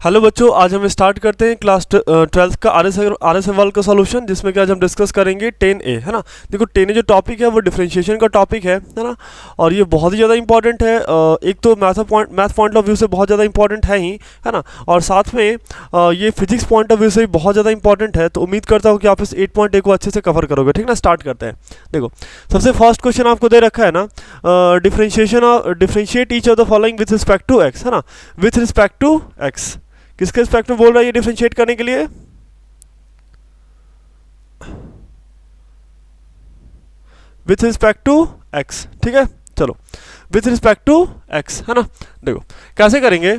Hello बच्चों, आज हम स्टार्ट करते हैं क्लास 12th का आर एस सवाल का सॉल्यूशन, जिसमें कि आज हम डिस्कस करेंगे 10A, है ना। देखो 10A जो टॉपिक है वो डिफरेंशिएशन का टॉपिक है ना। और ये बहुत ही ज़्यादा इंपॉर्टेंट है। एक तो मैथ पॉइंट ऑफ व्यू से बहुत ज़्यादा इंपॉर्टेंट है ही, है ना। और साथ में ये फिजिक्स पॉइंट ऑफ व्यू से भी बहुत ज़्यादा इंपॉर्टेंट है। तो उम्मीद करता हूँ कि आप इस 8.A को अच्छे से कवर करोगे, ठीक ना। स्टार्ट करते हैं। देखो सबसे फर्स्ट क्वेश्चन आपको दे रखा है ना, differentiate each of the following with respect to x, है ना। विथ रिस्पेक्ट टू एक्स किसके रिस्पेक्ट में बोल रहा है ये डिफरेंशिएट करने के लिए? विथ रिस्पेक्ट टू एक्स, ठीक है। चलो विथ रिस्पेक्ट टू एक्स, है ना। देखो कैसे करेंगे,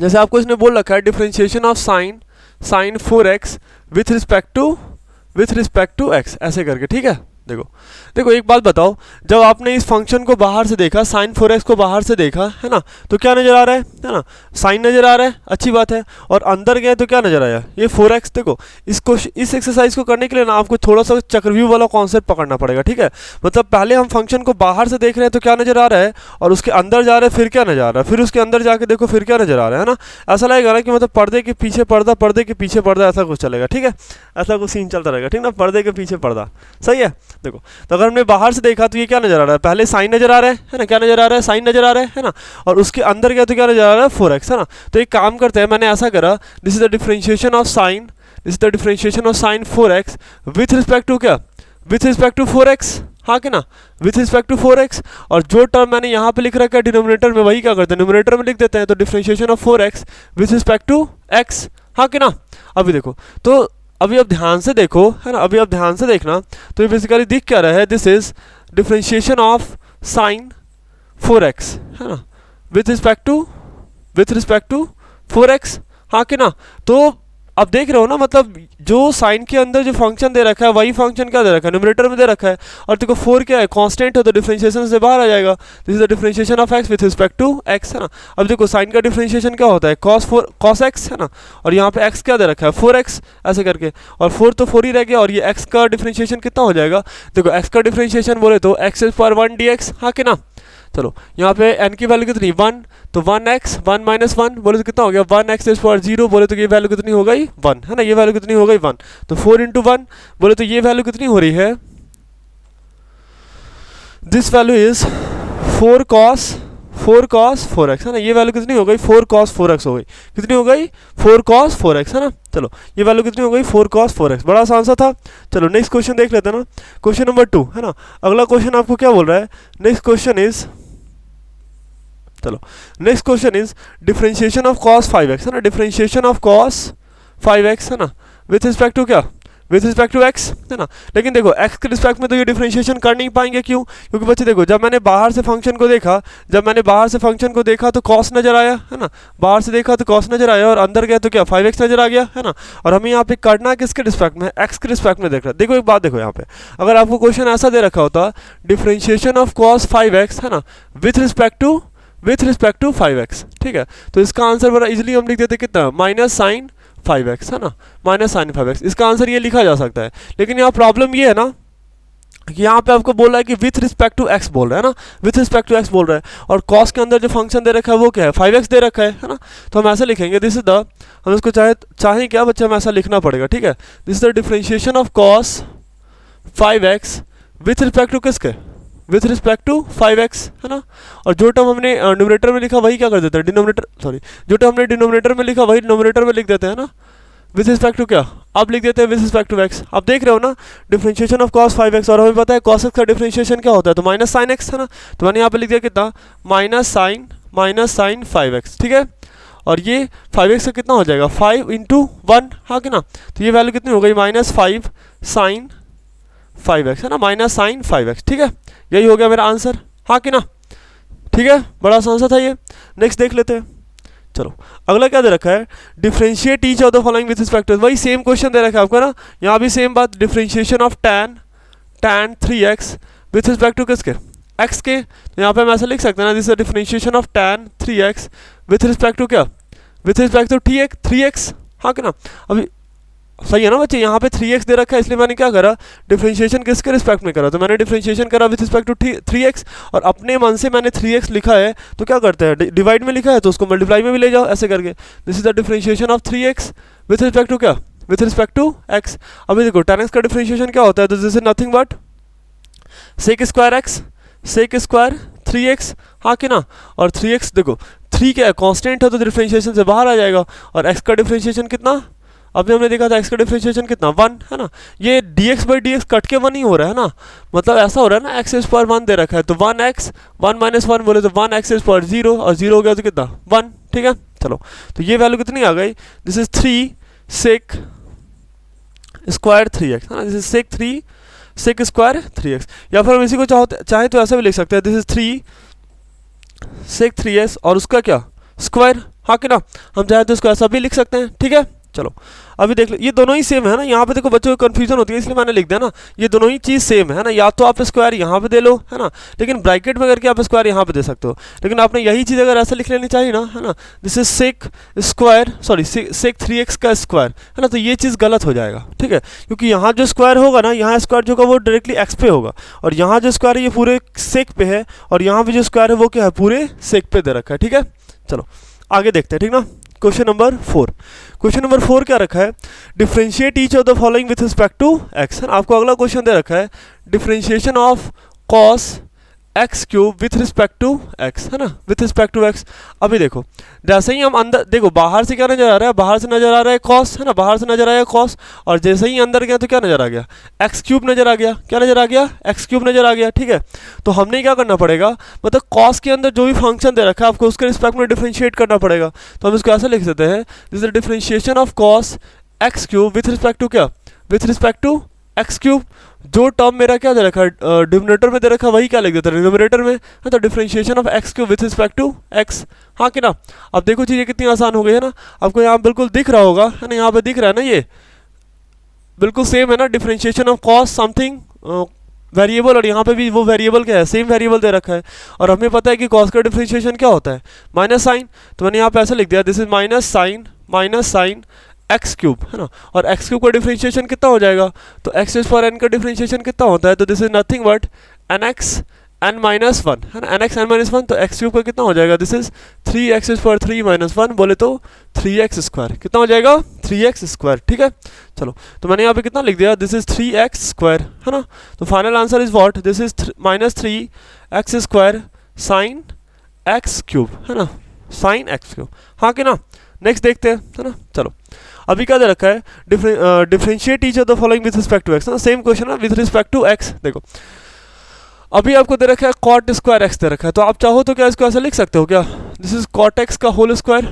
जैसे आपको इसने बोल रखा है differentiation of sine 4x with respect to x, ऐसे करके, ठीक है। देखो एक बात बताओ, जब आपने इस फंक्शन को बाहर से देखा, साइन 4x को बाहर से देखा, है ना, तो क्या नज़र आ रहा है ना, साइन नज़र आ रहा है, अच्छी बात है। और अंदर गए तो क्या नज़र आया, ये 4x। देखो इस एक्सरसाइज को करने के लिए ना आपको थोड़ा सा चक्रव्यूह वाला कॉन्सेप्ट पकड़ना पड़ेगा, ठीक है। मतलब पहले हम फंक्शन को बाहर से देख रहे हैं तो क्या नज़र आ रहा है, और उसके अंदर जा रहे हैं फिर क्या नज़र आ रहा है, फिर उसके अंदर जाके देखो फिर क्या नज़र आ रहा है ना। ऐसा लगेगा ना कि मतलब पर्दे के पीछे पर्दा, पर्दे के पीछे पर्दा, ऐसा कुछ चलेगा, ठीक है। ऐसा कुछ सीन चलता रहेगा, ठीक ना, पर्दे के पीछे पर्दा, सही है। देखो तो अगर हमने बाहर से देखा तो ये क्या नजर आ रहा है, पहले साइन नजर आ रहा है ना, क्या नजर आ रहा है, साइन नजर आ रहा है ना। और उसके अंदर गया तो क्या नजर आ रहा है, 4x, है ना। तो एक काम करते हैं, मैंने ऐसा करा, this is the differentiation of sine 4x with respect to क्या, विथ रिस्पेक्ट टू 4x, हाँ कि ना, विथ रिस्पेक्ट टू 4x। और जो टर्म मैंने यहाँ पे लिख रखा है डिनोमिनेटर में, वही क्या करते हैं, न्यूमरेटर में लिख देते हैं। तो differentiation of 4x with respect to x, हाँ कि ना। अभी देखो, तो अभी आप ध्यान से देखो, है ना, अभी आप ध्यान से देखना, तो ये बेसिकली दिख क्या रहा है, this is differentiation of sine 4x, है ना, विथ रिस्पेक्ट टू 4x, हाँ कि ना। तो अब देख रहे हो ना, मतलब जो साइन के अंदर जो फंक्शन दे रखा है वही फंक्शन क्या दे रखा है, न्यूमरेटर में दे रखा है। और देखो 4 क्या है, कांस्टेंट है, तो डिफरेंशिएशन से बाहर आ जाएगा। This is the differentiation of x with respect to x, है ना। अब देखो साइन का डिफरेंशिएशन क्या होता है, cos x, है ना। और यहाँ पे x क्या दे रखा है, 4x, ऐसे करके। और 4 तो 4 ही रह गया, और ये x का डिफरेंशिएशन कितना हो जाएगा, देखो x का डिफरेंशिएशन बोले तो x⁻1 dx, हाँ कि ना। चलो यहाँ पे n की वैल्यू कितनी, 1, तो 1x 1 - 1 बोले तो कितना हो गया, 1x⁻0 बोले तो ये वैल्यू कितनी हो गई, 1, है ना। ये वैल्यू कितनी हो गई, 1। तो 4 × 1 बोले तो ये वैल्यू कितनी हो रही है, this value is 4 cos 4x, है ना। ये वैल्यू कितनी हो गई, 4 cos 4x हो गई, कितनी हो गई, 4 cos 4x, है ना। चलो ये वैल्यू कितनी हो गई, 4 cos 4x, बड़ा आसान सा था। चलो नेक्स्ट क्वेश्चन देख लेते हैं ना, क्वेश्चन नंबर 2, है ना। अगला क्वेश्चन आपको क्या बोल रहा है, next question is differentiation of cos 5x, है ना, डिफरेंशिएशन ऑफ cos 5x, है ना, विथ रिस्पेक्ट टू क्या, विथ रिस्पेक्ट टू x, है ना। लेकिन देखो x के रिस्पेक्ट में तो ये डिफरेंशिएशन कर नहीं पाएंगे, क्यों, क्योंकि बच्चे देखो जब मैंने बाहर से फंक्शन को देखा तो cos नजर आया, है ना। बाहर से देखा तो cos नजर आया, और अंदर गया तो क्या 5x नजर आ गया, है ना। और हमें यहाँ पे करना किसके रिस्पेक्ट में, x के रिस्पेक्ट में देख रहा है। देखो एक बात देखो, यहाँ पे अगर आपको क्वेश्चन ऐसा दे रखा होता, डिफरेंशिएशन ऑफ cos 5x, है ना, विथ रिस्पेक्ट टू 5x, ठीक है। तो इसका आंसर बड़ा इजीली हम लिख देते कितना, -sin 5x, है ना, -sin 5x, इसका आंसर ये लिखा जा सकता है। लेकिन यहाँ प्रॉब्लम ये है ना कि यहाँ पे आपको बोल रहा है कि विथ रिस्पेक्ट टू x बोल रहा है ना, विथ रिस्पेक्ट टू x बोल रहा है, और cos के अंदर जो फंक्शन दे रखा है वो क्या है, 5x दे रखा है ना। तो हम ऐसा लिखेंगे, दिस इज द, हम इसको चाहे क्या बच्चे, हम ऐसा लिखना पड़ेगा, ठीक है। This is the differentiation of cos 5x with respect to किसके, विथ रिस्पेक्ट टू 5x, है ना। और जो टर्म हमने न्यूमरेटर में लिखा वही क्या कर देते हैं, जो टर्म हमने डिनोमिनेटर में लिखा वही डिनोमिनेटर में लिख देते हैं ना, विथ रिस्पेक्ट टू क्या, अब लिख देते हैं विथ रिस्पेक्ट टू x। अब देख रहे हो ना डिफरेंशिएशन ऑफ cos 5x, और हमें पता है cos x का डिफरेंशिएशन क्या होता है, तो -sin x, है ना। तो मैंने यहाँ पे लिख दिया कितना, -sin 5x, ठीक है। और ये 5x का कितना हो जाएगा, 5 × 1, हाँ कि ना। तो ये वैल्यू कितनी हो गई, -5 sin 5x, है ना, -sin 5x, ठीक है। यही हो गया मेरा आंसर, हाँ कि ना, ठीक है, बड़ा आसान सा था ये। नेक्स्ट देख लेते हैं। चलो अगला क्या दे रखा है, differentiate each of the following with respect to, वही सेम क्वेश्चन दे रखा है आपको ना, यहाँ भी सेम बात, differentiation of tan 3x with respect to किसके, x के। तो यहाँ पे हम ऐसा लिख सकते हैं ना, this is differentiation of tan 3x with respect to क्या, विथ रिस्पेक्ट टू 3x, हाँ कि ना। अभी सही है ना बच्चे, यहाँ पे 3x दे रखा है, इसलिए मैंने क्या करा, डिफरेंशिएशन किसके रिस्पेक्ट में करा, तो मैंने डिफरेंशिएशन करा विथ रिस्पेक्ट टू 3x, और अपने मन से मैंने 3x लिखा है तो क्या करते हैं, डिवाइड में लिखा है तो उसको मल्टीप्लाई में भी ले जाओ ऐसे करके। This is the differentiation of 3x with respect to क्या, विथ रिस्पेक्ट टू x। अभी देखो 10x का डिफरेंशिएशन क्या होता है, तो this is nothing but sec square x, sec square 3x, हाँ कि ना, और 3x देखो 3 क्या है, कांस्टेंट है तो डिफरेंशिएशन से बाहर आ जाएगा, और x का डिफरेंशिएशन कितना, अभी हमने देखा था x का डिफरेंशिएशन कितना 1 है ना, ये dx बाई डी कट के 1 ही हो रहा है ना, मतलब ऐसा हो रहा है ना, x स्क्वायर 1 दे रखा है तो 1x 1 माइनस 1 बोले तो 1x स्क्वायर 0, और 0 हो गया तो कितना 1, ठीक है। चलो तो ये वैल्यू कितनी आ गई, this is 3 sec square 3x है ना, this is sec 3 sec square 3x, या फिर हम इसी को चाहे तो ऐसा भी लिख सकते हैं, दिस इज 3 सेक 3x और उसका क्या स्क्वायर, हाँ कि ना, हम चाहे तो इसको ऐसा भी लिख सकते हैं, ठीक है। चलो अभी देख लो, ये दोनों ही सेम है ना, यहाँ पे देखो बच्चों को कन्फ्यूजन होती है इसलिए मैंने लिख दिया ना, ये दोनों ही चीज़ सेम है ना, या तो आप स्क्वायर यहाँ पे दे लो है ना, लेकिन ब्रैकेट में करके आप स्क्वायर यहाँ पे दे सकते हो, लेकिन आपने यही चीज़ अगर ऐसे लिख लेनी चाहिए ना, है ना, this is sec square sorry sec 3x का स्क्वायर है ना, तो ये चीज़ गलत हो जाएगा, ठीक है, क्योंकि यहाँ जो स्क्वायर होगा ना, यहाँ स्क्वायर जो होगा वो डायरेक्टली एक्स पे होगा, और यहाँ जो स्क्वायर है ये पूरे सेक पे है, और यहाँ पे जो स्क्वायर है वो क्या है, पूरे सेक पे दे रखा है, ठीक है। चलो आगे देखते हैं, ठीक ना। क्वेश्चन नंबर 4, क्वेश्चन नंबर 4 क्या रखा है, differentiate each of the following with respect to x, आपको अगला क्वेश्चन दे रखा है, differentiation of cos x cube with respect to x है ना, विथ रिस्पेक्ट टू एक्स। अभी देखो जैसे ही हम अंदर देखो, बाहर से क्या नजर आ रहा है, बाहर से नजर आ रहा है कॉस है ना, बाहर से नजर आया कॉस, और जैसे ही अंदर गया तो क्या नजर आ गया, एक्स क्यूब नजर आ गया, क्या नजर आ गया, एक्स क्यूब नजर आ गया, ठीक है। तो हमने क्या करना पड़ेगा, मतलब कॉस के अंदर जो भी फंक्शन दे रखा है आपको उसके रिस्पेक्ट में डिफरेंशिएट करना पड़ेगा, तो हम इसको ऐसा लिख देते हैं, this is differentiation of cos x cube with respect to क्या, with respect to x cube. जो टर्म मेरा क्या दे रखा है, डिनोमिनेटर में दे रखा है वही क्या लिख देता है डिनोमिनेटर में, है तो differentiation of x cube with respect to x, हाँ कि ना। अब देखो चीज़ें कितनी आसान हो गई है ना, आपको यहाँ बिल्कुल दिख रहा होगा है ना, यहाँ पे दिख रहा है ना, ये बिल्कुल सेम है ना, differentiation of cos something variable, और यहाँ पे भी वो वेरिएबल क्या है, सेम वेरिएबल दे रखा है, और हमें पता है कि कॉस का डिफरेंशिएशन क्या होता है, माइनस साइन, तो मैंने यहाँ पे ऐसा लिख दिया, this is minus sine x cube है ना, और एक्स क्यूब का डिफरेंशिएशन कितना हो जाएगा, तो एक्स फॉर एन का डिफरेंशिएशन कितना होता है, तो this is nothing but n x n minus 1 है ना, एन एक्स एन माइनस 1, तो एक्स क्यूब का कितना हो जाएगा, this is 3x for 3 minus 1 बोले तो 3x स्क्वायर, कितना हो जाएगा 3x स्क्वायर, ठीक है। चलो तो मैंने यहाँ पे कितना लिख दिया, दिस इज 3x स्क्वायर है ना, तो final answer is what, this is minus 3x square sine x cube है ना, साइन एक्स क्यूब, हाँ कि ना। नेक्स्ट देखते हैं है ना। चलो अभी क्या दे रखा है, differentiate each of the following with respect to x ना, सेम क्वेश्चन है विथ रिस्पेक्ट टू एक्स। देखो अभी आपको दे रखा है कॉट स्क्वायर एक्स दे रखा है, तो आप चाहो तो क्या इसको ऐसा लिख सकते हो क्या, दिस इज कॉट एक्स का होल स्क्वायर,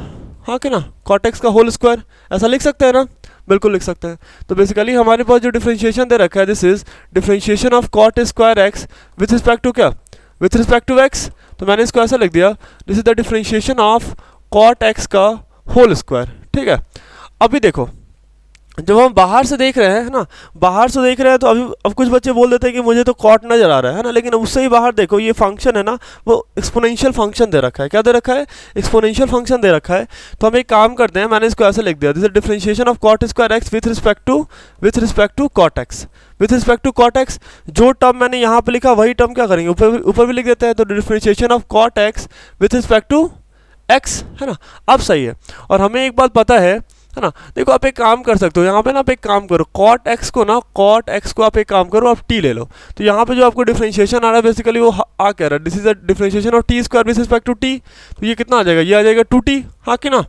हाँ कि ना, कॉट एक्स का होल स्क्वायर ऐसा लिख सकते हैं ना, बिल्कुल लिख सकते हैं। तो बेसिकली हमारे पास जो डिफरेंशिएशन दे रखा है, this is differentiation of cot square x with respect to क्या, विथ रिस्पेक्ट टू एक्स, तो मैंने इसको ऐसा लिख दिया, this is the differentiation of cot x का होल स्क्वायर, ठीक है। अभी देखो जब हम बाहर से देख रहे हैं है ना, बाहर से देख रहे हैं तो अभी अब कुछ बच्चे बोल देते हैं कि मुझे तो कॉट नजर आ रहा है ना, लेकिन उससे ही बाहर देखो ये फंक्शन है ना, वो एक्सपोनेंशियल फंक्शन दे रखा है, क्या दे रखा है, एक्सपोनेंशियल फंक्शन दे रखा है। तो हम एक काम करते हैं, मैंने इसको ऐसे लिख दिया, this is differentiation of cot square x with respect to cot x, with respect to cot x. जो टर्म मैंने यहाँ पे लिखा वही टर्म क्या करेंगे, ऊपर भी लिख देते हैं, तो differentiation of cot x with respect to x है ना। अब सही है, और हमें एक बात पता है ना, देखो आप एक काम कर सकते हो, यहाँ पे ना आप एक काम करो, कॉट एक्स को आप एक काम करो, आप टी ले लो, तो यहाँ पे जो आपको डिफरेंशिएशन आ रहा है बेसिकली वो आ कह रहा है, this is the differentiation of t square with respect to t, तो ये कितना आ जाएगा, ये आ जाएगा 2t, हाँ कि ना।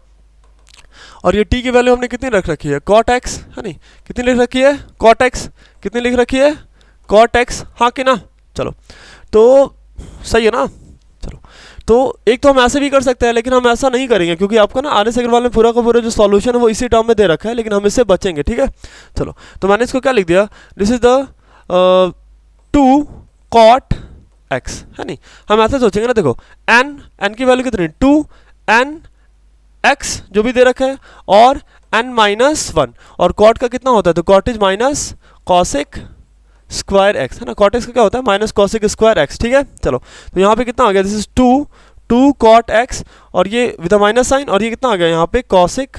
और ये टी की वैल्यू हमने कितनी रख रखी है, कॉट एक्स है नहीं, कितनी लिख रखी है, कॉट एक्स कितनी लिख रखी है, कॉट एक्स, हाँ कि ना। चलो तो सही है ना। चलो तो एक तो हम ऐसे भी कर सकते हैं, लेकिन हम ऐसा नहीं करेंगे क्योंकि आपको ना आर एस अग्रवाल में पूरा का पूरा जो सॉल्यूशन है वो इसी टर्म में दे रखा है, लेकिन हम इससे बचेंगे, ठीक है। चलो तो मैंने इसको क्या लिख दिया, this is the 2 cot x है नहीं, हम ऐसे सोचेंगे ना, देखो एन की वैल्यू कितनी, 2 एन एक्स जो भी दे रखा है, और एन माइनस 1, और कॉट का कितना होता है, तो cot is minus cosec square x है ना, कॉट एक्स का क्या होता है, माइनस कॉसिक स्क्वायर एक्स, ठीक है। चलो तो यहाँ पे कितना आ गया, दिस इज 2 कॉट एक्स, और ये विद अ माइनस साइन, और ये कितना आ गया यहाँ पे कॉसिक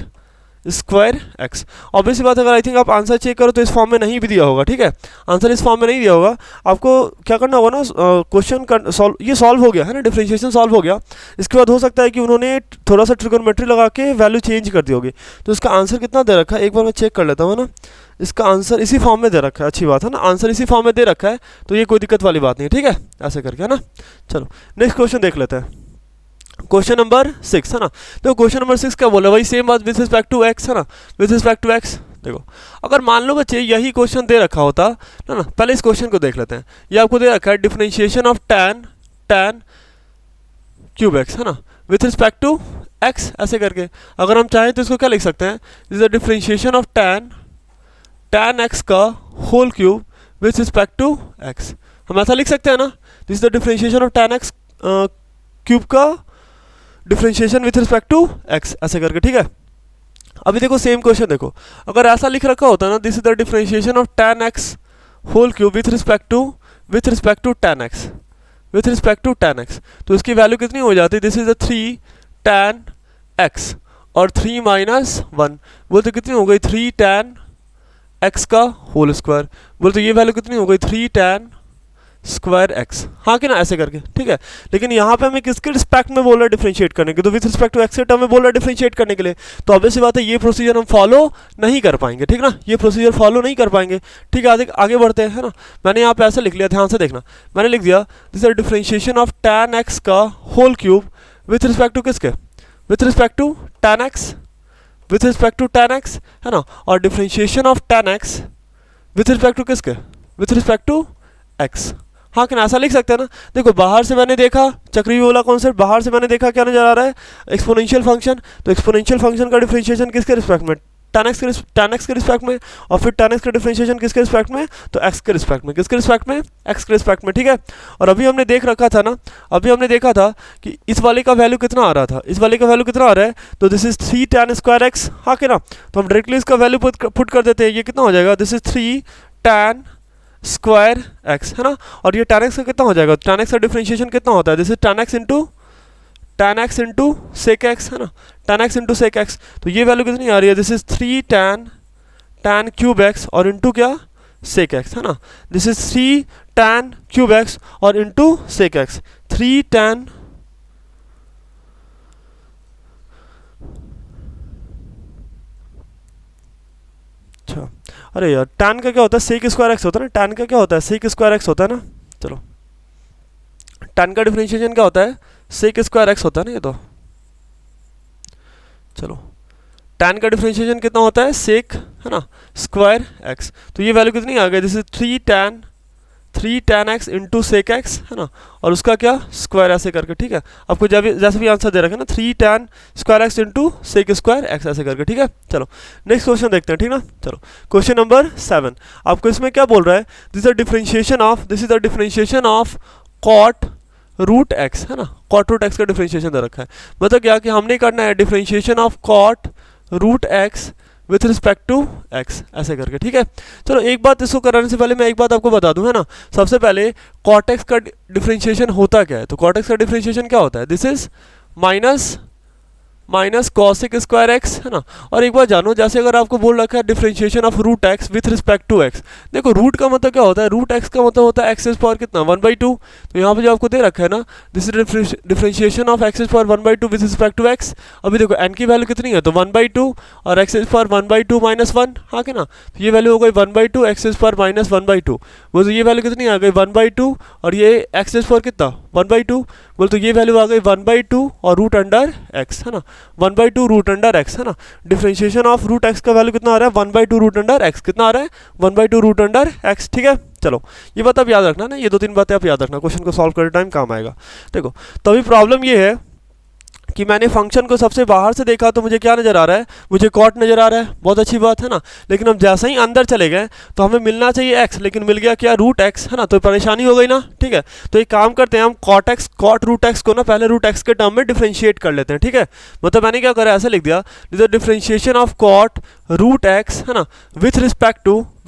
स्क्वायर एक्स। ऑब्वियसली बात है, अगर आई थिंक आप आंसर चेक करो तो इस फॉर्म में नहीं भी दिया होगा, ठीक है, आंसर इस फॉर्म में नहीं दिया होगा। आपको क्या करना होगा ना, क्वेश्चन ये सॉल्व हो गया है ना, डिफरेंशिएशन सॉल्व हो गया। इसके बाद हो सकता है कि उन्होंने थोड़ा सा ट्रिगोनोमेट्री लगा के वैल्यू चेंज कर दी होगी। तो इसका आंसर कितना दे रखा है, एक बार मैं चेक कर लेता हूँ ना। इसका आंसर इसी फॉर्म में दे रखा है, अच्छी बात है ना, आंसर इसी फॉर्म में दे रखा है, तो ये कोई दिक्कत वाली बात नहीं है, ठीक है, ऐसे करके, है ना। चलो नेक्स्ट क्वेश्चन देख लेते हैं, क्वेश्चन नंबर 6, है ना। देखो क्वेश्चन नंबर 6 क्या बोला, वही सेम बात विथ रिस्पेक्ट टू एक्स, है ना, विथ रिस्पेक्ट टू एक्स। देखो अगर मान लो बच्चे यही क्वेश्चन दे रखा होता ना, पहले इस क्वेश्चन को देख लेते हैं। ये आपको दे रखा है differentiation of tan cube x, है ना, विथ रिस्पेक्ट टू एक्स, ऐसे करके। अगर हम चाहें तो इसको क्या लिख सकते हैं, this is the differentiation of tan x का whole cube with respect to x. हम ऐसा लिख सकते हैं ना, this is the differentiation of tan x cube का differentiation with respect to x, ऐसे करके, ठीक है। अभी देखो सेम क्वेश्चन देखो, अगर ऐसा लिख रखा होता ना, this is the differentiation of tan x whole cube with respect to tan x, with respect to tan x, तो इसकी वैल्यू कितनी हो जाती है, this is the 3 tan x और 3 माइनस 1, बोलते कितनी हो गई 3 tan एक्स का होल स्क्वायर, बोलते ये वैल्यू कितनी हो गई 3 tan स्क्वायर एक्स, हाँ कि ना, ऐसे करके, ठीक है। लेकिन यहाँ पे हमें किसके रिस्पेक्ट में बोल रहा है डिफरेंशिएट करने के, तो विथ रिस्पेक्ट टू एक्स के टर्म में बोल रहा है डिफरेंशिएट करने के लिए, तो ऑब्वियसली बात है ये प्रोसीजर हम फॉलो नहीं कर पाएंगे, ठीक ना, ये प्रोसीजर फॉलो नहीं कर पाएंगे, ठीक है। आगे बढ़ते हैं, है ना। मैंने यहाँ पे ऐसे लिख लिया, ध्यान से देखना, मैंने लिख दिया this is differentiation of tan x का whole cube with respect to किसके, with respect to tan x, with respect to tan x, है ना, और differentiation of tan x with respect to किसके, विथ रिस्पेक्ट टू एक्स, हाँ कि ना, ऐसा लिख सकते हैं ना। देखो बाहर से मैंने देखा चक्रीय वाला कॉन्सेप्ट, बाहर से मैंने देखा क्या नजर आ रहा है, एक्सपोनेंशियल फंक्शन, तो एक्सपोनेंशियल फंक्शन का डिफरेंशिएशन किसके रिस्पेक्ट में, tan एक्स के रिस्पेक्ट में, और फिर tan एक्स का डिफरेंशिएशन किसके रिस्पेक्ट में, तो x के रिस्पेक्ट में, किसके रिस्पेक्ट में, x के रिस्पेक्ट में, ठीक है। और अभी हमने देख रखा था ना, अभी हमने देखा था कि इस वाले का वैल्यू कितना आ रहा था, इस वाले का वैल्यू कितना आ रहा है, तो this is 3 tan square x, हाँ कि ना, तो हम डायरेक्टली इसका वैल्यू पुट कर देते हैं, ये कितना हो जाएगा, this is 3 tan square x, है ना, और ये tan एक्स का कितना हो जाएगा, tan एक्स का डिफरेंशिएशन कितना होता है, this is tan x into sec x, है ना, tan x into sec x, तो ये वैल्यू कितनी आ रही है, this is 3 tan cube x और इंटू क्या, सेक एक्स, है ना, this is 3 tan cube x और इंटू सेक एक्स, 3 tan अरे यार tan का क्या होता है, सेक स्क्वायर एक्स होता है ना, tan का क्या होता है, सेक स्क्वायर एक्स होता है ना। चलो tan का डिफरेंशिएशन क्या होता है, सेक स्क्वायर एक्स होता है ना, ये तो चलो tan का डिफरेंशिएशन कितना होता है, सेक, है ना, स्क्वायर एक्स, तो ये वैल्यू कितनी आ गई, this is 3 tan x into sec x, है ना, और उसका क्या स्क्वायर, ऐसे करके, ठीक है। आपको जैसे भी आंसर दे रखा है ना, 3 tan square x into sec square x, ऐसे करके, ठीक है। चलो नेक्स्ट क्वेश्चन देखते हैं, ठीक ना। चलो क्वेश्चन नंबर 7, आपको इसमें क्या बोल रहा है, this is the differentiation of cot root x, है ना, कॉट रूट एक्स का डिफरेंशिएशन दे रखा है, मतलब क्या कि हमने करना है differentiation of cot root x with respect to x, ऐसे करके, ठीक है। चलो एक बात इसको कराने से पहले मैं एक बात आपको बता दूं, है ना, सबसे पहले कॉट एक्स का डिफरेंशिएशन होता क्या है, तो कॉट एक्स का डिफरेंशिएशन क्या होता है, this is minus cosec square x, है ना। और एक बार जानो, जैसे अगर आपको बोल रखा है differentiation of root x with respect to x, देखो रूट का मतलब क्या होता है, रूट एक्स का मतलब होता है एक्स पावर कितना 1/2, तो यहाँ पे जो आपको दे रखा है ना, this is differentiation of x power 1/2 with respect to x. अभी देखो एन की वैल्यू कितनी है, तो 1/2 और एक्स पावर 1/2 माइनस 1, हाँ कि ना, तो ये वैल्यू हो गई 1/2 एक्स पावर माइनस 1/2, बोल तो ये वैल्यू कितनी आ गई 1/2 और ये एक्स पावर कितना 1/2, बोल तो ये वैल्यू आ गई 1/2 और रूट अंडर एक्स, है ना, 1/2 रूट अंडर एक्स, है ना। डिफरेंशिएशन ऑफ रूट एक्स का वैल्यू कितना आ रहा है, 1/2 रूट अंडर एक्स, कितना आ रहा है 1/2 रूट अंडर एक्स, ठीक है। चलो ये बात आप याद रखना ना, ये 2-3 बातें आप याद रखना, क्वेश्चन को सॉल्व करते टाइम काम आएगा। देखो तो अभी प्रॉब्लम ये है कि मैंने फंक्शन को सबसे बाहर से देखा तो मुझे क्या नज़र आ रहा है, मुझे कॉट नज़र आ रहा है, बहुत अच्छी बात है ना। लेकिन हम जैसे ही अंदर चले गए तो हमें मिलना चाहिए एक्स, लेकिन मिल गया क्या रूट एक्स, है ना, तो परेशानी हो गई ना, ठीक है। तो एक काम करते हैं, हम कॉट रूट एक्स को ना पहले रूट एक्स के टर्म में डिफरेंशिएट कर लेते हैं, ठीक है। मतलब मैंने क्या करा, ऐसे लिख दिया, this is differentiation of cot root x, है ना, with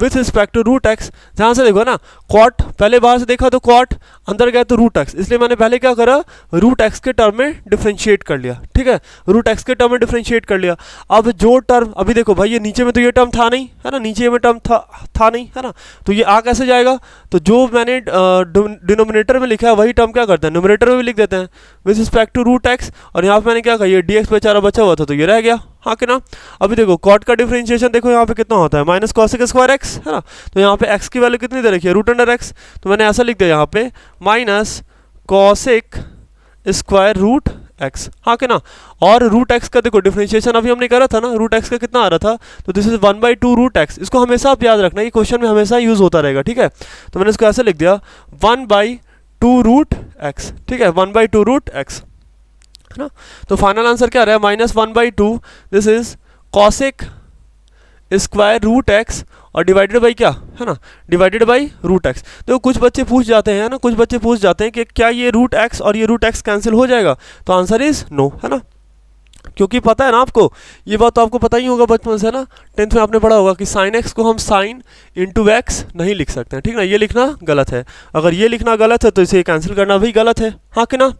with respect to root x. ध्यान से देखो ना, कॉट पहले बाहर से देखा तो कॉट, अंदर गया तो रूट एक्स, इसलिए मैंने पहले क्या करा, रूट एक्स के टर्म में डिफ्रेंशिएट कर लिया। ठीक है, रूट एक्स के टर्म में डिफ्रेंशिएट कर लिया। अब जो टर्म अभी देखो भाई, ये नीचे में तो ये टर्म था नहीं, है ना, नीचे में टर्म था नहीं, है ना, तो ये आ कैसे जाएगा, तो जो मैंने डिनोमिनेटर में लिखा है वही टर्म क्या करते हैं, न्यूमरेटर में भी लिख देते हैं with respect to root x. और यहाँ पे मैंने क्या कहा, ये डी एक्स बेचारा बचा हुआ था तो ये रह गया, हाँ कि ना। अभी देखो कॉट का डिफरेंशिएशन देखो यहाँ पे कितना होता है, माइनस कॉसेक स्क्वायर एक्स, है ना, तो यहाँ पे एक्स की वैल्यू कितनी दे रखी है, रूट अंडर एक्स, तो मैंने ऐसा लिख दिया यहाँ पे minus cosec square root x, हाँ कि ना। और रूट एक्स का देखो डिफरेंशिएशन अभी हमने करा था ना, रूट एक्स का कितना आ रहा था, तो दिस इज 1/2 रूट एक्स। इसको हमेशा आप याद रखना, ये क्वेश्चन में हमेशा यूज होता रहेगा, ठीक है। तो मैंने इसको ऐसे लिख दिया 1/2 रूट एक्स, ठीक है, 1/2 रूट एक्स, है ना। तो फाइनल आंसर क्या आ रहा है, -1/2, this is cosec square root x और डिवाइडेड बाई क्या, है ना, डिवाइडेड बाई रूट एक्स। देखो कुछ बच्चे पूछ जाते हैं ना, कुछ बच्चे पूछ जाते हैं कि क्या ये रूट एक्स और ये रूट एक्स कैंसिल हो जाएगा, तो आंसर इज नो, है ना, क्योंकि पता है ना आपको, ये बात तो आपको पता ही होगा बचपन से ना, 10th में आपने पढ़ा होगा कि साइन एक्स को हम साइन इंटू एक्स नहीं लिख सकते हैं, ठीक ना, ये लिखना गलत है। अगर ये लिखना गलत है तो इसे कैंसिल करना भी गलत है, हाँ कि ना।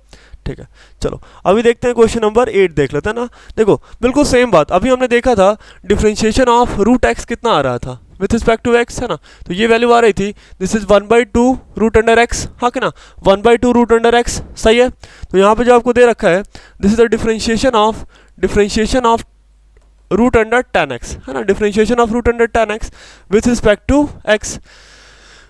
ठीक है, चलो अभी देखते हैं क्वेश्चन नंबर 8 देख लेते हैं ना। देखो बिल्कुल सेम बात, अभी हमने देखा था डिफरेंशिएशन ऑफ रूट एक्स कितना आ रहा था विथ रिस्पेक्ट टू एक्स, है ना, तो ये वैल्यू आ रही थी, this is 1/2 root under x, हाँ कि ना, 1/2 रूट अंडर एक्स, सही है। तो यहाँ पे जो आपको दे रखा है, this is the differentiation of root under tan x, है ना, differentiation of root under tan x with respect to x,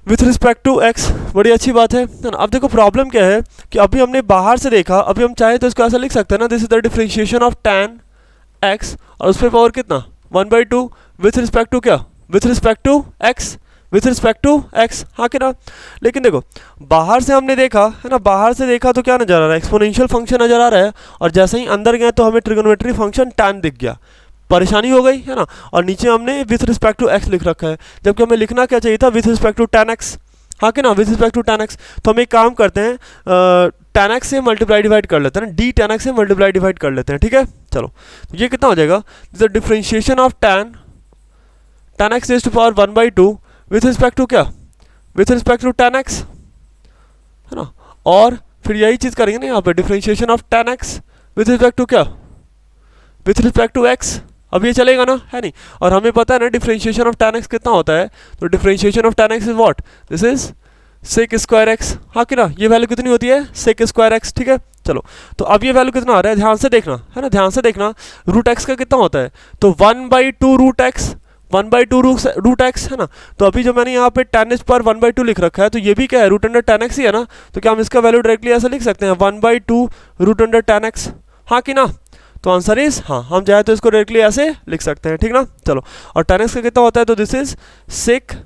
with respect to x, बड़ी अच्छी बात है ना। अब देखो प्रॉब्लम क्या है कि अभी हमने बाहर से देखा, अभी हम चाहे तो इसको ऐसा लिख सकते हैं ना, this is the differentiation of tan x और उस पर पावर कितना 1/2 विथ रिस्पेक्ट टू क्या, with respect to x, with respect to x, हाँ कि ना। लेकिन देखो बाहर से हमने देखा, है ना, बाहर से देखा तो क्या नजर आ रहा है, एक्सपोनेंशियल फंक्शन नजर आ रहा है, और जैसे ही अंदर गए तो हमें ट्रिगोनोमेट्री फंक्शन tan दिख गया, परेशानी हो गई, है ना। और नीचे हमने विथ रिस्पेक्ट टू एक्स लिख रखा है, जबकि हमें लिखना क्या चाहिए था, with respect to tan x, हाँ कि ना, with respect to tan x। तो हम एक काम करते हैं, tan x से मल्टीप्लाई डिवाइड कर लेते हैं ना, d tan x से मल्टीप्लाई डिवाइड कर लेते हैं, ठीक है। चलो तो ये कितना हो जाएगा, the differentiation of tan x raise to power 1/2 with respect to क्या, with respect to tan x, है ना। और फिर यही चीज़ करेंगे ना यहाँ पे, differentiation of tan x with respect to क्या, विथ रिस्पेक्ट टू x। अब ये चलेगा ना, है नहीं। और हमें पता है ना डिफरेंशिएशन ऑफ tan x कितना होता है, तो differentiation of tan x is what, this is sec square x, हाँ कि ना, ये वैल्यू कितनी होती है, sec स्क्वायर एक्स, ठीक है। चलो तो अब ये वैल्यू कितना आ रहा है, ध्यान से देखना, है ना, ध्यान से देखना, रूट एक्स का कितना होता है, तो 1/2 रूट एक्स, 1/2 रूट एक्स, है ना। तो अभी जो मैंने यहाँ पे tan x पर 1/2 लिख रखा है, तो ये भी क्या है, रूट अंडर tan x ही है ना, तो क्या हम इसका वैल्यू डायरेक्टली ऐसा लिख सकते हैं 1/2 रूट अंडर tan x, हाँ कि ना। तो आंसर इज हाँ, हम चाहे तो इसको डायरेक्टली ऐसे लिख सकते हैं, ठीक ना। चलो और tan x का कितना होता है, तो this is sec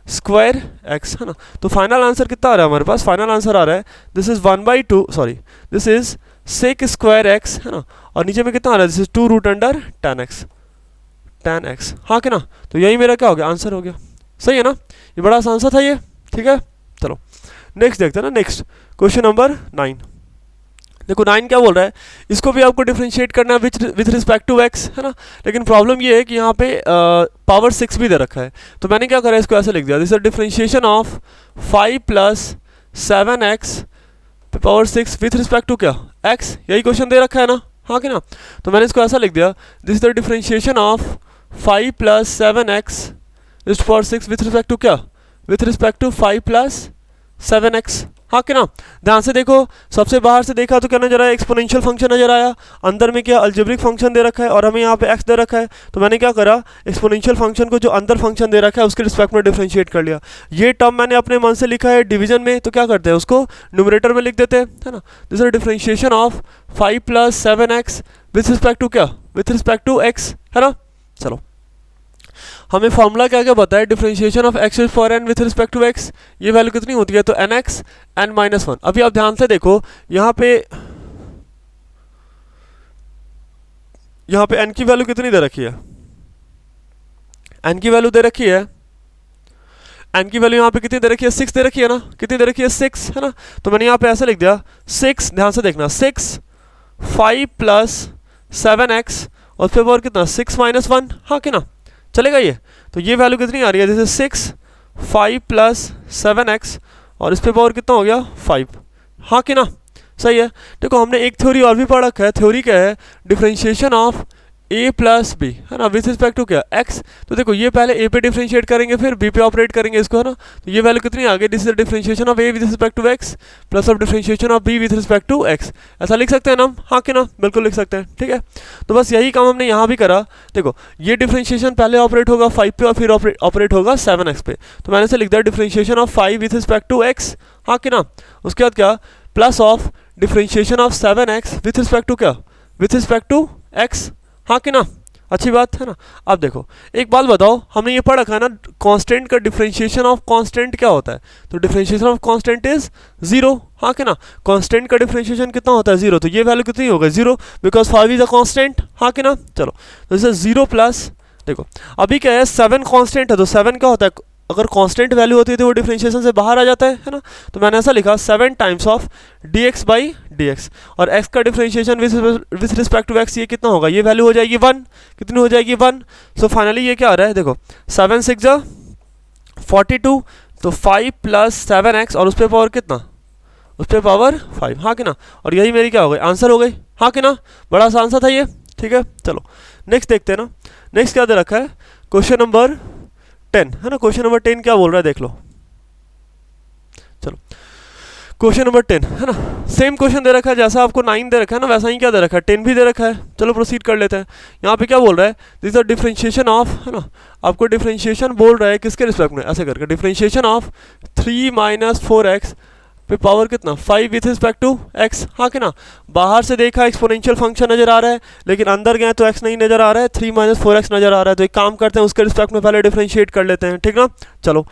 square x, है ना। तो फाइनल आंसर कितना आ रहा है हमारे पास, फाइनल आंसर आ रहा है this is 1/2, sorry this is sec square x, है ना, और नीचे में कितना आ रहा है, this is 2 root under tan x, हाँ कि ना। तो यही मेरा क्या हो गया, आंसर हो गया, सही है ना। ये बड़ा आसान सा था ये, ठीक है। चलो नेक्स्ट देखते हैं ना, नेक्स्ट क्वेश्चन नंबर 9। देखो 9 क्या बोल रहा है, इसको भी आपको डिफरेंशिएट करना है विथ रिस्पेक्ट टू एक्स, है ना। लेकिन प्रॉब्लम ये है कि यहाँ पे पावर 6 भी दे रखा है, तो मैंने क्या करा, इसको ऐसे लिख दिया, this is differentiation of 5 + 7x power 6 with respect to क्या, x, यही क्वेश्चन दे रखा है ना, हाँ कि ना। तो मैंने इसको ऐसा लिख दिया, this is the differentiation of 5 + 7x power 6 with respect to क्या, विथ रिस्पेक्ट टू 5 + 7x, हाँ कि ना। ध्यान से देखो, सबसे बाहर से देखा तो क्या नजर आया, एक्सपोनेंशियल फंक्शन नजर आया, अंदर में क्या अलजेब्रिक फंक्शन दे रखा है, और हमें यहाँ पे x दे रखा है। तो मैंने क्या करा, एक्सपोनेंशियल फंक्शन को जो अंदर फंक्शन दे रखा है उसके रिस्पेक्ट में डिफरेंशिएट कर लिया। ये टर्म मैंने अपने मन से लिखा है डिवीजन में, तो क्या करते हैं, उसको न्यूमरेटर में लिख देते हैं, है ना। This is differentiation of 5 + 7x with respect to क्या, विथ रिस्पेक्ट टू x, है ना। चलो हमें फॉर्मूला क्या क्या बताया, differentiation of x for n with respect to x, ये वैल्यू कितनी होती है, तो nx n-1। अभी आप ध्यान से देखो, यहाँ पे n की वैल्यू कितनी दे रखी है, n की वैल्यू दे रखी है, n की वैल्यू यहाँ पे कितनी दे रखी है, 6 दे रखी है ना, कितनी दे रखी है, 6, है ना। तो मैंने यहाँ पे ऐसे लिख दिया 6, ध्यान से देखना, 6 5 + 7x और फिर और कितना 6 - 1, हाँ कि ना। चलेगा ये? तो ये वैल्यू कितनी आ रही है? दिस इज 6, 5 प्लस 7x और इस पे पावर कितना हो गया? 5। हाँ कि ना? सही है। देखो हमने एक थ्योरी और भी पढ़ रखा है। थ्योरी क्या है? Differentiation of a plus b, है ना, विथ रिस्पेक्ट टू क्या? x। तो देखो ये पहले a पे डिफरेंशिएट करेंगे फिर b पे ऑपरेट करेंगे इसको, है ना। तो ये वैल्यू कितनी आ गई? This is the differentiation of a with respect to x plus of differentiation of b with respect to x। ऐसा लिख सकते हैं ना हम? हाँ कि ना? बिल्कुल लिख सकते हैं। ठीक है, तो बस यही काम हमने यहाँ भी करा। देखो ये डिफरेंशिएशन पहले ऑपरेट होगा 5 पे और फिर ऑपरेट होगा 7x पे। तो मैंने से लिख दिया differentiation of 5 with respect to x, हाँ कि ना। उसके बाद क्या? Plus of differentiation of 7x with respect to क्या? विथ रिस्पेक्ट टू x, हाँ कि ना। अच्छी बात है ना। अब देखो एक बात बताओ, हमने ये पढ़ रखा है ना, कांस्टेंट का डिफरेंशिएशन ऑफ कांस्टेंट क्या होता है? तो डिफरेंशिएशन ऑफ कांस्टेंट इज 0, हाँ कि ना। कांस्टेंट का डिफरेंशिएशन कितना होता है? 0। तो ये वैल्यू कितनी होगा? 0, बिकॉज 5 इज अ कांस्टेंट, हाँ कि ना। चलो तो इसे 0 प्लस, देखो अभी क्या है, 7 कांस्टेंट है, तो 7 क्या होता है? अगर कांस्टेंट वैल्यू होती है तो वो डिफरेंशिएशन से बाहर आ जाता है ना। तो मैंने ऐसा लिखा 7 times of dx by dx, और x का differentiation with respect to x ये कितना होगा? ये वैल्यू हो जाएगी 1। कितनी हो जाएगी? 1। सो फाइनली ये क्या आ रहा है? देखो 7 6 42, तो 5 प्लस 7x और उस पर पावर कितना? उस पर पावर 5, हाँ कि ना। और यही मेरी क्या हो गई? आंसर हो गई, हाँ कि ना। बड़ा सा आंसर था ये। ठीक है, चलो नेक्स्ट देखते हैं ना। नेक्स्ट क्या दे रखा है? क्वेश्चन नंबर 10, है ना। क्वेश्चन नंबर 10 क्या बोल रहा है देख लो। चलो क्वेश्चन नंबर 10, है ना। सेम क्वेश्चन दे रखा है, जैसा आपको 9 दे रखा है ना, वैसा ही क्या दे रखा है? 10 भी दे रखा है। चलो प्रोसीड कर लेते हैं। यहाँ पे क्या बोल रहा है? This is the differentiation of, है ना, आपको डिफरेंशिएशन बोल रहा है किसके रिस्पेक्ट में? ऐसे करके डिफरेंशिएशन ऑफ 3 माइनस 4x पे पावर कितना? 5 विथ रिस्पेक्ट टू x, हाँ कि ना। बाहर से देखा एक्सपोनेंशियल फंक्शन नजर आ रहा है, लेकिन अंदर गए तो x नहीं नजर आ रहा है, 3 माइनस 4x नजर आ रहा है। तो एक काम करते हैं, उसके रिस्पेक्ट में पहले डिफरेंशिएट कर लेते हैं, ठीक ना। चलो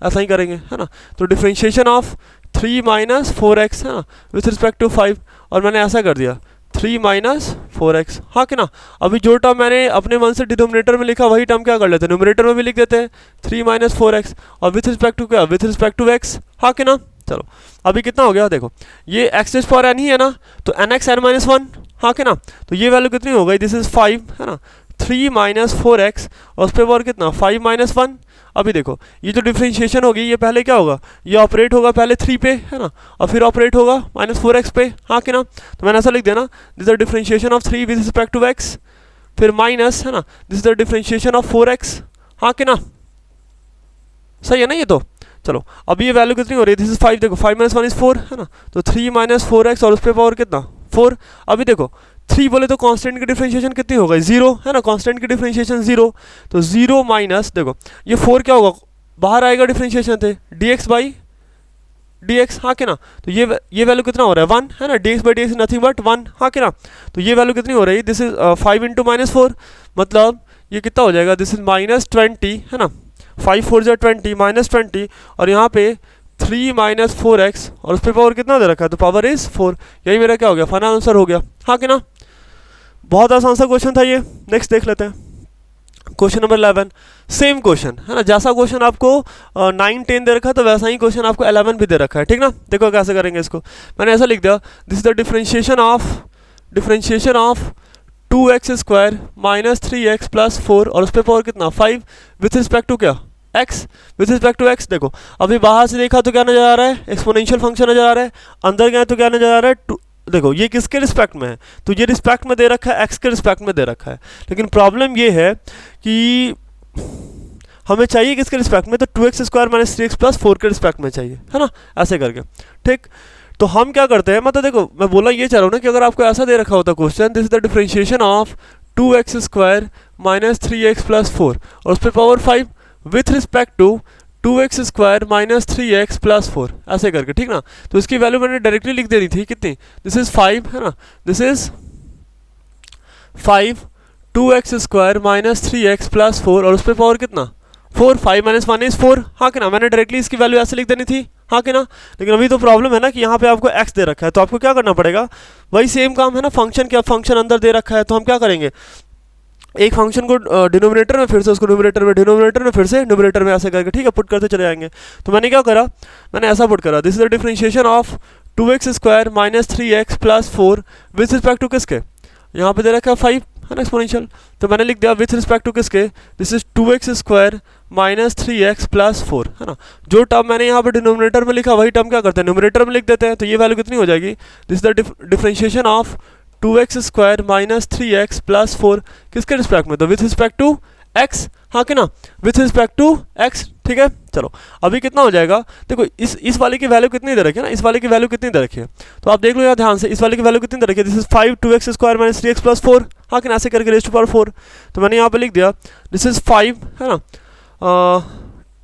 ऐसा ही करेंगे, है ना। तो डिफरेंशिएशन ऑफ 3 माइनस 4x, है ना, विथ रिस्पेक्ट टू 5, और मैंने ऐसा कर दिया 3 माइनस 4x, हाँ कि ना। अभी जो टर्म मैंने अपने मन से डिनोमिनेटर में लिखा वही टर्म क्या कर लेते हैं? न्यूमरेटर में भी लिख देते हैं 3 माइनस 4x, और विथ रिस्पेक्ट टू क्या? विथ रिस्पेक्ट टू x, हाँ कि ना। चलो अभी कितना हो गया? देखो ये x पावर n ही है ना, तो nx n माइनस 1, हाँ कि ना। तो ये वैल्यू कितनी हो गई? दिस इज 5, है ना। 3 माइनस 4x और उस पर पावर कितना? 5 माइनस 1। अभी देखो ये जो डिफरेंशिएशन होगी ये पहले क्या होगा? ये ऑपरेट होगा पहले 3 पे, है ना, और फिर ऑपरेट होगा माइनस 4x पे, हाँ कि ना। तो मैंने ऐसा लिख दिया ना, this is the differentiation of 3 with respect to x, फिर माइनस, है ना, this is the differentiation of 4x, हाँ कि ना। सही है ना ये तो। चलो अभी ये वैल्यू कितनी हो रही है? दिस इज 5, देखो 5 माइनस 1 इज 4, है ना। तो 3 माइनस 4x और उस पर पावर कितना? 4। अभी देखो 3 बोले तो कांस्टेंट की डिफरेंशिएशन कितनी हो गई? 0, है ना। कांस्टेंट की डिफरेंशिएशन 0, तो 0 माइनस, देखो ये 4 क्या होगा? बाहर आएगा डिफरेंशिएशन थे dx बाई dx, हाँ कि ना। तो ये वैल्यू कितना हो रहा है? 1, है ना। dx by dx nothing but 1, हाँ कि ना। तो ये वैल्यू कितनी हो रही है? दिस इज 5 इंटू माइनस 4, मतलब ये कितना हो जाएगा? दिस इज माइनस 20, है ना। 5 4 जा 20 माइनस 20, और यहाँ पे 3 माइनस 4x और उस पर पावर कितना दे रखा है? तो पावर इज 4। यही मेरा क्या हो गया? फाइनल आंसर हो गया, हाँ कि ना। बहुत आसान सा क्वेश्चन था ये। नेक्स्ट देख लेते हैं क्वेश्चन नंबर 11। सेम क्वेश्चन, है ना। जैसा क्वेश्चन आपको 9 10 दे रखा है, तो वैसा ही क्वेश्चन आपको 11 भी दे रखा है, ठीक ना। देखो कैसे करेंगे इसको। मैंने ऐसा लिख दिया, this is the differentiation of 2x square minus 3x plus 4 और उस पर पावर कितना? 5 विथ रिस्पेक्ट टू क्या? x, with respect to x। देखो अभी बाहर से देखा तो क्या नजर आ रहा है? एक्सपोनेंशियल फंक्शन नजर आ रहा है। अंदर गए तो क्या नजर आ रहा है? देखो ये किसके रिस्पेक्ट में है? तो ये रिस्पेक्ट में दे रखा है, x के रिस्पेक्ट में दे रखा है। लेकिन प्रॉब्लम ये है कि हमें चाहिए किसके रिस्पेक्ट में? तो 2x square minus 3x plus 4 के रिस्पेक्ट में चाहिए, है ना, ऐसे करके, ठीक। तो हम क्या करते हैं, मतलब देखो मैं बोला ये चाह रहा हूँ ना कि अगर आपको ऐसा दे रखा होता question, this is the differentiation of 2x square minus 3x plus 4 और उस पर power 5 with respect to 2x square minus 3x plus 4, ऐसे करके, ठीक ना। तो इसकी वैल्यू मैंने डायरेक्टली लिख देनी थी, कितनी? दिस इज 5, है ना। This is 5 2x square minus 3x plus 4 और उस पर पावर कितना? 4। 5 माइनस 1 इज 4, हाँ कि ना। मैंने डायरेक्टली इसकी वैल्यू ऐसे लिख देनी थी, हाँ कि ना। लेकिन अभी तो प्रॉब्लम है ना कि यहाँ पे आपको x दे रखा है, तो आपको क्या करना पड़ेगा? वही सेम काम है ना, फंक्शन क्या, फंक्शन अंदर दे रखा है, तो हम क्या करेंगे? एक फंक्शन को डिनोमिनेटर में, फिर से उसको न्यूमरेटर में, डिनोमिनेटर में, फिर से न्यूमरेटर में, ऐसे करके, ठीक है, पुट करते चले जाएंगे। तो मैंने क्या करा? मैंने ऐसा पुट करा, this is the differentiation of 2x square minus 3x plus 4 with respect to किसके? यहाँ पे दे रखा है 5, है ना एक्सपोनेंशियल। तो मैंने लिख दिया विथ रिस्पेक्ट टू किसके, this is 2x² minus 3x plus 4, है ना। जो टर्म मैंने यहाँ पे डिनोमिनेटर में लिखा वही टर्म क्या करते हैं न्यूमरेटर में लिख देते हैं। तो ये वैल्यू कितनी हो जाएगी, this is the differentiation of 2x² minus 3x plus 4 किसके रिस्पेक्ट में, तो विथ रिस्पेक्ट टू x, हाँ कि ना, विथ रिस्पेक्ट टू x, ठीक है। चलो अभी कितना हो जाएगा, देखो इस वाले की वैल्यू कितनी दे रखी है ना, इस वाले की वैल्यू कितनी दे रखी है, तो आप देख लो यार ध्यान से, इस वाले की वैल्यू कितनी दे रखी है, this is 5 2x² minus 3x plus 4, हाँ कि ना, ऐसे करके रेज़ टू पावर 4। तो मैंने यहाँ पे लिख दिया दिस इज 5, है ना,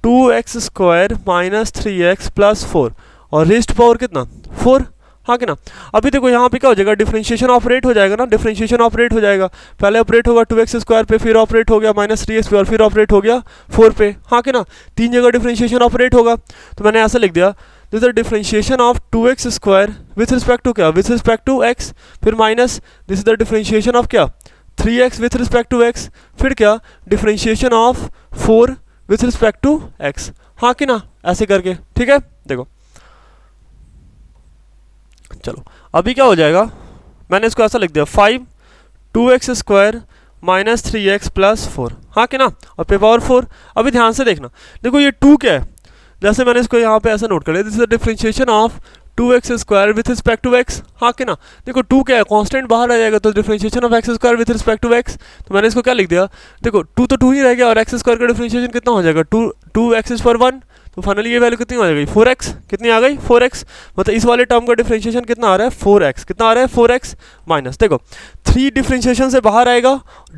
2x² माइनस 3x प्लस 4 और रेज़ टू पावर कितना 4, हाँ कि ना। अभी देखो यहाँ पे क्या हो जाएगा, डिफरेंशिएशन ऑपरेट हो जाएगा ना, डिफरेंशिएशन ऑपरेट हो जाएगा, पहले ऑपरेट होगा 2x² पे, फिर ऑपरेट हो गया माइनस 3x पे और फिर ऑपरेट हो गया 4 पे, हाँ कि ना, 3 जगह डिफरेंशिएशन ऑपरेट होगा। तो मैंने ऐसा लिख दिया this is the differentiation of 2x² with respect to क्या, विथ रिस्पेक्ट टू x, फिर minus this is the differentiation of क्या 3x with respect to x, फिर क्या differentiation of 4 with respect to x, हाँ कि ना, ऐसे करके, ठीक है। देखो चलो अभी क्या हो जाएगा, मैंने इसको ऐसा लिख दिया 5 2x² माइनस 3x प्लस 4, हाँ कि ना, और पे पावर 4। अभी ध्यान से देखना, देखो ये 2 क्या है, जैसे मैंने इसको यहाँ पे ऐसा नोट कर लिया, this is the differentiation of 2x² with respect to x, हाँ कि ना, देखो 2 क्या है, कांस्टेंट बाहर आ जाएगा, तो differentiation of x² with respect to x, तो मैंने इसको क्या लिख दिया, देखो 2 तो 2 ही रह गया और x² का डिफरेंशिएशन कितना हो जाएगा 2x पर 1, तो फाइनली ये वैल्यू कितनी हो जाएगी 4x, कितनी आ गई 4x, मतलब इस वाले टर्म का डिफरेंशिएशन कितना आ रहा है 4x, कितना आ रहा है 4x माइनस, देखो 3 डिफरेंशिएशन से बाहर आएगा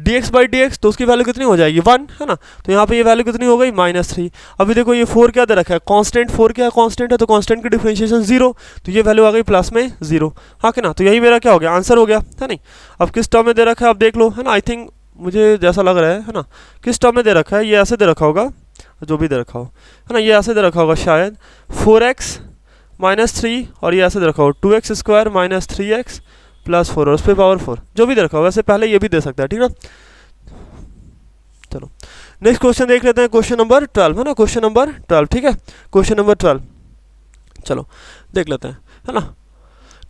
dx बाई dx, तो उसकी वैल्यू कितनी हो जाएगी 1, है ना, तो यहाँ पे ये वैल्यू कितनी हो गई -3। अभी देखो ये 4 क्या दे रखा है, कांस्टेंट, 4 क्या कांस्टेंट है, तो कांस्टेंट की डिफरेंशिएशन 0, तो ये वैल्यू आ गई प्लस में 0, हाँ कि ना, तो यही मेरा क्या हो गया आंसर हो गया, है नहीं। अब किस टर्म में दे रखा है आप देख लो, है ना, आई थिंक मुझे जैसा लग रहा है ना, किस टर्म में दे रखा है, ये ऐसे दे रखा होगा, जो भी दे रखा हो, है ना, ये ऐसे दे रखा होगा शायद 4x माइनस 3 और ये ऐसे दे रखा हो 2x² माइनस 3x प्लस 4 और उस पर पावर 4, जो भी दे रखा हो, वैसे पहले ये भी दे सकता है, ठीक ना। चलो नेक्स्ट क्वेश्चन देख लेते हैं, क्वेश्चन नंबर 12, है ना, क्वेश्चन नंबर 12, ठीक है, क्वेश्चन नंबर 12 चलो देख लेते हैं, है ना।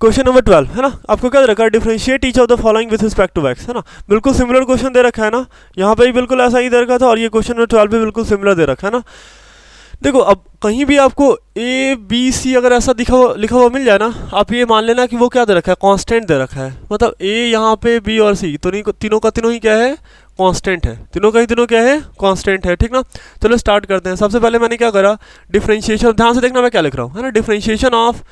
क्वेश्चन नंबर 12, है ना, आपको क्या दे रखा है, differentiate each of the following with respect to x, है ना, बिल्कुल सिमिलर क्वेश्चन दे रखा है ना, यहाँ पे भी बिल्कुल ऐसा ही दे रखा था और ये क्वेश्चन नंबर 12 भी बिल्कुल सिमिलर दे रखा है ना। देखो अब कहीं भी आपको a b c अगर ऐसा लिखा हुआ मिल जाए ना, आप ये मान लेना कि वो क्या दे रखा है, कांस्टेंट दे रखा है, मतलब a यहाँ पे b और c तो तीनों का तीनों ही क्या है, कांस्टेंट है, तीनों का ही तीनों क्या है, कांस्टेंट है, ठीक ना। चलो स्टार्ट करते हैं। सबसे पहले मैंने क्या करा, डिफरेंशिएशन, ध्यान से देखना मैं क्या लिख रहा हूँ, है ना, differentiation of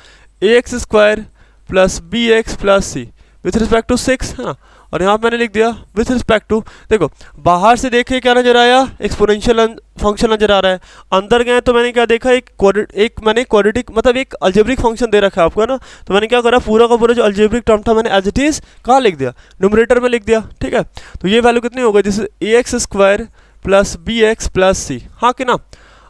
ax² plus bx plus c with respect to 6, है ना, और यहाँ मैंने लिख दिया विथ रिस्पेक्ट टू, देखो बाहर से देखे क्या नजर आया, एक्सपोनेंशियल फंक्शन नजर आ रहा है, अंदर गए तो मैंने क्या देखा, एक मैंने क्वाड्रेटिक मतलब एक अलजेब्रिक फंक्शन दे रखा है आपको, है ना, तो मैंने क्या करा, पूरा का पूरा जो अलजेब्रिक टर्म था मैंने एज इट इज कहाँ लिख दिया, न्यूमरेटर में लिख दिया, ठीक है। तो ये वैल्यू कितनी हो गई, जैसे ax² plus bx plus c, हाँ कि ना।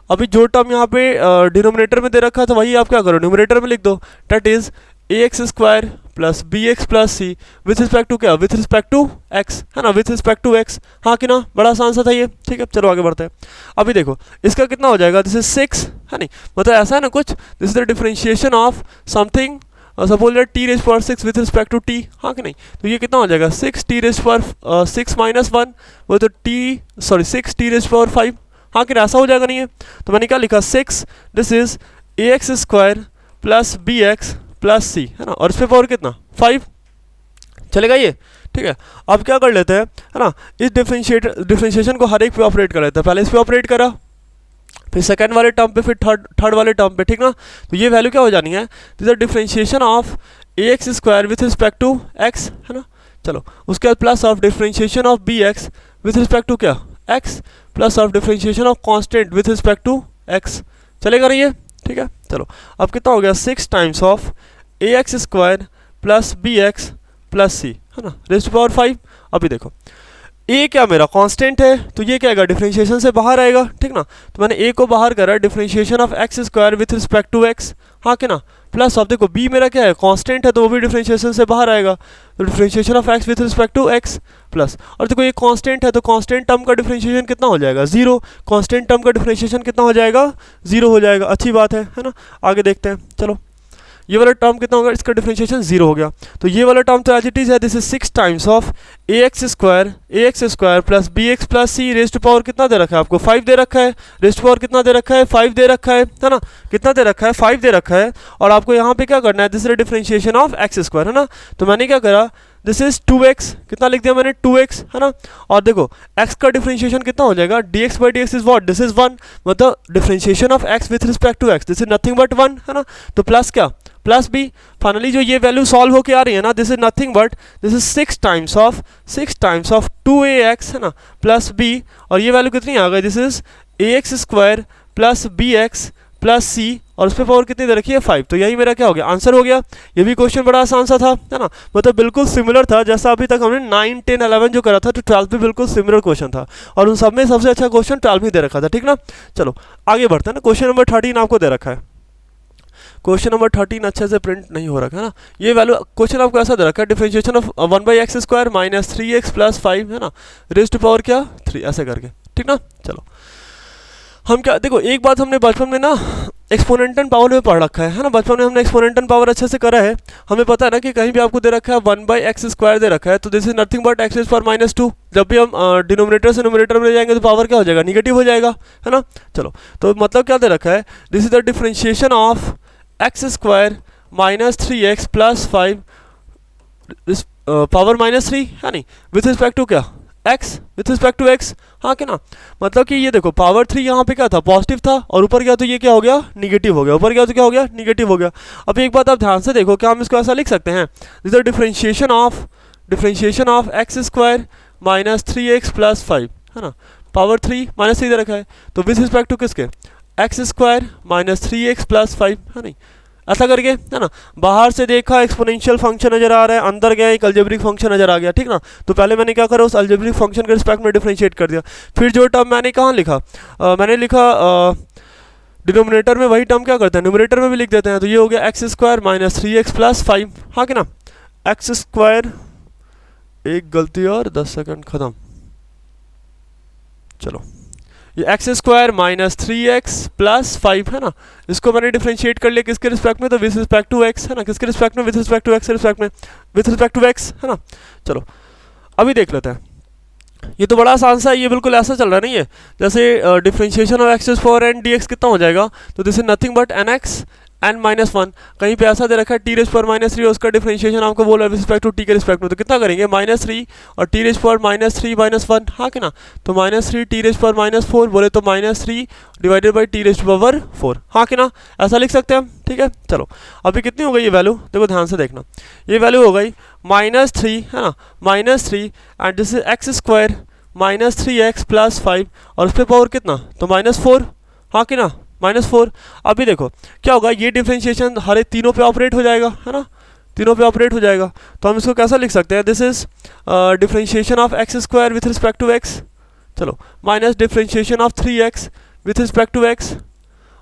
अभी जो टर्म यहाँ पे डिनोमिनेटर में दे रखा था वही आप क्या करो, न्यूमरेटर में लिख दो, that is ax² plus bx plus c with respect to क्या, विथ रिस्पेक्ट टू x, है ना, विथ रिस्पेक्ट टू x, हाँ कि ना, बड़ा आसान सा था ये, ठीक है। चलो आगे बढ़ते हैं। अभी देखो इसका कितना हो जाएगा, दिस इज 6, है नहीं, मतलब ऐसा है ना कुछ, this is the differentiation of something, suppose that t raise power 6 with respect to t, हाँ कि नहीं, तो ये कितना हो जाएगा 6 t रेज़ पावर 6 माइनस 1, वो तो 6 t रेज़ पावर 5, हाँ कि ऐसा हो जाएगा नहीं है। तो मैंने क्या लिखा 6, this is ax² plus bx plus c, है ना, और इस पे पावर कितना 5, चलेगा ये, ठीक है। अब क्या कर लेते हैं, है ना, इस डिफरेंशिएशन को हर एक पे ऑपरेट कर लेते हैं, पहले इस पे ऑपरेट करा, फिर सेकंड वाले टर्म पे, फिर थर्ड वाले टर्म पे, ठीक ना। तो ये वैल्यू क्या हो जानी है, this is differentiation of ax² with respect to x, है ना। चलो उसके बाद plus of differentiation of bx with respect to क्या x, plus of differentiation of constant with respect to x, चलेगा नहीं ये, ठीक है। चलो अब कितना हो गया 6 times of ax² plus bx plus c, है ना, रेज़ टू पावर 5। अभी देखो a क्या मेरा कांस्टेंट है, तो ये क्या आएगा, डिफरेंशिएशन से बाहर आएगा, ठीक ना। तो मैंने a को बाहर करा, differentiation of x² with respect to x, हाँ कि ना, प्लस ऑफ देखो b मेरा क्या है, कांस्टेंट है, तो वो भी डिफरेंशिएशन से बाहर आएगा, तो differentiation of x with respect to x plus, और देखो ये कांस्टेंट है, तो कांस्टेंट टर्म का डिफरेंशिएशन कितना हो जाएगा 0, कांस्टेंट टर्म का डिफरेंशिएशन कितना हो जाएगा 0 हो जाएगा, अच्छी बात है ना। आगे देखते हैं, चलो ये वाला टर्म कितना होगा, इसका डिफरेंशिएशन 0 हो गया। तो ये वाला टर्म तो एज इट इज है, this is 6 times of ax square plus bx plus c raise to power कितना दे रखा है आपको, 5 दे रखा है। रेज टू पावर कितना दे रखा है, 5 दे रखा है ना, कितना दे रखा है, 5 दे रखा है। और आपको यहाँ पे क्या करना है, this is differentiation of x square, है ना। तो मैंने क्या करा, दिस इज 2x, कितना लिख दिया मैंने, 2x, है ना। और देखो x का डिफरेंशिएशन कितना हो जाएगा, dx by dx is what, this is 1, मतलब differentiation of x with respect to x, this is nothing but 1, है ना। तो प्लस क्या, प्लस b। फाइनली जो ये वैल्यू सॉल्व होके आ रही है ना, this is nothing but this is 6 times of 2ax, है ना, प्लस b। और ये वैल्यू कितनी आ गई, this is ax square plus bx plus c, और उस पर पावर कितनी दे रखी है, 5। तो यही मेरा क्या हो गया, आंसर हो गया। ये भी क्वेश्चन बड़ा आसान सा था, है ना, मतलब बिल्कुल सिमिलर था जैसा अभी तक हमने 9, 10, 11 जो करा था, तो 12 भी बिल्कुल सिमिलर क्वेश्चन था। और उन सब में सबसे अच्छा क्वेश्चन 12 ही दे रखा था, ठीक ना। चलो आगे बढ़ते हैं ना, क्वेश्चन नंबर 13 आपको दे रखा है। क्वेश्चन नंबर 13 अच्छे से प्रिंट नहीं हो रखा है ना। ये वैल्यू क्वेश्चन आपको ऐसा दे रखा है, differentiation of 1/x square minus 3x plus 5, है ना, रेज टू पावर क्या 3, ऐसे करके, ठीक ना। चलो हम क्या, देखो एक बात हमने बचपन में ना एक्सपोनेंटल पावर में पढ़ रखा है ना, बचपन में हमने एक्सपोनेंटल पावर अच्छे से करा है। हमें पता है ना कि कहीं भी आपको दे रखा है 1/x स्क्वायर दे रखा है, तो this is nothing but x power minus 2। जब भी हम डिनोमिनेटर से न्यूमरेटर में ले जाएंगे तो पावर क्या हो जाएगा, निगेटिव हो जाएगा, है ना। चलो तो मतलब क्या दे रखा है, this is the differentiation of x square minus 3x plus 5 power minus 3, है नहीं, विथ रिस्पेक्ट टू क्या, x, with respect to x, हाँ क्या ना। मतलब कि ये देखो पावर 3 यहाँ पे क्या था, पॉजिटिव था, और ऊपर गया तो ये क्या हो गया, निगेटिव हो गया, ऊपर गया तो क्या हो गया, निगेटिव हो गया। अब एक बात आप ध्यान से देखो, क्या हम इसको ऐसा लिख सकते हैं, this is differentiation of x square minus 3x plus 5, है ना, पावर 3 माइनस 3 दे रखा है, तो विथ रिस्पेक्ट टू किसके, x square minus 3x plus 5, है नहीं, ऐसा करके, है ना। बाहर से देखा एक्सपोनेंशियल फंक्शन नजर आ रहा है, अंदर गया एक अलजेब्रिक फंक्शन नजर आ गया, ठीक ना। तो पहले मैंने क्या करा, उस अलजेब्रिक फंक्शन के रिस्पेक्ट में डिफरेंशिएट कर दिया। फिर जो टर्म मैंने कहाँ लिखा, मैंने लिखा डिनोमिनेटर में, वही टर्म क्या करते हैं न्यूमरेटर में भी लिख देते हैं। तो ये हो गया x square minus 3x plus 5, हाँ कि ना। एक्स स्क्वायर, एक गलती और 10 सेकंड खत्म। चलो ये x square minus 3x plus 5, है ना, इसको मैंने डिफरेंशिएट कर लिया किसके रिस्पेक्ट में, तो विथ रिस्पेक्ट टू x, है ना, किसके रिस्पेक्ट में, विथ रिस्पेक्ट टू x के रिस्पेक्ट में, विथ रिस्पेक्ट टू x, है ना। चलो अभी देख लेते हैं, ये तो बड़ा आसान सा है, ये बिल्कुल ऐसा चल रहा नहीं है जैसे differentiation of x power n dx कितना हो जाएगा, तो this is nothing but nx n minus 1, कहीं पे ऐसा दे रखा है टी रेज पर माइनस 3, उसका डिफरेंशिएशन आपको बोला है रिस्पेक्ट टू टी के रिस्पेक्ट में, तो कितना करेंगे माइनस 3 और टी रेज पर माइनस 3 माइनस 1, हाँ कि ना। तो माइनस 3 टी रेज पर माइनस 4 बोले तो minus 3 divided by t raise power 4, हाँ कि ना, ऐसा लिख सकते हैं हम, ठीक है। चलो अभी कितनी हो गई ये वैल्यू, देखो ध्यान से देखना, ये वैल्यू हो गई माइनस 3, है ना, minus 3 and this is x square minus 3x plus 5, और उस पर पावर कितना, तो माइनस 4, हाँ कि ना, माइनस 4। अभी देखो क्या होगा, ये डिफरेंशिएशन हर एक तीनों पे ऑपरेट हो जाएगा, है ना, तीनों पे ऑपरेट हो जाएगा। तो हम इसको कैसा लिख सकते हैं, this is differentiation of x square with respect to x, चलो, minus differentiation of 3x with respect to x,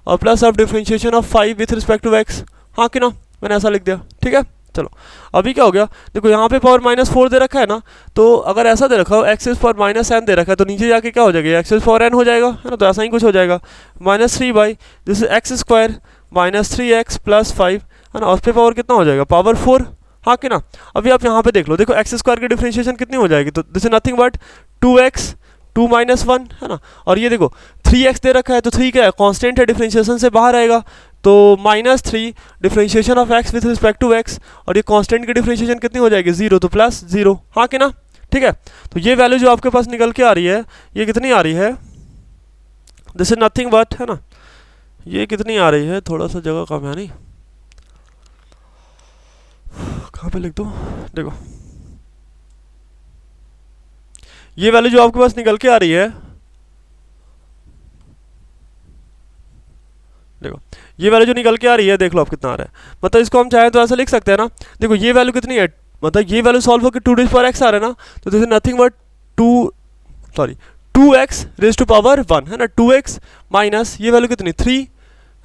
और plus of differentiation of 5 with respect to x, हाँ कि ना, मैंने ऐसा लिख दिया, ठीक है। चलो अभी क्या हो गया, देखो यहाँ पे पावर माइनस 4 दे रखा है ना, तो अगर ऐसा दे रखा हो एक्स पावर माइनस n दे रखा है, तो नीचे जाके क्या हो जाएगा, एक्स पावर n हो जाएगा, है ना, तो ऐसा ही कुछ हो जाएगा, minus 3 by this is x square minus 3x plus 5, है ना, उस पर पावर कितना हो जाएगा, पावर 4, हाँ कि ना। अभी आप यहाँ पे देख लो, देखो एक्स स्क्वायर की डिफरेंशिएशन कितनी हो जाएगी, तो this is nothing but 2x 2 minus 1, है ना, और ये देखो 3x दे रखा है, तो 3 क्या है, कांस्टेंट है, डिफरेंशिएशन से बाहर आएगा, तो minus 3 differentiation of x with respect to x, और ये कांस्टेंट की डिफरेंशिएशन कितनी हो जाएगी, 0, तो प्लस 0, हाँ कि ना, ठीक है। तो ये वैल्यू जो आपके पास निकल के आ रही है, ये कितनी आ रही है, दिस इज नथिंग बट, है ना, ये कितनी आ रही है, थोड़ा सा जगह कम है नहीं, कहाँ पे लिख दूँ, देखो ये वैल्यू जो आपके पास निकल के आ रही है, देखो ये वैल्यू जो निकल के आ रही है, देख लो आप कितना आ रहा है, मतलब इसको हम चाहें तो ऐसा लिख सकते हैं ना, देखो ये वैल्यू कितनी है, मतलब ये वैल्यू सॉल्व होकर 2 रेज पावर x आ रहा है ना, तो this is nothing but 2x raise to power 1, है ना, 2x माइनस ये वैल्यू कितनी 3,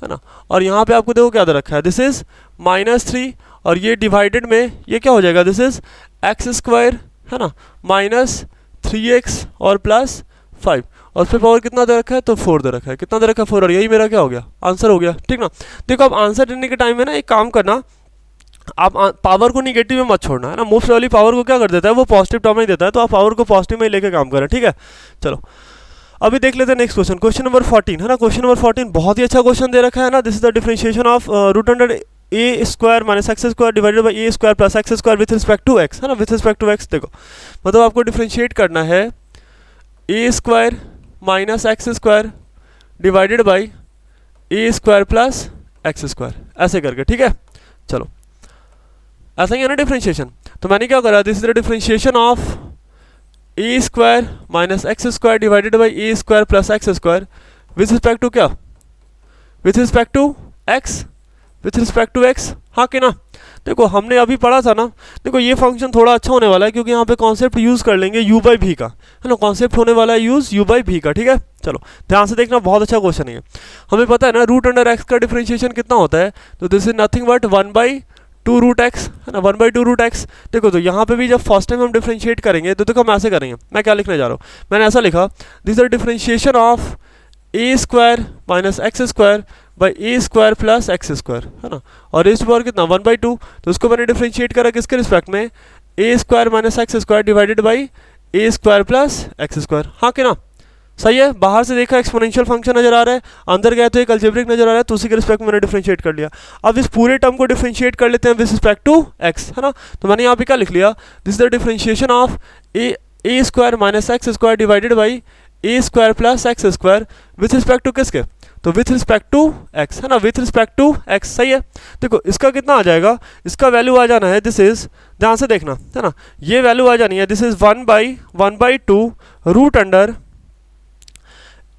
है ना, और यहाँ पे आपको देखो क्या दे रखा है, दिस इज माइनस 3, और ये डिवाइडेड में ये क्या हो जाएगा, दिस इज एक्स स्क्वायर, है ना, माइनस 3x और प्लस 5, और उस पर पावर कितना दे रखा है, तो 4 दे रखा है, कितना दे रखा है 4, और यही मेरा क्या हो गया, आंसर हो गया, ठीक ना। देखो अब आंसर देने के टाइम में ना एक काम करना, आप पावर को निगेटिव में मत छोड़ना, है ना। मोस्ट वाली पावर को क्या कर देता है, वो पॉजिटिव टर्म में देता है, तो आप पावर को पॉजिटिव में लेके काम करें, ठीक है। चलो अभी देख लेते हैं नेक्स्ट क्वेश्चन, क्वेश्चन नंबर 14, है ना। क्वेश्चन नंबर 14 बहुत ही अच्छा क्वेश्चन दे रखा है ना। This is the differentiation of root under a square minus x square divided by a square plus x square with respect to x, है ना, विथ रिस्पेक्ट टू एक्स। देखो मतलब आपको डिफरेंशिएट करना है a square minus x square divided by a square plus x square, ऐसे करके, ठीक है। चलो ऐसा ही है ना डिफरेंशिएशन, तो मैंने क्या करा, this is the differentiation of a square minus x square divided by a square plus x square with respect to क्या, with respect to x, with respect to x, हाँ कि ना। देखो हमने अभी पढ़ा था ना, देखो ये फंक्शन थोड़ा अच्छा होने वाला है क्योंकि यहाँ पे कॉन्सेप्ट यूज़ कर लेंगे u बाई भी का, है ना, कॉन्सेप्ट होने वाला है यूज़ u बाई भी का, ठीक है। चलो ध्यान से देखना, बहुत अच्छा क्वेश्चन है। हमें पता है ना रूट अंडर एक्स का डिफरेंशिएशन कितना होता है, तो this is nothing but 1/2 root x, है ना, 1/2 रूट एक्स। देखो तो यहाँ पे भी जब फर्स्ट टाइम हम डिफरेंशिएट करेंगे तो देखो हम ऐसे करेंगे, मैं क्या लिखने जा रहा हूँ, मैंने ऐसा लिखा, this is the differentiation of a square minus x square by a square plus x square, है ना, और इस पावर कितना 1/2, तो उसको मैंने डिफरेंशिएट करा किसके रिस्पेक्ट में, a square minus x square divided by a square plus x square, हाँ कि ना। सही है, बाहर से देखा एक्सपोनेंशियल फंक्शन नजर आ रहा है, अंदर गया तो एक अलजेब्रिक नजर आ रहा है, तो उसी के रिस्पेक्ट में मैंने डिफरेंशिएट कर लिया। अब इस पूरे टर्म को डिफरेंशिएट कर लेते हैं विद रिस्पेक्ट टू एक्स, है ना, तो मैंने यहाँ पे क्या लिख लिया, this is the differentiation of a square minus x square divided by a square plus x square with respect to किसके, तो विथ रिस्पेक्ट टू एक्स, है ना, विथ रिस्पेक्ट टू एक्स। सही है, देखो इसका कितना आ जाएगा, इसका वैल्यू आ जाना है, दिस इज, ध्यान से देखना, है ना, ये वैल्यू आ जानी है, this is 1/2 root under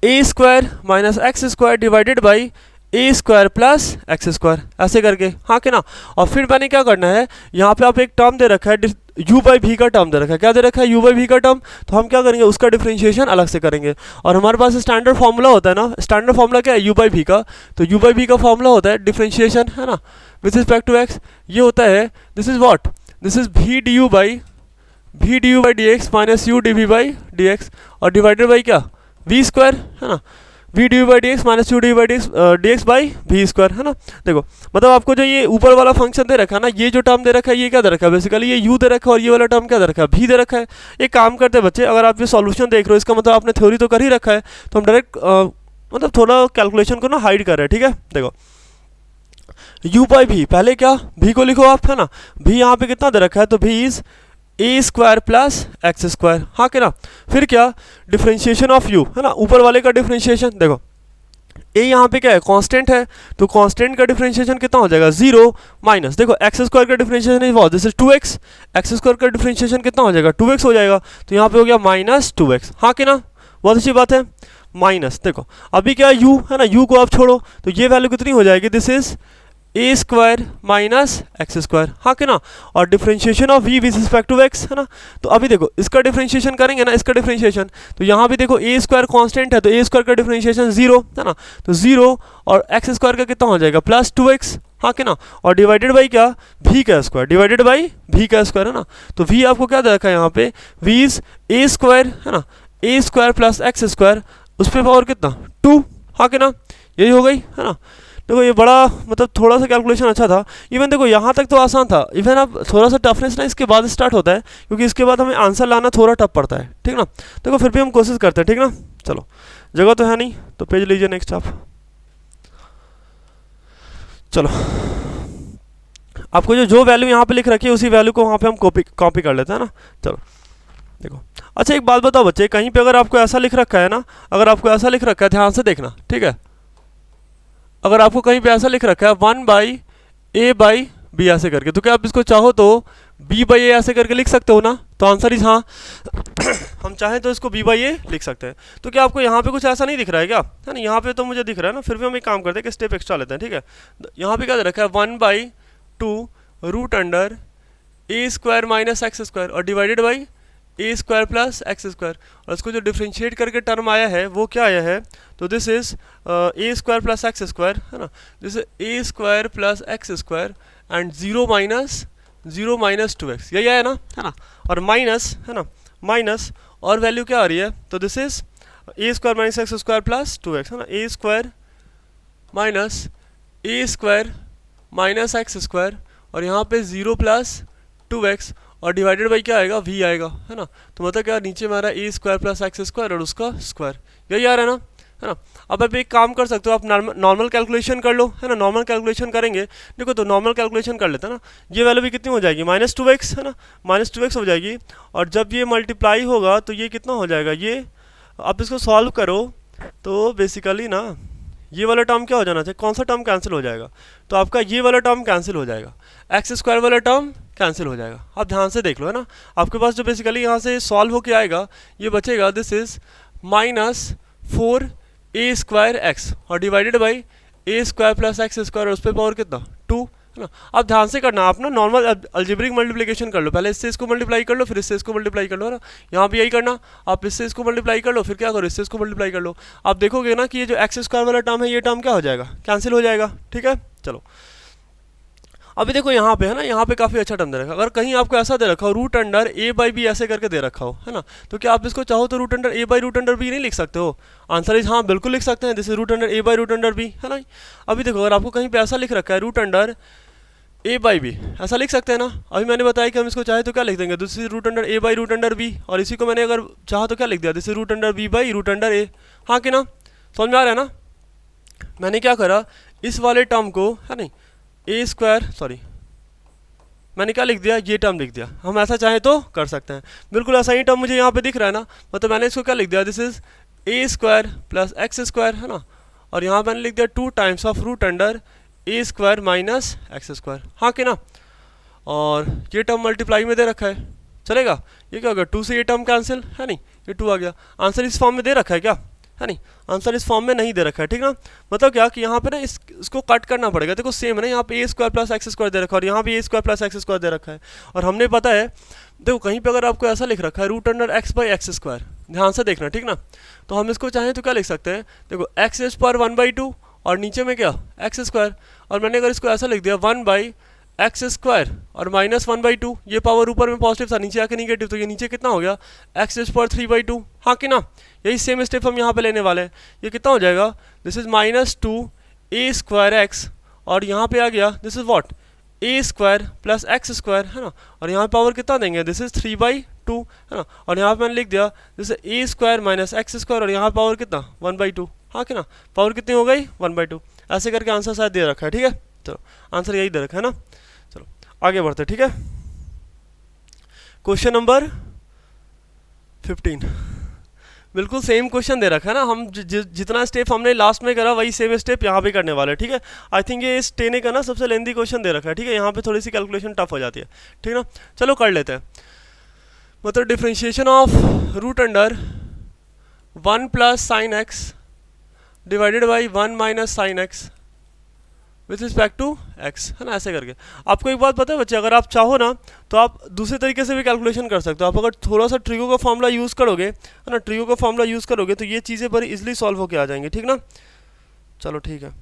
a square minus x square divided by a square plus x square, ऐसे करके, हाँ कि ना। और फिर मैंने क्या करना है, यहाँ पे आप एक टर्म दे रखा है u बाई भी का टर्म दे रखा है, क्या दे रखा है, u बाई भी का टर्म, तो हम क्या करेंगे, उसका डिफरेंशिएशन अलग से करेंगे। और हमारे पास स्टैंडर्ड फॉर्मूला होता है ना, स्टैंडर्ड फॉर्मूला क्या है, u बाई भी का, तो u बाई भी का फॉर्मूला होता है डिफरेंशिएशन, है ना, विथ रिस्पेक्ट टू एक्स, ये होता है, this is what, this is v du by dx minus u dv by dx और डिवाइडेड बाई क्या, v स्क्वायर, है ना, v d by d x minus u d by d x by v square, है ना। देखो मतलब आपको जो ये ऊपर वाला फंक्शन दे रखा है ना, ये जो टर्म दे रखा है, ये क्या दे रखा है, बेसिकली ये u दे रखा है, और ये वाला टर्म क्या दे रखा है, v दे रखा है। एक काम करते हैं बच्चे, अगर आप ये सॉल्यूशन देख रहे हो, इसका मतलब आपने थ्योरी तो कर ही रखा है, तो हम डायरेक्ट मतलब थोड़ा कैलकुलेशन को ना हाइड कर रहे हैं, ठीक है। देखो u बाई भी, पहले क्या v को लिखो आप, है ना, v यहाँ पे कितना दे रखा है, तो v is a square plus x square, हाँ कि ना। फिर क्या, डिफरेंशिएशन ऑफ u, है ना, ऊपर वाले का डिफरेंशिएशन, देखो ए यहाँ पे क्या है, कांस्टेंट है, तो कांस्टेंट का डिफरेंशिएशन कितना हो जाएगा, 0 माइनस, देखो एक्स स्क्वायर का differentiation is what, this is 2x, x square का डिफरेंशिएशन कितना हो जाएगा, 2x हो जाएगा, तो यहाँ पे हो गया माइनस 2x, हाँ कि ना, बहुत अच्छी बात है। माइनस, देखो अभी क्या u है ना, u को आप छोड़ो, तो ये वैल्यू कितनी हो जाएगी, this is a square minus x square, हाँ कि ना, और differentiation of v with respect to x, है ना। तो अभी देखो इसका डिफरेंशिएशन करेंगे ना, इसका डिफरेंशिएशन, तो यहाँ भी देखो ए स्क्वायर कांस्टेंट है, तो ए स्क्वायर का डिफरेंशिएशन 0, है ना, तो 0 और एक्स स्क्वायर का कितना हो जाएगा, प्लस 2x, हाँ कि ना, और डिवाइडेड बाई क्या, v का स्क्वायर, डिवाइडेड बाई v का स्क्वायर, है ना। तो v आपको क्या दे रखा है यहाँ पे, v इज ए स्क्वायर, है ना, ए स्क्वायर प्लस एक्स स्क्वायर, उस पर पावर कितना 2, हाँ कि ना, यही हो गई, है ना। देखो ये बड़ा मतलब थोड़ा सा कैलकुलेशन अच्छा था, इवन देखो यहाँ तक तो आसान था, इवन अब थोड़ा सा टफनेस ना इसके बाद स्टार्ट होता है, क्योंकि इसके बाद हमें आंसर लाना थोड़ा टफ पड़ता है, ठीक ना। देखो फिर भी हम कोशिश करते हैं, ठीक ना। चलो जगह तो है नहीं, तो पेज लीजिए नेक्स्ट आप। चलो आपको जो वैल्यू यहाँ पे लिख रखी है, उसी वैल्यू को वहाँ पे हम कॉपी कर लेते हैं ना। चलो देखो, अच्छा एक बात बताओ बच्चे, कहीं पे अगर आपको ऐसा लिख रखा है ना, अगर आपको ऐसा लिख रखा है, ध्यान से देखना, ठीक है, अगर आपको कहीं पे ऐसा लिख रखा है 1/a/b ऐसे करके, तो क्या आप इसको चाहो तो b/a ऐसे करके लिख सकते हो ना, तो आंसर इज हाँ। हम चाहें तो इसको b/a लिख सकते हैं। तो क्या आपको यहाँ पे कुछ ऐसा नहीं दिख रहा है क्या, है ना, यहाँ पे तो मुझे दिख रहा है ना, फिर भी हम एक काम करते हैं कि स्टेप एक्स्ट्रा लेते हैं, ठीक है। यहाँ पे क्या दे रखा है, 1/2 root under a square minus x square और divided by a square plus x square, और इसको जो डिफ्रेंशिएट करके टर्म आया है वो क्या आया है, तो this is a square plus x square, है ना, this is a square plus x square and 0 minus 2x, यही आया ना, है ना, और माइनस, है ना, माइनस और वैल्यू क्या आ रही है, तो this is a square minus x square plus 2x है ना, ए स्क्वायर माइनस ए स्क्वायर माइनस एक्स स्क्वायर और यहाँ पे 0 प्लस 2x और डिवाइडेड बाई क्या आएगा, v आएगा है ना। तो मतलब क्या नीचे में आ रहा है a square plus x square और उसका स्क्वायर, यही आ रहा है ना। अब आप एक काम कर सकते हो, आप नॉर्मल कैलकुलेशन कर लो है ना। नॉर्मल कैलकुलेशन करेंगे, देखो तो नॉर्मल कैलकुलेशन कर लेते हैं ना। ये वैल्यू भी कितनी हो जाएगी, -2x है ना, -2x हो जाएगी। और जब ये मल्टीप्लाई होगा तो ये कितना हो जाएगा, ये आप इसको सॉल्व करो तो बेसिकली ना ये वाला टर्म क्या हो जाना चाहिए, कौन सा टर्म कैंसिल हो जाएगा, तो आपका ये वाला टर्म कैंसिल हो जाएगा, एक्स स्क्वायर वाला टर्म कैंसिल हो जाएगा। आप ध्यान से देख लो है ना, आपके पास जो बेसिकली यहाँ से सॉल्व होके आएगा ये बचेगा, this is -4 a square x और divided by a square plus x square और उस पर पावर कितना 2 है ना। आप ध्यान से करना, आप ना नॉर्मल अल्जेब्रिक मल्टीप्लिकेशन कर लो, पहले इससे इसको मल्टीप्लाई कर लो फिर इससे इसको मल्टीप्लाई कर लो है ना। यहाँ भी यही करना, आप इससे इसको मल्टीप्लाई कर लो फिर क्या करो, इससे इसको मल्टीप्लाई कर लो। आप देखोगे ना कि ये जो एक्स स्क्वायर वाला टर्म है ये टर्म क्या हो जाएगा, कैंसिल हो जाएगा, ठीक है। चलो अभी देखो यहाँ पे है ना, यहाँ पे काफ़ी अच्छा टर्म दे रखा है। अगर कहीं आपको ऐसा दे रखा हो root under a by b ऐसे करके दे रखा हो है ना, तो क्या आप इसको चाहो तो root under a by root under b नहीं लिख सकते हो, आंसर इज हाँ बिल्कुल लिख सकते हैं, this is root under a by root under b है ना। अभी देखो अगर आपको कहीं पे ऐसा लिख रखा है root under a by b, ऐसा लिख सकते हैं ना। अभी मैंने बताया कि हम इसको चाहे तो क्या लिख देंगे, this is root under a by root under b, और इसी को मैंने अगर चाहा तो क्या लिख दिया, this is root under b by root under a, हाँ कि ना, समझ में आ रहा है ना। मैंने क्या करा, इस वाले टर्म को है नहीं ए स्क्वायर, सॉरी मैंने क्या लिख दिया, ये टर्म लिख दिया। हम ऐसा चाहें तो कर सकते हैं, बिल्कुल ऐसा ही टर्म मुझे यहाँ पे दिख रहा है ना, मतलब मैंने इसको क्या लिख दिया, this is a square plus x square है ना, और यहाँ मैंने लिख दिया 2 times of root under a square minus x square, हाँ कि ना। और ये टर्म मल्टीप्लाई में दे रखा है, चलेगा। ये क्या होगा, 2 से ये टर्म कैंसिल है नहीं, ये 2 आ गया। आंसर इस फॉर्म में दे रखा है क्या, है नहीं, आंसर इस फॉर्म में नहीं दे रखा है, ठीक ना। मतलब क्या कि यहाँ पे ना इसको कट करना पड़ेगा। देखो सेम है ना, यहाँ पे ए स्क्वायर प्लस एक्स स्क्वायर दे रखा है और यहाँ भी ए स्क्वायर प्लस एक्स स्क्वायर दे रखा है। और हमने पता है, देखो कहीं पे अगर आपको ऐसा लिख रखा है root under x by x square, ध्यान से देखना ठीक ना, तो हम इसको चाहें तो क्या लिख सकते हैं, देखो एक्स स्क्वायर 1/2 और नीचे में क्या एक्स स्क्वायर, और मैंने अगर इसको ऐसा लिख दिया 1 बाई एक्स स्क्वायर और माइनस 1/2, ये पावर ऊपर में पॉजिटिव था नीचे आके निगेटिव, तो ये नीचे कितना हो गया एक्स स्क्वायर 3/2, हाँ कि ना। यही सेम स्टेप हम यहाँ पे लेने वाले हैं। ये कितना हो जाएगा, this is -2 A square x और यहाँ पे आ गया this is what A square plus x square है ना, और यहाँ पावर कितना देंगे, दिस इज 3/2 है ना, और यहाँ पे मैंने लिख दिया this is a square minus x square और यहाँ पावर कितना 1/2, हाँ कि ना, पावर कितनी हो गई 1/2। ऐसे करके आंसर शायद दे रखा है, ठीक है। चलो आंसर यही दे रखा है ना। चलो आगे बढ़ते, ठीक है। क्वेश्चन नंबर 15, बिल्कुल सेम क्वेश्चन दे रखा है ना, हम जितना स्टेप हमने लास्ट में करा वही सेम स्टेप यहाँ पे करने वाले हैं, ठीक है। आई थिंक ये इस टेने का ना सबसे लेंदी क्वेश्चन दे रखा है, ठीक है। यहाँ पे थोड़ी सी कैलकुलेशन टफ हो जाती है, ठीक ना। चलो कर लेते हैं। मतलब differentiation of root under 1 plus sine x divided by 1 minus sine x with respect to x है ना, ऐसे करके। आपको एक बात पता है बच्चे, अगर आप चाहो ना तो आप दूसरे तरीके से भी कैलकुलेशन कर सकते हो। आप अगर थोड़ा सा ट्रिगो का फॉर्मूला यूज़ करोगे है ना, ट्रिगो का फॉर्मूला यूज़ करोगे तो ये चीज़ें बड़ी इजीली सॉल्व होके आ जाएंगी, ठीक ना। चलो ठीक है,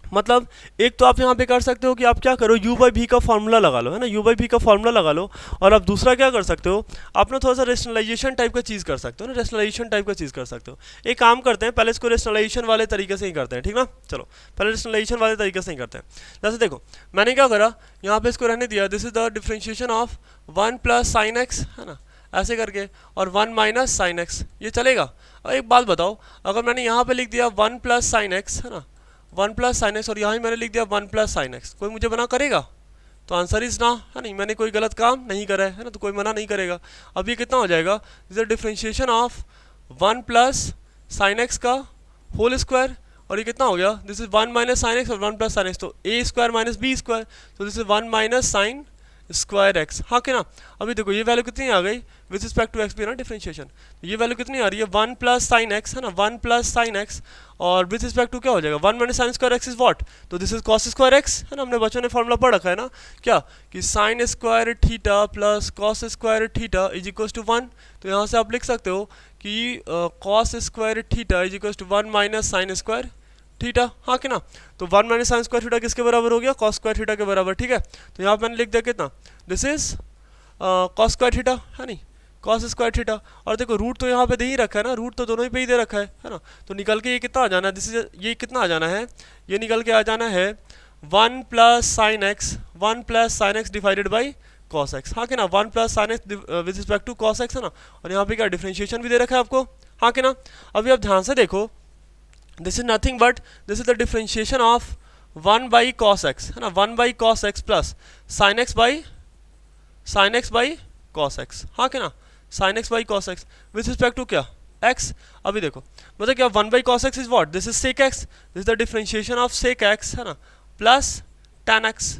मतलब एक तो आप यहाँ पे कर सकते हो कि आप क्या करो, u बाई भी का फॉर्मूला लगा लो है ना, u बाई भी का फॉर्मूला लगा लो। और आप दूसरा क्या कर सकते हो, आप ना थोड़ा सा रेशनलाइजेशन टाइप का चीज़ कर सकते हो ना, रेशनलाइजेशन टाइप का चीज़ कर सकते हो। एक काम करते हैं, पहले इसको रेशनलाइजेशन वाले तरीके से ही करते हैं, ठीक ना। चलो पहले रेशनलाइजेशन वाले तरीके से ही करते हैं। जैसे देखो मैंने क्या करा, यहाँ पे इसको रहने दिया, this is the differentiation of 1 plus sine x है ना, ऐसे करके, और 1 माइनस साइन एक्स, ये चलेगा। और एक बात बताओ, अगर मैंने यहाँ पे लिख दिया 1 प्लस साइन एक्स है ना, 1 प्लस साइन एक्स, और यहाँ ही मैंने लिख दिया 1 प्लस साइन एक्स, कोई मुझे मना करेगा, तो आंसर इज ना, है नहीं, मैंने कोई गलत काम नहीं करा है ना, तो कोई मना नहीं करेगा। अब ये कितना हो जाएगा, this is differentiation of 1 plus sine x का होल स्क्वायर, और ये कितना हो गया, this is 1 minus sine x और 1 प्लस साइन एक्स, तो ए स्क्वायर माइनस बी स्क्वायर, तो this is 1 minus sine square x, हाँ कि ना। अभी देखो ये वैल्यू कितनी आ गई विद रिस्पेक्ट टू एक्स भी ना डिफरेंशिएशन, तो ये वैल्यू कितनी आ रही है 1 प्लस साइन एक्स है ना, 1 प्लस साइन एक्स, और विद रिस्पेक्ट टू क्या हो जाएगा 1 minus sine square x is what, तो this is cos square x है ना। हमने बच्चों ने फॉर्मूला पढ़ रखा है ना, क्या कि sine square theta plus cos square theta is equal to 1, तो यहाँ से आप लिख सकते हो कि cos square theta is equal to 1 minus sine square theta, हाँ कि ना। तो 1 माइनस साइन स्क्वायर थीटा किसके बराबर हो गया, कॉस स्क्वायर थीटा के बराबर, ठीक है। तो यहाँ पे मैंने लिख दिया कितना, this is cos square theta है नहीं, कॉस स्क्वायर थीटा। और देखो रूट तो यहाँ पे दे ही रखा है ना, रूट तो दोनों ही पे ही दे रखा है ना, तो निकल के ये कितना आ जाना है, दिस इज ये कितना आ जाना है, ये निकल के आ जाना है 1 plus sine x, 1 plus sine x divided by cos x, हाँ कि ना, 1 plus sine x with respect to cos x है ना, और यहाँ पे क्या डिफरेंशिएशन भी दे रखा है आपको, हाँ कि ना। अभी आप ध्यान से देखो, this is nothing but this is the differentiation of 1 by cos x है ना, 1 by cos x plus sine x by cos x, हाँ कि ना, sine x by cos x with respect to क्या, एक्स। अभी देखो मतलब क्या, 1 by cos x is what, this is sec x, this is the differentiation of sec x है ना, plus tan x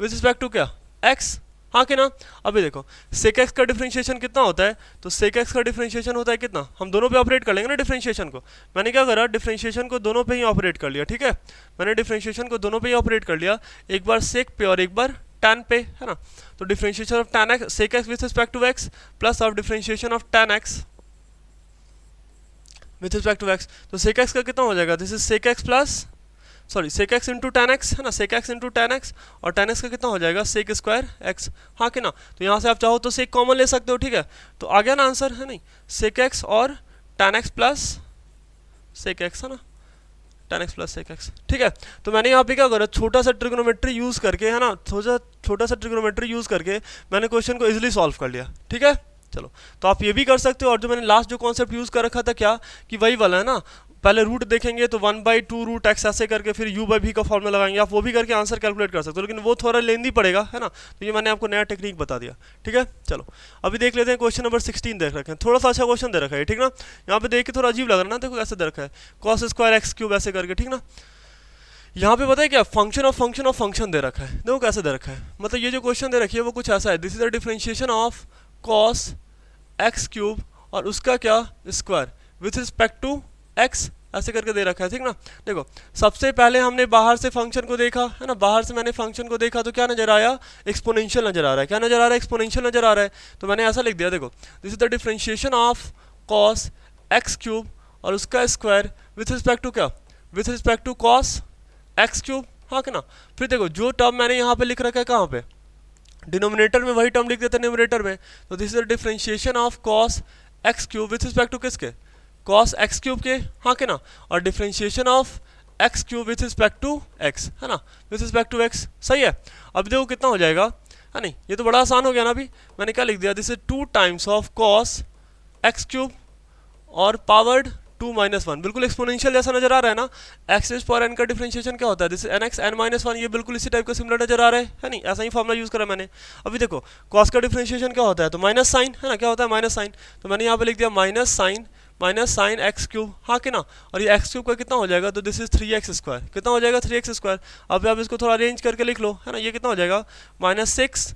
with respect to क्या, x, हाँ कि ना। अभी देखो सेक एक्स का डिफरेंशिएशन कितना होता है, तो सेक एक्स का डिफरेंशिएशन होता है कितना, हम दोनों पे ऑपरेट कर लेंगे ना डिफरेंशिएशन को। मैंने क्या करा, डिफरेंशिएशन को दोनों पे ही ऑपरेट कर लिया, ठीक है, मैंने डिफरेंशिएशन को दोनों पे ही ऑपरेट कर लिया, एक बार सेक पे और एक बार tan पे है ना। तो differentiation of tan x sec x with respect to x plus of differentiation of tan x with respect to x, तो सेक एक्स का कितना हो जाएगा, this is sec x plus sorry sec x into tan x है ना, sec x into tan x, और tan x का कितना हो जाएगा, सेक स्क्वायर एक्स, हाँ कि ना। तो यहाँ से आप चाहो तो सेक कॉमन ले सकते हो, ठीक है, तो आ गया ना आंसर है नहीं, सेक एक्स और tan x plus sec x है ना, tan x plus sec x, ठीक है। तो मैंने यहाँ पे क्या करा, छोटा सा ट्रिग्नोमेट्री यूज़ करके है ना, छोटा सा ट्रिग्नोमेट्री यूज़ करके मैंने क्वेश्चन को इजीली सॉल्व कर लिया, ठीक है। चलो तो आप ये भी कर सकते हो, और जो मैंने लास्ट जो कॉन्सेप्ट यूज़ कर रखा था क्या, कि वही वाला है ना, पहले रूट देखेंगे तो 1/2 रूट एक्स ऐसे करके फिर u बाई वी का फॉर्मूला लगाएंगे, आप वो भी करके आंसर कैलकुलेट कर सकते हो, लेकिन वो थोड़ा लेंदी पड़ेगा है ना, तो ये मैंने आपको नया टेक्निक बता दिया, ठीक है। चलो अभी देख लेते हैं क्वेश्चन नंबर 16 देख रखे हैं, थोड़ा सा अच्छा क्वेश्चन दे रखा है, ठीक ना, यहाँ पे देख के थोड़ा अजीब लग रहा है ना, देखो कैसे दे रखा है, कॉस स्क्वायर एक्स क्यूब ऐसे करके, ठीक ना। यहाँ पे पता है क्या, फंक्शन ऑफ फंक्शन दे रखा है, देखो कैसे दे रखा है, मतलब ये जो क्वेश्चन दे रखी है वो कुछ ऐसा है, this is the differentiation of cos x cube और उसका क्या square with respect to x ऐसे करके दे रखा है, ठीक ना। देखो सबसे पहले हमने बाहर से फंक्शन को देखा है ना, बाहर से मैंने फंक्शन को देखा तो क्या नजर आया, एक्सपोनेंशियल नजर आ रहा है, क्या नजर आ रहा है, एक्सपोनेंशियल नजर आ रहा है, तो मैंने ऐसा लिख दिया, देखो this is the differentiation of cos x cube और उसका स्क्वायर विथ रिस्पेक्ट टू क्या, with respect to cos x cube, हाँ कि ना। फिर देखो जो टर्म मैंने यहाँ पे लिख रखा है कहाँ पे, डिनोमिनेटर में, वही टर्म लिख देते हैं न्यूमरेटर में, तो this is the differentiation of cos x cube with respect to किसके, कॉस एक्स क्यूब के, हाँ के ना, और differentiation of x cube with respect to x है ना, विथ रिस्पेक्ट टू एक्स, सही है। अब देखो कितना हो जाएगा, है नहीं, ये तो बड़ा आसान हो गया ना। अभी मैंने क्या लिख दिया, this is 2 times of cos x cube और पावर्ड 2 - 1, बिल्कुल एक्सपोनेंशियल जैसा नजर आ रहा है ना। एक्स रेज पावर एन का डिफरेंशिएशन क्या होता है, दिस एन एक्स एन -1, ये बिल्कुल इसी टाइप का सिमिलर नजर आ रहा है नहीं, ऐसा ही फॉर्मूला यूज करा मैंने। अभी देखो कॉस का डिफरेंशिएशन क्या होता है, तो माइनस साइन है ना, क्या होता है माइनस साइन, तो मैंने यहाँ पे लिख दिया माइनस साइन एक्स क्यूब, हाँ कि ना, और ये एक्स क्यूब का कितना हो जाएगा, तो दिस इज 3x स्क्वायर, कितना हो जाएगा 3x स्क्वायर। अब आप इसको थोड़ा अरेंज करके लिख लो है ना, ये कितना हो जाएगा -6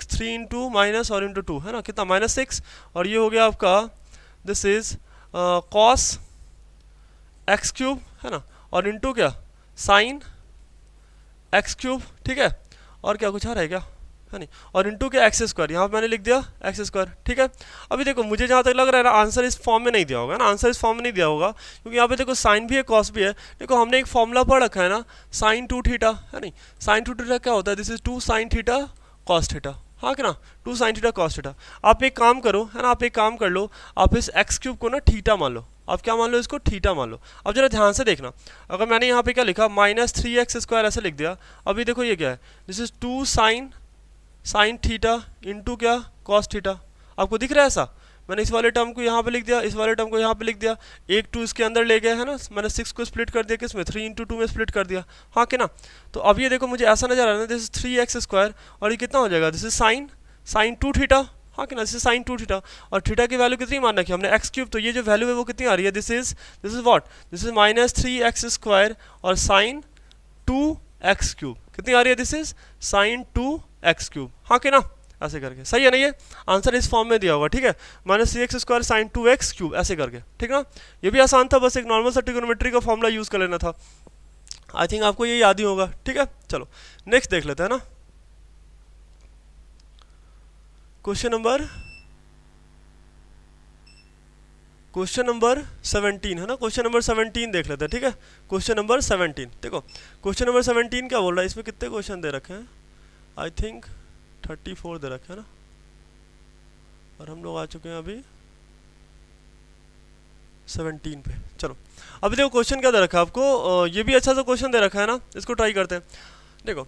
3 इंटू माइनस और इंटू 2 है ना, कितना -6, और ये हो गया आपका this is cos x cube है ना, और इंटू क्या साइन एक्स क्यूब, ठीक है, और क्या कुछ आ रहा है क्या, है नहीं, और इंटू के एक्स स्क्वायर, यहाँ पे मैंने लिख दिया एक्स स्क्वायर, ठीक है। अभी देखो मुझे जहाँ तक लग रहा है ना, आंसर इस फॉर्म में नहीं दिया होगा ना, आंसर इस फॉर्म में नहीं दिया होगा, क्योंकि यहाँ पे देखो साइन भी है कॉस भी है। देखो हमने एक फॉर्मूला पढ़ रखा है ना, साइन 2 थीटा है नहीं, साइन 2 थीटा क्या होता है, this is 2 sine theta cos theta, हाँ कि ना, 2 साइन थीटा कॉस थीटा। आप एक काम करो है ना, आप एक काम कर लो, आप इस एक्स क्यूब को ना थीटा मान लो, आप क्या मान लो, इसको थीटा मान लो। अब जरा ध्यान से देखना, अगर मैंने यहाँ पे क्या लिखा -3x स्क्वायर ऐसे लिख दिया, अभी देखो ये क्या है, this is 2 sine theta into क्या कॉस थीटा, आपको दिख रहा है ऐसा, मैंने इस वाले टर्म को यहाँ पे लिख दिया, इस वाले टर्म को यहाँ पे लिख दिया, एक 2 इसके अंदर ले गया है ना, मैंने 6 को स्प्लिट कर दिया किसमें, 3 इंटू 2 में स्प्लिट कर दिया, हाँ कि ना। तो अब ये देखो मुझे ऐसा नजर आ रहा है, दिस इज 3x स्क्वायर, और ये कितना हो जाएगा, दिस इज साइन 2 थीटा, हाँ कि ना, दिस इज साइन 2 थीटा, और थीटा की वैल्यू कितनी मान रखी है हमने एक्स क्यूब, तो ये जो वैल्यू है वो कितनी आ रही है, this is what, this is -3x square और साइन 2x क्यूब, कितनी आ रही है, this is sign 2x cube, हाँ कि ना, ऐसे करके, सही है ना। ये आंसर इस फॉर्म में दिया होगा, ठीक है, -3x square sine 2x cube ऐसे करके, ठीक ना। ये भी आसान था, बस एक नॉर्मल सा ट्रिगोनोमेट्री का फॉर्मूला यूज कर लेना था, आई थिंक आपको ये याद ही होगा, ठीक है। चलो नेक्स्ट देख लेते हैं ना, क्वेश्चन नंबर 17 है ना, क्वेश्चन नंबर 17 देख लेते हैं, ठीक है। क्वेश्चन नंबर 17 देखो, क्वेश्चन नंबर 17 क्या बोल रहा है, इसमें कितने क्वेश्चन दे रखे हैं, आई थिंक 34 दे रखे हैं ना, और हम लोग आ चुके हैं अभी 17 पे। चलो अभी देखो क्वेश्चन क्या दे रखा है आपको, ये भी अच्छा सा क्वेश्चन दे रखा है ना, इसको ट्राई करते हैं। देखो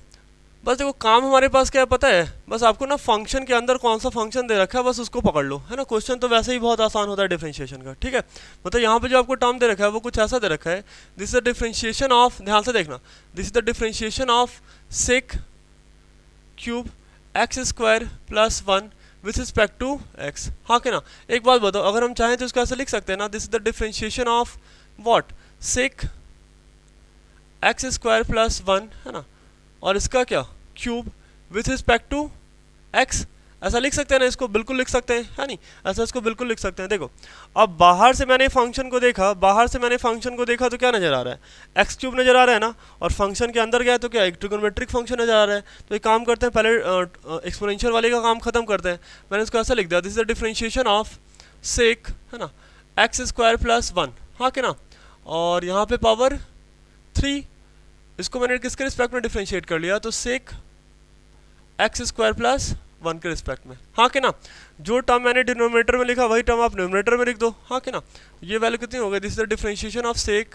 बस देखो काम हमारे पास क्या है पता है, बस आपको ना फंक्शन के अंदर कौन सा फंक्शन दे रखा है बस उसको पकड़ लो, है ना। क्वेश्चन तो वैसे ही बहुत आसान होता है डिफरेंशिएशन का, ठीक है। मतलब यहाँ पे जो आपको टर्म दे रखा है वो कुछ ऐसा दे रखा है, this is the differentiation of, ध्यान से देखना, this is the differentiation of sec cube x square plus 1 with respect to x. हाँ कि ना। एक बात बताओ, अगर हम चाहें तो इसको ऐसे लिख सकते हैं ना, this is the differentiation of what, sec x square plus 1, है ना, और इसका क्या cube with respect to x. ऐसा लिख सकते हैं ना, इसको बिल्कुल लिख सकते हैं, है नहीं, ऐसा इसको बिल्कुल लिख सकते हैं। देखो अब बाहर से मैंने फंक्शन को देखा, बाहर से मैंने फंक्शन को देखा तो क्या नजर आ रहा है, एक्स क्यूब नजर आ रहा है ना, और फंक्शन के अंदर गया तो क्या एक ट्रिगोनोमेट्रिक फंक्शन नजर आ रहा है। तो एक काम करते हैं, पहले एक्सपोनेंशियल वाले का काम खत्म करते हैं। मैंने इसको ऐसा लिख दिया, this is the differentiation of sec, है ना, एक्स स्क्वायर प्लस 1, हाँ कि ना, और यहाँ पे पावर 3, इसको मैंने किसके रिस्पेक्ट में डिफरेंशिएट कर लिया, तो सेक एक्स स्क्वायर प्लस 1 के रिस्पेक्ट में, हाँ कि ना। जो टर्म मैंने डिनोमिनेटर में लिखा वही टर्म आप न्यूमरेटर में लिख दो, हाँ कि ना। ये वैल्यू कितनी हो गई, this is the differentiation of sec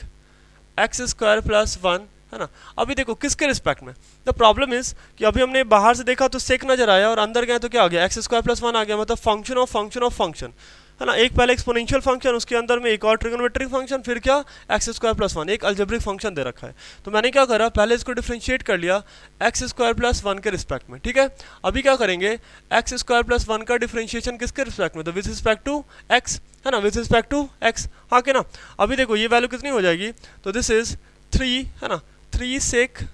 x square plus 1, है ना। अभी देखो किसके रिस्पेक्ट में, द प्रॉब्लम इज कि अभी हमने बाहर से देखा तो सेक नजर आया और अंदर गए तो क्या आ गया, एक्स स्क्वायर प्लस 1 आ गया, मतलब function of function of function, है ना। एक पहले एक्सपोनेंशियल फंक्शन, उसके अंदर में एक और ट्रिगोनोमेट्रिक फंक्शन, फिर क्या एक्स स्क्वायर प्लस 1, एक अलजेब्रिक फंक्शन दे रखा है। तो मैंने क्या करा, पहले इसको डिफरेंशिएट कर लिया एक्स स्क्वायर प्लस 1 के रिस्पेक्ट में, ठीक है। अभी क्या करेंगे, एक्स स्क्वायर प्लस 1 का डिफरेंशिएशन किसके रिस्पेक्ट में, तो विथ रिस्पेक्ट टू एक्स, है ना, विथ रिस्पेक्ट टू एक्स, हाँ कि ना। अभी देखो ये वैल्यू कितनी हो जाएगी, तो दिस इज 3, है ना, 3 सेक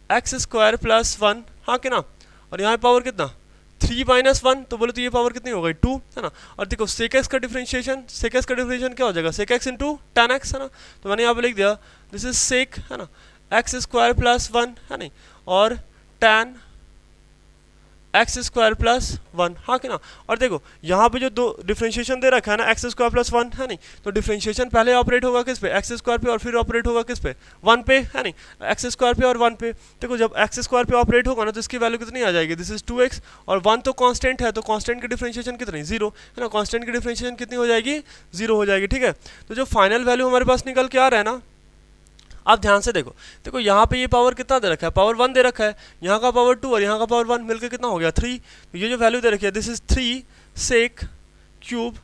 एक्स स्क्वायर प्लस 1, हाँ कि ना, और यहाँ पावर कितना 3 माइनस 1, तो बोले तो ये पावर कितनी हो गई 2, है ना। और देखो सेक एक्स का डिफरेंशिएशन, सेक एक्स का डिफरेंशिएशन क्या हो जाएगा, sec x into tan x, है ना। तो मैंने यहाँ पे लिख दिया दिस इज सेक, है ना, एक्स स्क्वायर प्लस 1, है नहीं, और tan एक्स स्क्वायर प्लस 1, हाँ कि ना। और देखो यहाँ पे जो दो डिफरेंशिएशन दे रखा है ना, एक्स स्क्वायर प्लस 1, है नहीं, तो डिफरेंशिएशन पहले ऑपरेट होगा किस पे, एक्स स्क्वायर पे, और फिर ऑपरेट होगा किस पे, 1 पे, है नहीं, एक्स स्क्वायर पे और 1 पे। देखो जब एक्स स्क्वायर पे ऑपरेट होगा ना तो इसकी वैल्यू कितनी आ जाएगी, दिस इज 2x, और 1 तो कांस्टेंट है, तो कांस्टेंट की डिफरेंशिएशन कितनी 0, है ना, कांस्टेंट की डिफरेंशिएशन कितनी हो जाएगी 0 हो जाएगी, ठीक है। तो जो फाइनल वैल्यू हमारे पास निकल के आ रहा है ना, आप ध्यान से देखो, देखो यहाँ पे ये पावर कितना दे रखा है, पावर 1 दे रखा है, यहाँ का पावर 2 और यहाँ का पावर 1 मिलकर कितना हो गया 3। तो ये जो वैल्यू दे रखी है this is 3 sec cube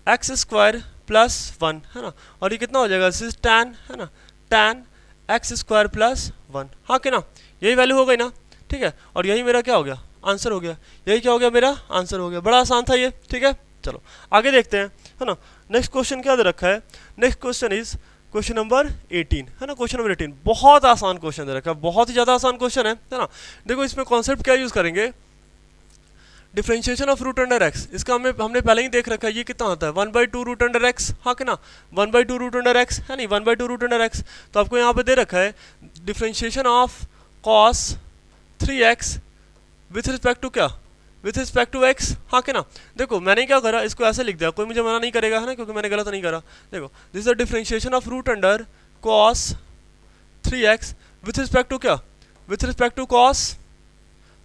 x square plus 1, है ना, और ये कितना हो जाएगा, दिस इज tan, है ना, tan एक्स स्क्वायर प्लस 1, हाँ कि ना। यही वैल्यू हो गई ना, ठीक है, और यही मेरा क्या हो गया, आंसर हो गया, यही क्या हो गया, मेरा आंसर हो गया। बड़ा आसान था ये, ठीक है। चलो आगे देखते हैं, है ना। नेक्स्ट क्वेश्चन क्या दे रखा है, next question is question number 18, है ना, क्वेश्चन नंबर 18 बहुत आसान क्वेश्चन दे रखा है, बहुत ही ज़्यादा आसान क्वेश्चन है ना। देखो इसमें कॉन्सेप्ट क्या यूज़ करेंगे, differentiation of root under x, इसका हमने पहले ही देख रखा है, ये कितना होता है 1/2 रूट अंडर एक्स, हाँ कि ना, 1/2 रूट अंडर एक्स, है नहीं, 1/2 रूट अंडर एक्स। तो आपको यहाँ पे दे रखा है differentiation of cos 3x with respect to क्या, विथ रिस्पेक्ट टू एक्स, हाँ कि ना। देखो मैंने क्या करा, इसको ऐसे लिख दिया, कोई मुझे मना नहीं करेगा, है ना, क्योंकि मैंने गलत नहीं करा। देखो this is the differentiation of root under cos 3x with respect to क्या, with respect to cos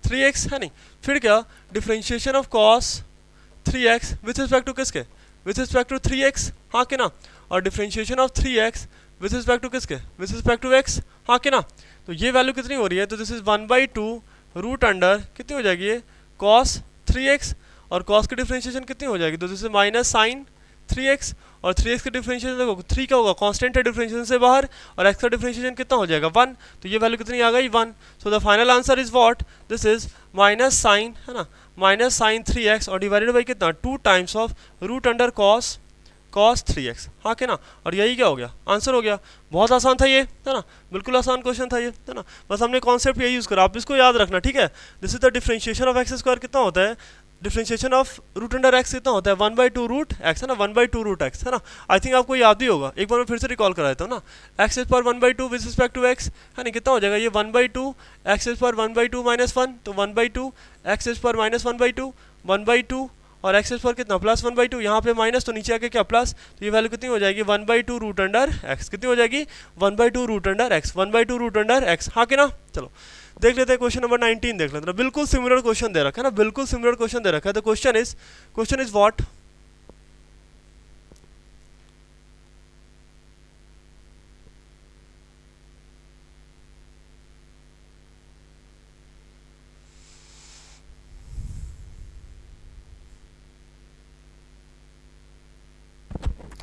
3x, है नहीं, फिर क्या differentiation of cos 3x with respect to किसके, विथ रिस्पेक्ट टू 3x, हाँ कि ना, और differentiation of 3x with respect to किसके, विथ रिस्पेक्ट टू x, हाँ कि ना। तो ये वैल्यू कितनी हो रही है, तो दिस इज 1/2 रूट अंडर कितनी हो जाएगी ये cos 3x, और cos की डिफरेंशिएशन कितनी हो जाएगी, तो this is minus sine 3x, और 3x का डिफरेंशिएशन देखो 3 क्या होगा, कांस्टेंट है डिफरेंशिएशन से बाहर, और x का डिफरेंशिएशन कितना हो जाएगा 1, तो ये वैल्यू कितनी आ गई 1। So the final answer is what, this is minus sine, है ना, माइनस साइन 3x और डिवाइडेड बाई कितना 2 times of root under cos 3x, हाँ कि ना। और यही क्या हो गया, आंसर हो गया। बहुत आसान था ये, है ना, बिल्कुल आसान क्वेश्चन था ये, है ना। बस हमने कॉन्सेप्ट यही यूज़ करा, आप इसको याद रखना, ठीक है। This is the differentiation of x square कितना होता है, differentiation of root under x कितना होता है 1/2 रूट एक्स, है ना, 1/2 रूट एक्स, है ना। आई थिंक आपको याद ही होगा, एक बार मैं फिर से रिकॉल करा देता हूँ ना, एक्स इज पर 1/2 विद रिस्पेक्ट टू एक्स, है ना, कितना हो जाएगा ये 1/2 एक्स इज पर 1/2 माइनस 1, तो 1/2 एक्स इज पर माइनस 1/2 1/2 और एक्स इज पर कितना प्लस 1/2, यहाँ पे माइनस तो नीचे आके क्या प्लस, तो ये वैल्यू कितनी हो जाएगी 1/2 रूट अंडर एक्स, कितनी हो जाएगी 1/2 root under x, 1/2 root under x, हाँ कि ना। चलो देख लेते हैं क्वेश्चन नंबर 19 देख लेते हैं। बिल्कुल सिमिलर क्वेश्चन दे रखा है ना, बिल्कुल सिमिलर क्वेश्चन दे रखा है। तो क्वेश्चन इज व्हाट,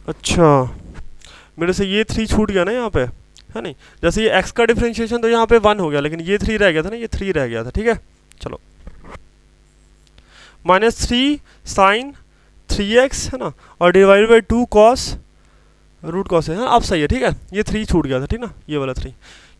अच्छा मेरे से ये 3 छूट गया ना यहाँ पे, है नहीं। जैसे ये x का डिफरेंशिएशन तो यहाँ पे 1 हो गया, लेकिन ये 3 रह गया था ना, ये 3 रह गया था, ठीक है। चलो -3 साइन 3x है ना, और divide by 2 cos root cos है, हाँ अब सही है, ठीक है। ये 3 छूट गया था, ठीक ना, ये वाला 3,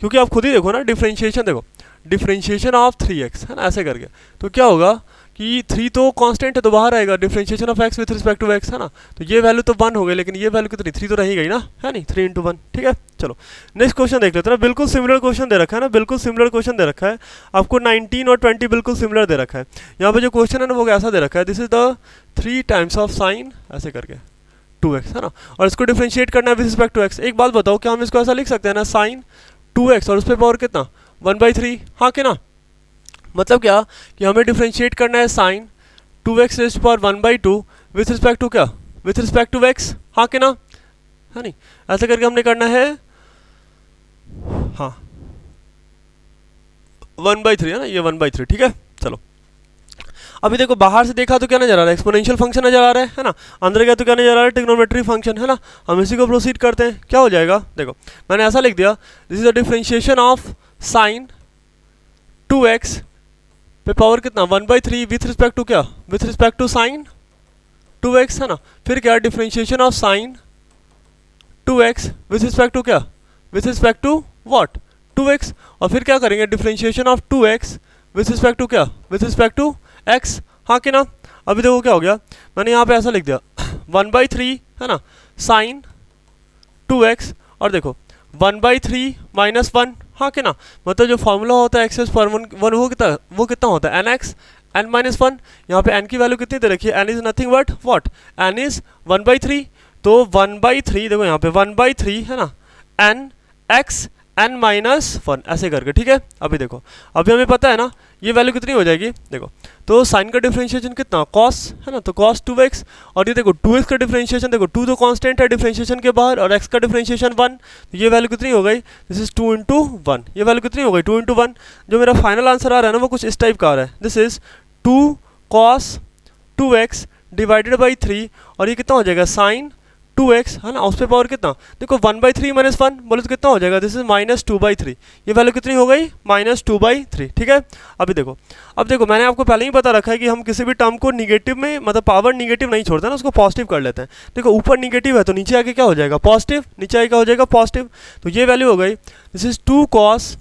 क्योंकि आप खुद ही देखो ना डिफरेंशिएशन, देखो डिफरेंशिएशन ऑफ 3x है ना, ऐसे करके तो क्या होगा कि 3 तो कांस्टेंट है तो बाहर आएगा, differentiation of x with respect to x है ना, तो ये वैल्यू तो 1 हो गई, लेकिन ये वैल्यू कितनी 3 तो रही गई ना, है नहीं, 3 × 1, ठीक है। चलो नेक्स्ट क्वेश्चन देख लेते हैं ना, बिल्कुल सिमिलर क्वेश्चन दे रखा है ना, बिल्कुल सिमिलर क्वेश्चन दे रखा है आपको। 19 और 20 बिल्कुल सिमिलर दे रखा है। यहाँ पे जो क्वेश्चन है ना वो ऐसा दे रखा है, this is the 3 times of sine ऐसे करके 2x है ना, और इसको डिफरेंशिएट करना है विद रिस्पेक्ट टू x। एक बात बताओ, क्या हम इसको ऐसा लिख सकते हैं ना, साइन 2x और उस पर पावर कितना 1/3, हाँ कि ना। मतलब क्या कि हमें डिफरेंशिएट करना है sine 2x raised to power 1/2 with respect to क्या, विथ रिस्पेक्ट टू x, हाँ कि ना, है नहीं। ऐसे करके हमने करना है, हाँ 1/3 है ना, ये 1/3, ठीक है। चलो अभी देखो बाहर से देखा तो क्या नजर आ रहा है, एक्सपोनेंशियल फंक्शन नजर आ रहा है ना, अंदर गया तो क्या नजर आ रहा है, ट्रिग्नोमेट्री फंक्शन है ना। हम इसी को प्रोसीड करते हैं, क्या हो जाएगा, देखो मैंने ऐसा लिख दिया, this is the differentiation of sine 2x पे पावर कितना 1/3 विथ रिस्पेक्ट टू क्या, with respect to sine 2x है ना। फिर क्या differentiation of sine 2x with respect to क्या, with respect to what 2x, और फिर क्या करेंगे differentiation of 2x with respect to क्या, विथ रिस्पेक्ट टू x, हाँ कि ना। अभी देखो क्या हो गया, मैंने यहाँ पे ऐसा लिख दिया 1/3 है ना साइन 2x, और देखो 1/3 - 1, हाँ कि ना। मतलब जो फॉर्मूला होता है x पर 1 वो कितना होता है nx n - 1। यहाँ पे n की वैल्यू कितनी दे रखी है, n is nothing but what, n is 1/3, तो 1/3 देखो यहाँ पे 1/3 है ना n x n - 1 ऐसे करके, ठीक है। अभी देखो अभी हमें पता है ना ये वैल्यू कितनी हो जाएगी, देखो तो साइन का डिफरेंशिएशन कितना cos है ना, तो cos 2x, और ये देखो 2x का डिफरेंशिएशन, देखो 2 तो कांस्टेंट है डिफरेंशिएशन के बाहर, और x का डिफरेंशिएशन 1, तो ये वैल्यू कितनी हो गई, दिस इज 2 × 1, ये वैल्यू कितनी हो गई 2 × 1। जो मेरा फाइनल आंसर आ रहा है ना वो कुछ इस टाइप का आ रहा है, this is 2 cos 2x divided by 3, और ये कितना हो जाएगा साइन 2x है ना, उस पे पावर कितना, देखो 1/3 - 1 बोले तो कितना हो जाएगा, दिस इज -2/3, ये वैल्यू कितनी हो गई -2/3, ठीक है। अभी देखो अब देखो मैंने आपको पहले ही बता रखा है कि हम किसी भी टर्म को निगेटिव में, मतलब पावर निगेटिव नहीं छोड़ते ना, उसको पॉजिटिव कर लेते हैं। देखो ऊपर निगेटिव है तो नीचे आके क्या हो जाएगा पॉजिटिव, नीचे आके क्या हो जाएगा पॉजिटिव, तो ये वैल्यू हो गई दिस इज 2 cos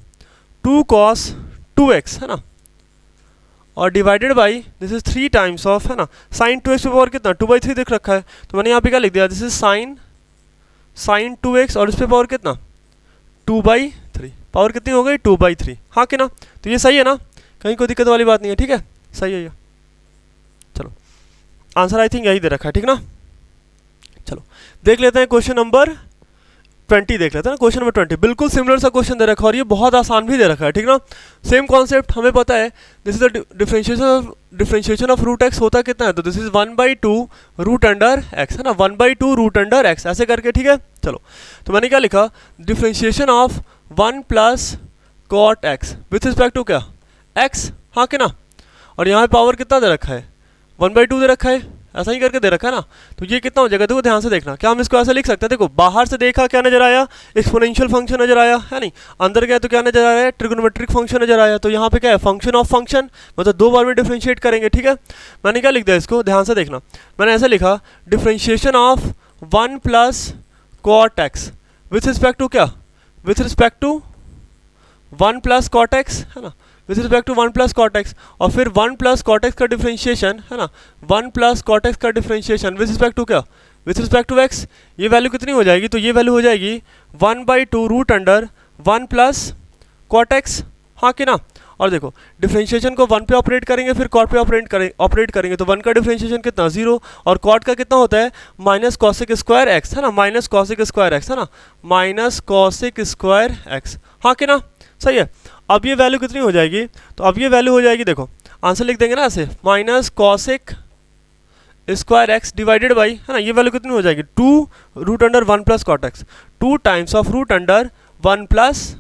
2x है ना, और divided by this is 3 times of है ना साइन 2x पे पावर कितना 2/3 दिख रखा है, तो मैंने यहाँ पे क्या लिख दिया, दिस इज साइन 2x, और इस पे पावर कितना 2/3, पावर कितनी हो गई 2/3, हाँ कि ना। तो ये सही है ना, कहीं कोई दिक्कत वाली बात नहीं है, ठीक है, सही है ये। चलो आंसर आई थिंक यही दे रखा है, ठीक ना। चलो देख लेते हैं क्वेश्चन नंबर 20 देख लेते हैं ना। क्वेश्चन नंबर 20 बिल्कुल सिमिलर सा क्वेश्चन दे रखा है, और ये बहुत आसान भी दे रखा है, ठीक ना। सेम कॉन्सेप्ट हमें पता है, this is the differentiation of root x होता कितना है, तो this is 1/2 root under x है ना, 1/2 रूट अंडर x ऐसे करके, ठीक है। चलो तो मैंने क्या लिखा, differentiation of 1 + cot x with respect to क्या x, हाँ कि ना, और यहाँ पावर कितना दे रखा है 1/2 दे रखा है, ऐसा ही करके दे रखा है ना। तो ये कितना हो जाएगा, देखो ध्यान से देखना, क्या हम इसको ऐसे लिख सकते हैं, देखो बाहर से देखा क्या नजर आया, एक्सपोनेंशियल फंक्शन नजर आया, है नहीं, अंदर गया तो क्या नजर आया है, ट्रिग्नोमेट्रिक फंक्शन नजर आया, तो यहाँ पे क्या है फंक्शन ऑफ फंक्शन, मतलब 2 बार में डिफरेंशिएट करेंगे, ठीक है। मैंने क्या लिख दिया इसको, ध्यान से देखना, मैंने ऐसे लिखा differentiation of 1 + cot x with respect to क्या, with respect to 1 + cot x है ना, with respect to 1 + cot x, और फिर 1 + cot x का डिफरेंशिएशन है ना, 1 + cot x का डिफरेंशिएशन विथ रिस्पेक्ट टू क्या, विथ रिस्पेक्ट टू x, ये वैल्यू कितनी हो जाएगी, तो ये वैल्यू हो जाएगी 1/2 रूट अंडर 1 + cot x, हाँ कि ना। और देखो डिफरेंशिएशन को 1 पे ऑपरेट करेंगे, फिर cot पे ऑपरेट करेंगे, तो 1 का डिफरेंशिएशन कितना 0, और cot का कितना होता है -cos² x है ना, -cos² x है ना, -cos² x, हाँ कि ना, सही है। अब ये वैल्यू कितनी हो जाएगी, तो अब ये वैल्यू हो जाएगी, देखो आंसर लिख देंगे ना ऐसे, minus cosec square x divided by, है ना, ये वैल्यू कितनी हो जाएगी, 2 root under 1 plus cot x, 2 times of root under 1 plus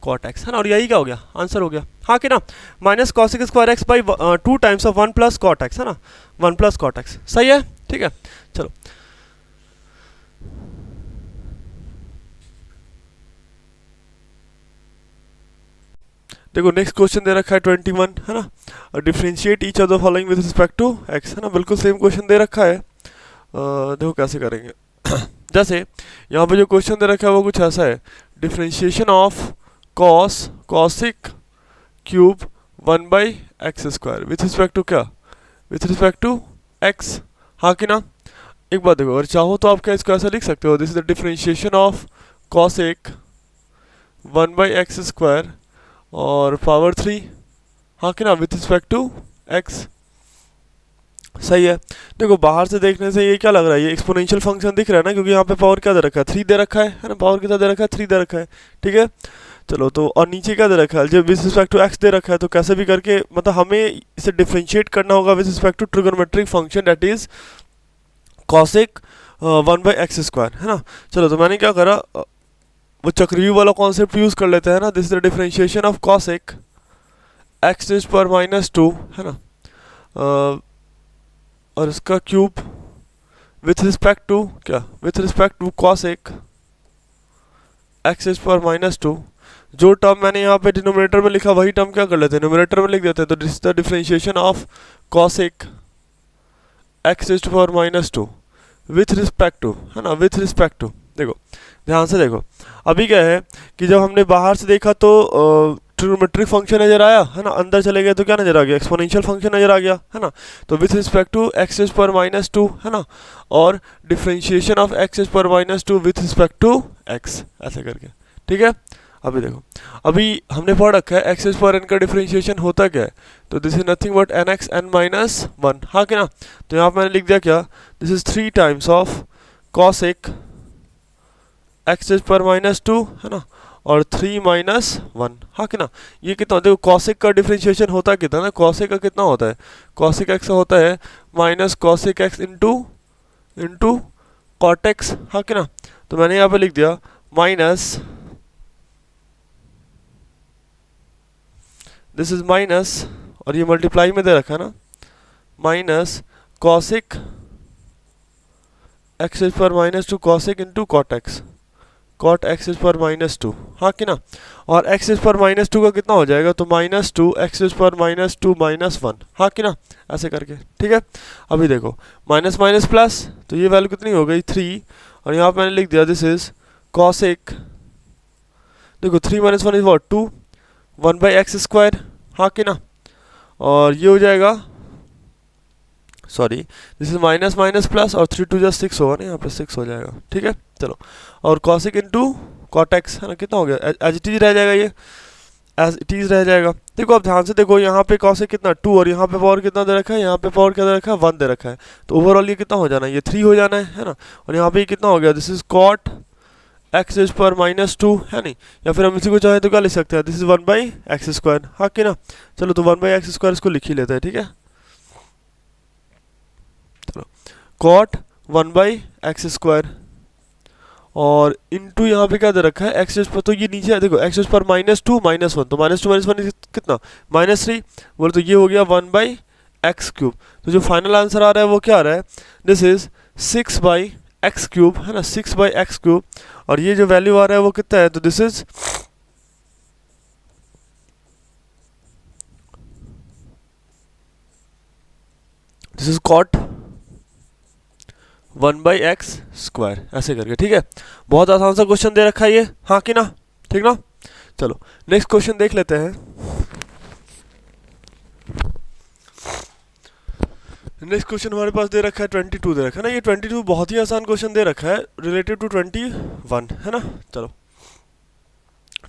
cot x, है ना, और यही क्या हो गया, आंसर हो गया, हाँ कि ना, minus cosec square x by 2 times of 1 plus cot x, है ना, 1 प्लस कॉट एक्स, सही है, ठीक है। चलो देखो नेक्स्ट क्वेश्चन दे रखा है 21, है ना, differentiate each of the following with respect to x, है ना, बिल्कुल सेम क्वेश्चन दे रखा है। देखो कैसे करेंगे जैसे यहाँ पे जो क्वेश्चन दे रखा है वो कुछ ऐसा है, differentiation of cosec cube 1 by x square with respect to क्या, विथ रिस्पेक्ट टू एक्स, हाँ कि ना। एक बात देखो, अगर चाहो तो आप क्या इसको ऐसा लिख सकते हो, this is the differentiation of cosec 1 by x square और पावर 3, हाँ कि ना, विथ रिस्पेक्ट टू एक्स, सही है। देखो बाहर से देखने से ये क्या लग रहा है, ये एक्सपोनेंशियल फंक्शन दिख रहा है ना, क्योंकि यहाँ पे पावर क्या दे रखा है, 3 दे रखा है ना, पावर कितना दे रखा है, 3 दे रखा है, ठीक है। चलो तो और नीचे क्या दे रखा है, जब विथ रिस्पेक्ट टू एक्स दे रखा है, तो कैसे भी करके मतलब हमें इसे डिफरेंशिएट करना होगा with respect to trigonometric function that is cosec 1 by x square, है ना। चलो तो मैंने क्या करा, वो चक्रव्यूह वाला कॉन्सेप्ट यूज कर लेते हैं ना, this is the differentiation of cosec x is पर -2, है ना, और इसका क्यूब विथ रिस्पेक्ट टू क्या, with respect to cosec x is पर -2, जो टर्म मैंने यहाँ पे डिनोमिनेटर में लिखा वही टर्म क्या कर लेते हैं, न्यूमरेटर में लिख देते हैं, तो this is the differentiation of cosec x is पर -2 विथ रिस्पेक्ट टू, है ना, विथ रिस्पेक्ट टू। देखो ध्यान से देखो, अभी क्या है कि जब हमने बाहर से देखा तो ट्रिग्नोमेट्रिक फंक्शन नजर आया, है ना, अंदर चले गए तो क्या नजर आ गया, एक्सपोनेंशियल फंक्शन नजर आ गया, है ना। तो with respect to x is पर -2, है ना, और डिफरेंशिएशन ऑफ एक्स इज पर -2 विथ रिस्पेक्ट टू एक्स, ऐसे करके, ठीक है। अभी देखो, अभी हमने पढ़ रखा है एक्स इज पर एन का डिफरेंशिएशन होता क्या है, तो this is nothing but n x n -1, हाँ कि ना। तो यहाँ पर मैंने लिख दिया क्या, this is 3 times of cosec x is पर -2, है ना, और 3 -1, हाँ कि ना। ये कितना, देखो कॉसेक का डिफरेंशिएशन होता कितना ना, कॉसेक का कितना होता है, कॉसेक एक्स का होता है minus cosec x into cot x, हाँ कि ना। तो मैंने यहाँ पे लिख दिया माइनस, दिस इज माइनस, और ये मल्टीप्लाई में दे रखा है ना, माइनस कॉसेक एक्स इज पर -2 cosec into cot x is पर -2, हाँ कि ना। और एक्स इज पर -2 का कितना हो जाएगा, तो -2 एक्स इज पर -2 -1, हाँ कि ना, ऐसे करके, ठीक है। अभी देखो माइनस माइनस प्लस, तो ये वैल्यू कितनी हो गई 3, और यहाँ पे मैंने लिख दिया दिस इज कॉसेक, देखो 3 - 1 is what 2, 1 by x square, हाँ कि ना। और ये हो जाएगा, sorry this is minus minus plus, और 3 × 2 = 6 होगा ना, यहाँ पे 6 हो जाएगा, ठीक है। चलो और कॉसेक इंटू कॉट एक्स, है ना, कितना हो गया, एज इट इज रह जाएगा, ये एज इट इज रह जाएगा। देखो अब ध्यान से देखो, यहाँ पे कॉसेक कितना 2, और यहाँ पे पावर कितना दे रखा है, यहाँ पे पावर क्या दे रखा है 1 दे रखा है, तो ओवरऑल ये कितना हो जाना है, ये 3 हो जाना है ना। और यहाँ पे ये कितना हो गया, this is cot x is पर -2, है नहीं, या फिर हम इसी को चाहे तो क्या लिख सकते हैं, this is 1 by x square, हाँ कि ना। चलो तो 1 बाई एक्स स्क्वायर इसको लिख ही लेते हैं, ठीक है। चलो कॉट 1 बाई एक्स स्क्वायर, और इनटू यहाँ पे क्या दे रखा है एक्स पर, तो ये नीचे देखो एक्स पर -2 -1, तो -2 - 1 कितना -3, बोले तो ये हो गया 1 बाई एक्स क्यूब। तो जो फाइनल आंसर आ रहा है वो क्या आ रहा है, this is 6 by x cube, है ना, 6 बाई एक्स क्यूब। और ये जो वैल्यू आ रहा है वो कितना है, तो this is cot 1 by x square, ऐसे करके, ठीक है। बहुत आसान सा क्वेश्चन दे रखा है ये, हाँ कि ना, ठीक ना। चलो नेक्स्ट क्वेश्चन देख लेते हैं। नेक्स्ट क्वेश्चन हमारे पास दे रखा है 22 दे रखा है ना, ये 22 बहुत ही आसान क्वेश्चन दे रखा है रिलेटेड टू 21, है ना। चलो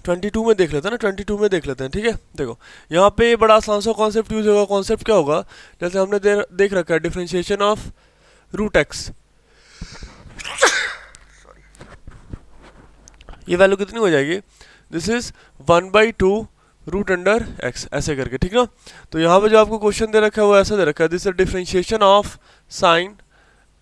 22 में देख लेते हैं ना, 22 में देख लेते हैं, ठीक है। देखो यहाँ पे बड़ा आसान सा कॉन्सेप्ट यूज होगा, कॉन्सेप्ट क्या होगा, जैसे हमने देख रखा है डिफरेंशिएशन ऑफ रूट एक्स, ये वैल्यू कितनी हो जाएगी, this is 1/2 root under x ऐसे करके, ठीक ना। तो यहाँ पे जो आपको क्वेश्चन दे रखा है वो ऐसा दे रखा है, this is differentiation of sine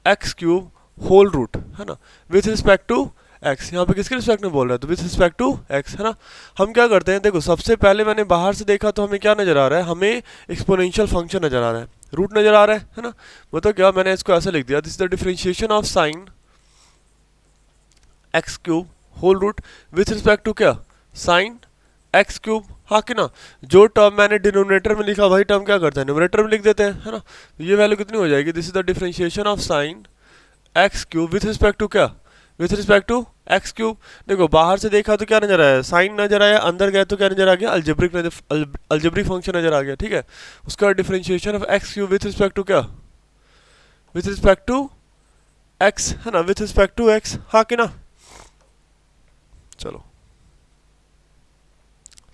x cube whole root, है ना, विथ रिस्पेक्ट टू एक्स। यहाँ पे किसके रिस्पेक्ट में बोल रहा है, तो विथ रिस्पेक्ट टू एक्स, है ना। हम क्या करते हैं, देखो सबसे पहले मैंने बाहर से देखा तो हमें क्या नजर आ रहा है, हमें एक्सपोनेंशियल फंक्शन नजर आ रहा है, रूट नजर आ रहा है ना। मतलब क्या, मैंने इसको ऐसा लिख दिया, this is the differentiation of sine x cube whole root with respect to क्या, साइन एक्स क्यूब, हाँ कि ना। जो टर्म मैंने डिनोमिनेटर में लिखा वही टर्म क्या करते हैं, न्यूमरेटर में लिख देते हैं, है ना। तो ये वैल्यू कितनी हो जाएगी, this is the differentiation of sine x cube with respect to क्या, with respect to x cube. देखो बाहर से देखा तो क्या नजर आया, साइन नजर आया, अंदर गए तो क्या नजर आ गया, अलजेब्रिक फंक्शन नजर आ गया, ठीक है। उसका differentiation of x cube with respect to क्या, विथ रिस्पेक्ट टू एक्स, है ना, विथ रिस्पेक्ट टू एक्स, हाँ कि ना। चलो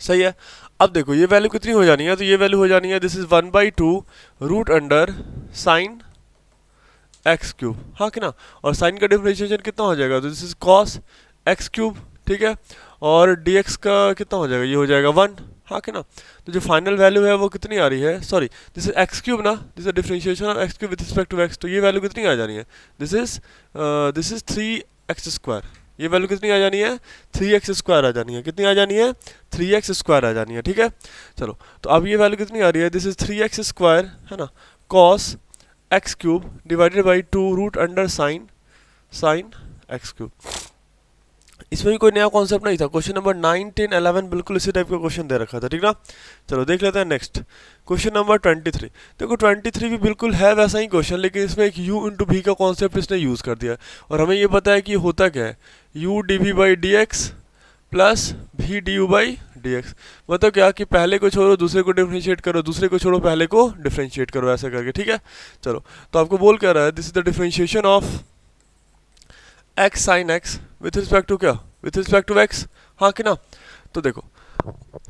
सही है। अब देखो ये वैल्यू कितनी हो जानी है, तो ये वैल्यू हो जानी है, this is 1/2 root under sine x cube, हाँ कि ना। और साइन का डिफरेंशिएशन कितना हो जाएगा, तो this is cos x cube, ठीक है। और dx का कितना हो जाएगा, ये हो जाएगा 1, हाँ कि ना। तो जो फाइनल वैल्यू है वो कितनी आ रही है, sorry this is x cube ना, this is differentiation of x cube with respect to x. तो ये वैल्यू कितनी आ जानी है, दिस इज 3x²। ये वैल्यू कितनी आ जानी है, 3x² आ जानी है, कितनी आ जानी है, 3x² आ जानी है, ठीक है। चलो तो अब ये वैल्यू कितनी आ रही है, दिस इज 3x², है ना, cos x cube divided by 2 root under sine x cube. इसमें भी कोई नया कॉन्सेप्ट नहीं था, क्वेश्चन नंबर 9, 10, 11 बिल्कुल इसी टाइप का क्वेश्चन दे रखा था, ठीक ना। चलो देख लेते हैं नेक्स्ट क्वेश्चन नंबर 23। देखो 23 भी बिल्कुल है वैसा ही क्वेश्चन, लेकिन इसमें एक u इंटू भी का कॉन्सेप्ट इसने यूज़ कर दिया है। और हमें ये पता है कि होता क्या है, u dv by d x plus v du by d x. मतलब क्या कि पहले को छोड़ो दूसरे को डिफ्रेंशिएट करो, दूसरे को छोड़ो पहले को डिफ्रेंशिएट करो, ऐसे करके, ठीक है। चलो तो आपको बोल क्या रहा है, this is the differentiation of x sine x with respect to क्या, विथ रिस्पेक्ट टू एक्स, हाँ कि ना। तो देखो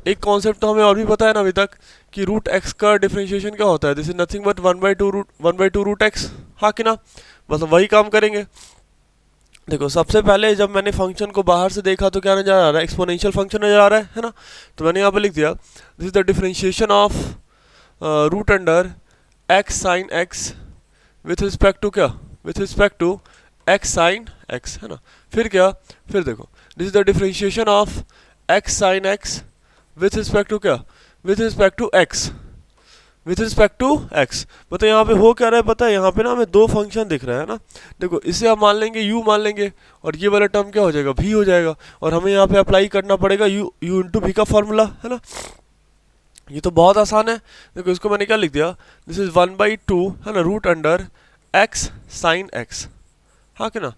एक कॉन्सेप्ट तो हमें और भी पता है ना अभी तक कि रूट एक्स का डिफरेंशिएशन क्या होता है, this is nothing but 1/2 root x, हाँ कि ना। मतलब वही काम करेंगे। देखो सबसे पहले जब मैंने फंक्शन को बाहर से देखा तो क्या नजर आ रहा है, एक्सपोनेंशियल फंक्शन नजर आ रहा है ना। तो मैंने यहाँ पे लिख दिया, this is the differentiation of root under x sine x with respect to क्या, with respect to x sine x, है ना। फिर क्या, फिर देखो this is the differentiation of x sine x with respect to क्या, with respect to x, with respect to x. मतलब यहाँ पे हो क्या रहा है पता है, यहाँ पे ना हमें दो फंक्शन दिख रहा है ना। देखो इसे आप मान लेंगे u मान लेंगे, और ये वाला टर्म क्या हो जाएगा, v हो जाएगा। और हमें यहाँ पे अप्लाई करना पड़ेगा u इंटू v का फॉर्मूला, है ना। ये तो बहुत आसान है। देखो इसको मैंने क्या लिख दिया, दिस इज 1/2, है ना, root under x sine x, हाँ कि ना।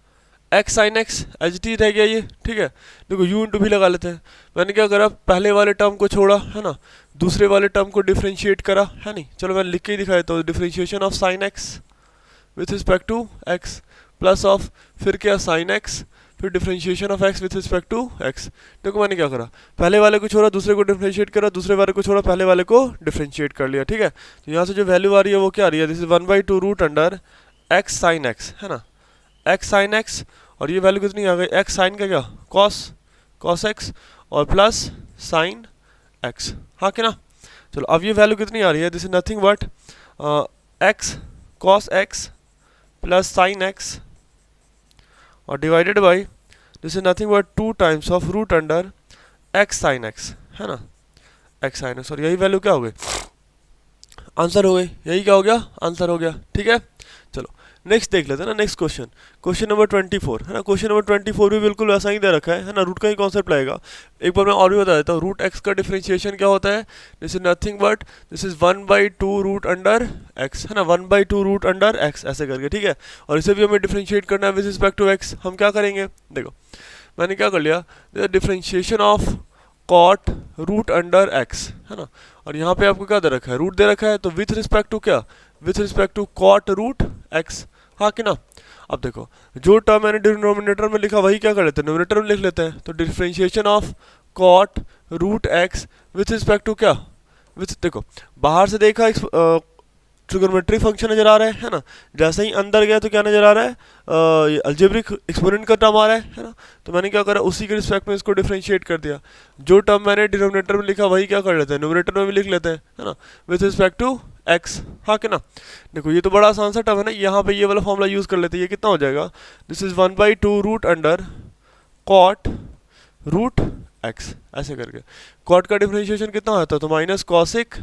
X sine x h t रह गया ये, ठीक है। देखो u इंटू भी लगा लेते हैं। मैंने क्या करा, पहले वाले टर्म को छोड़ा, है ना, दूसरे वाले टर्म को डिफरेंशिएट करा, है नहीं। चलो मैं लिख के ही दिखा देता हूँ, differentiation of sine x with respect to x plus of फिर क्या साइन एक्स, फिर differentiation of x with respect to x. देखो मैंने क्या करा, पहले वाले को छोड़ा दूसरे को डिफरेंशिएट करा, दूसरे वाले को छोड़ा पहले वाले को डिफरेंशिएट कर लिया, ठीक है। तो यहाँ से जो वैल्यू आ रही है वो क्या आ रही है, this is 1/2 root under x sine x, है ना, एक्स साइन एक्स। और ये वैल्यू कितनी आ गई, एक्स साइन का क्या, कॉस एक्स और प्लस साइन एक्स, हाँ कि ना। चलो अब ये वैल्यू कितनी आ रही है, this is nothing but x cos x plus sine x और divided by this is nothing but 2 times of root under x sine x, है ना, एक्स साइन एक्स। और यही वैल्यू क्या हो गई, आंसर हो गई, यही क्या हो गया, आंसर हो गया, ठीक है। चलो नेक्स्ट देख लेते हैं ना, नेक्स्ट क्वेश्चन, क्वेश्चन नंबर 24, है ना। क्वेश्चन नंबर 24 भी बिल्कुल वैसा ही दे रखा है ना, रूट का ही कॉन्सेप्ट लगेगा। एक बार मैं और भी बता देता हूँ, रूट एक्स का डिफरेंशिएशन क्या होता है, this is nothing but this is 1/2 root under x, है ना, 1/2 रूट अंडर एक्स ऐसे करके, ठीक है। और इसे भी हमें डिफरेंशिएट करना है विद रिस्पेक्ट टू एक्स। हम क्या करेंगे, देखो मैंने क्या कर लिया, differentiation of cot root under x, है ना। और यहाँ पे आपको क्या दे रखा है, रूट दे रखा है, तो विथ रिस्पेक्ट टू क्या, with respect to cot root x, हाँ कि ना। अब देखो जो टर्म मैंने डिनोमिनेटर में लिखा वही क्या कर लेते हैं, न्यूमरेटर में लिख लेते हैं। तो differentiation of cot root x with respect to क्या, विथ, देखो बाहर से देखा ट्रिगोनोमेट्रिक फंक्शन नजर आ रहा है ना। जैसे ही अंदर गया तो क्या नजर आ रहा है, अलजेब्रिक एक्सपोनेंट का टर्म आ रहा है ना। तो मैंने क्या करा, उसी के रिस्पेक्ट में इसको डिफरेंशिएट कर दिया। जो टर्म मैंने डिनोमिनेटर में लिखा वही क्या कर लेते हैं, न्यूमरेटर में भी लिख लेते हैं, है ना, विथ रिस्पेक्ट टू एक्स। हाँ कि ना। देखो ये तो बड़ा आसान सा टर्म है ना, यहाँ पे ये वाला फॉर्मूला यूज कर लेते हैं। ये कितना हो जाएगा, this is 1/2 root under cot root x, ऐसे करके। कॉट का डिफरेंशिएशन कितना होता है, तो माइनस कॉसिक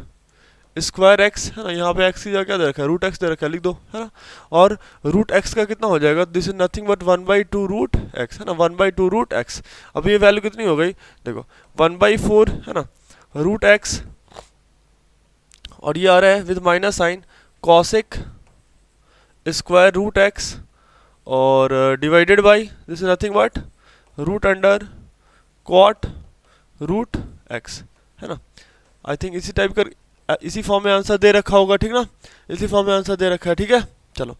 स्क्वायर एक्स, है ना। यहाँ पे एक्स की जगह क्या दे रखा है, रूट एक्स दे रखा है, लिख दो, है ना। और रूट एक्स का कितना हो जाएगा, this is nothing but 1/2 root x, है ना, 1/2 रूट एक्स। अब ये वैल्यू कितनी हो गई, देखो 1/4, है ना, रूट एक्स, और ये आ रहा है with minus sine cosec square root x, और divided by this is nothing but root under cot root x, है ना। आई थिंक इसी टाइप कर, इसी फॉर्म में आंसर दे रखा होगा, ठीक ना, इसी फॉर्म में आंसर दे रखा है, ठीक है। चलो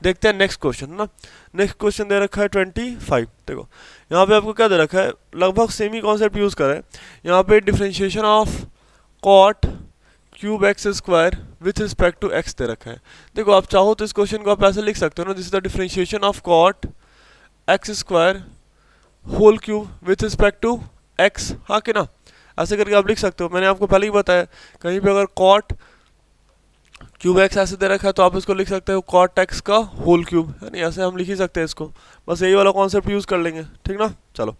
देखते हैं नेक्स्ट क्वेश्चन ना। नेक्स्ट क्वेश्चन दे रखा है 25। देखो यहाँ पे आपको क्या दे रखा है, लगभग सेम ही कॉन्सेप्ट यूज कर रहे हैं। यहाँ पे differentiation of cot cube x square with respect to x दे रखा है। देखो आप चाहो तो इस क्वेश्चन को आप ऐसे लिख सकते हो ना, this is the differentiation of cot x square whole cube with respect to x. हाँ कि ना, ऐसे करके आप लिख सकते हो। मैंने आपको पहले ही बताया, कहीं पे अगर कॉट क्यूब एक्स ऐसे दे रखा है तो आप इसको लिख सकते हो कॉट एक्स का होल क्यूब, है ना, ऐसे हम लिख ही सकते हैं इसको। बस यही वाला कॉन्सेप्ट यूज कर लेंगे, ठीक ना। चलो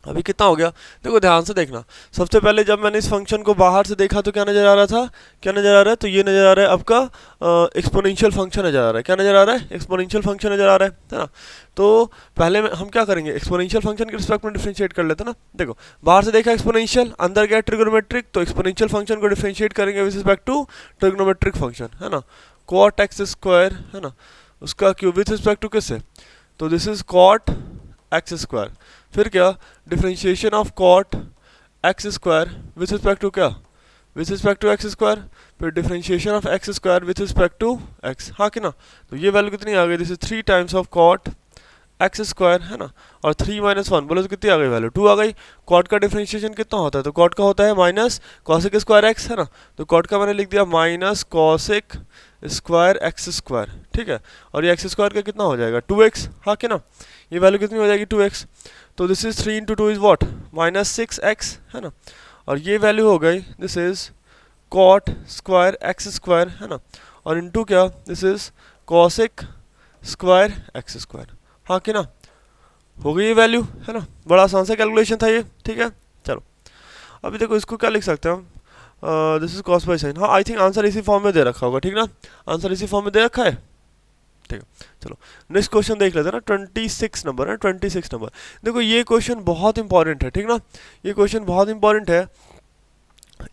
अभी कितना हो गया, देखो ध्यान से देखना। सबसे पहले जब मैंने इस फंक्शन को बाहर से देखा तो क्या नजर आ रहा था, क्या नजर आ रहा है, तो ये नजर आ रहा है आपका एक्सपोनेंशियल फंक्शन नजर आ रहा है। क्या नजर आ रहा है, एक्सपोनेंशियल फंक्शन नजर आ रहा है ना। तो पहले में हम क्या करेंगे, एक्सपोनेंशियल फंक्शन के रिस्पेक्ट में डिफरेंशिएट कर लेते हैं ना। देखो बाहर से देखा एक्सपोनेंशियल, अंदर गया ट्रिगोनोमेट्रिक, तो एक्सपोनेंशियल फंक्शन को डिफरेंशिएट करेंगे with respect to trigonometric function, है ना। कॉट एक्स स्क्वायर, है ना, उसका क्यूब विद रिस्पेक्ट टू किससे, तो this is cot x square. फिर क्या, differentiation of cot x square with respect to क्या, with respect to x square. फिर differentiation of x square with respect to x. हाँ कि ना। तो ये वैल्यू कितनी आ गई, this is 3 times of cot x square, है ना, और 3 - 1 बोले तो कितनी आ गई वैल्यू, 2 आ गई। कॉट का डिफरेंशिएशन कितना होता है, तो कॉट का होता है माइनस कॉसिक स्क्वायर एक्स, है ना। तो कॉट का मैंने लिख दिया minus cosec square x square, ठीक है। और ये एक्स स्क्वायर का कितना हो जाएगा, 2x। हाँ कि ना, ये वैल्यू कितनी हो जाएगी, 2x। तो this is 3 × 2 is what, -6x, है ना। और ये वैल्यू हो गई, this is cot square x square, है ना, और इनटू क्या, this is cosec square x square. हाँ कि ना, हो गई ये वैल्यू, है ना। बड़ा आसान सा कैलकुलेशन था ये, ठीक है। चलो अभी देखो इसको क्या लिख सकते हैं हम, this is cos by sine. हाँ आई थिंक आंसर इसी फॉर्म में दे रखा होगा, ठीक ना, आंसर इसी फॉर्म में दे रखा है, ठीक है। चलो नेक्स्ट क्वेश्चन देख लेते हैं ना, 26 नंबर है, 26 नंबर। देखो ये क्वेश्चन बहुत इंपॉर्टेंट है, ठीक ना, ये क्वेश्चन बहुत इंपॉर्टेंट है।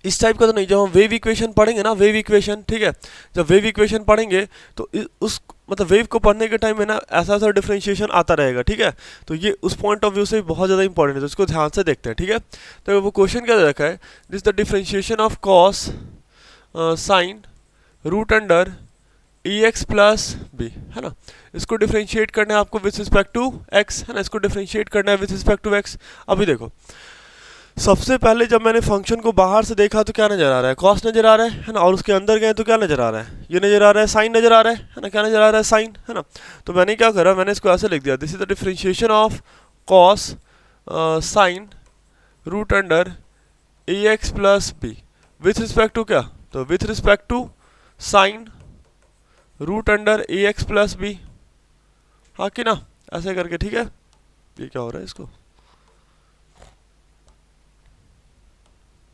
इस टाइप का तो नहीं, जब हम वेव इक्वेशन पढ़ेंगे ना, वेव इक्वेशन, ठीक है, जब वेव इक्वेशन पढ़ेंगे तो उस मतलब वेव को पढ़ने के टाइम में ना ऐसा ऐसा डिफरेंशिएशन आता रहेगा, ठीक है। तो ये उस पॉइंट ऑफ व्यू से बहुत ज़्यादा इंपॉर्टेंट है, तो इसको ध्यान से देखते हैं, ठीक है। तो वो क्वेश्चन क्या दे रखा है, this the differentiation of cos sine root under e x plus b, है ना। इसको डिफरेंशिएट करना है आपको विथ रिस्पेक्ट टू एक्स, है ना, इसको डिफरेंशिएट करना है विथ रिस्पेक्ट टू एक्स। अभी देखो सबसे पहले जब मैंने फंक्शन को बाहर से देखा तो क्या नजर आ रहा है, कॉस नजर आ रहा है ना, और उसके अंदर गए तो क्या नजर आ रहा है, ये नजर आ रहा है साइन नजर आ रहा है ना, क्या नजर आ रहा है, साइन, है ना। तो मैंने क्या करा, मैंने इसको ऐसे लिख दिया, this is the differentiation of cos sine root under a x plus b with respect to क्या, तो with respect to sine root under a x plus b. हाँ कि ना, ऐसे करके, ठीक है। ये क्या हो रहा है इसको,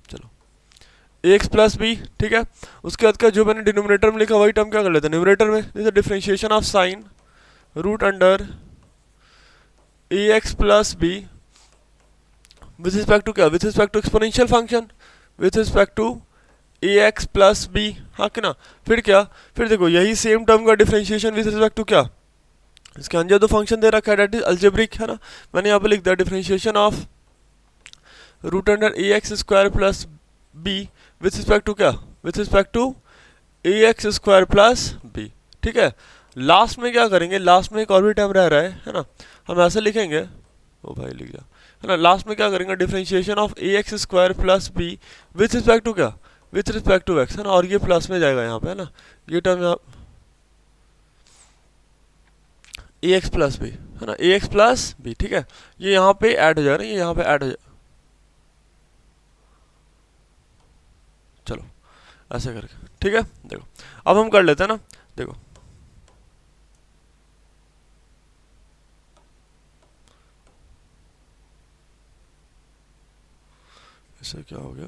चलो एक्स प्लस बी, ठीक है। उसके बाद का जो मैंने डिनोमिनेटर में लिखा वही टर्म क्या कर लेते हैं न्यूमरेटर में, this is differentiation of sine root under a x plus b with respect to क्या, with respect to exponential function with respect to a x plus b. हाँ कि ना। फिर क्या, फिर देखो यही सेम टर्म का डिफरेंशिएशन विथ रिस्पेक्ट टू क्या, इसके अंदर तो फंक्शन दे रखा है डेट इज अलजेब्रिक, है ना। मैंने यहाँ पे लिख दिया differentiation of root under a x square plus b with respect to क्या, with respect to a x square plus b, ठीक है। लास्ट में क्या करेंगे, लास्ट में एक और भी टर्म रह रहा है ना, हम ऐसे लिखेंगे, ओ भाई लिख गया, है ना। लास्ट में क्या करेंगे, differentiation of a x square plus b with respect to क्या, विथ रिस्पेक्ट टू एक्स है ना, और ये प्लस में जाएगा यहाँ पे है ना, ये टर्म यहाँ ए एक्स प्लस बी है ना, ए एक्स प्लस बी, ठीक है, ये यहाँ पे ऐड हो जाएगा, ये यहाँ पे ऐड हो जाएगा, चलो ऐसे करके, ठीक है। देखो अब हम कर लेते हैं ना, देखो इससे क्या हो गया,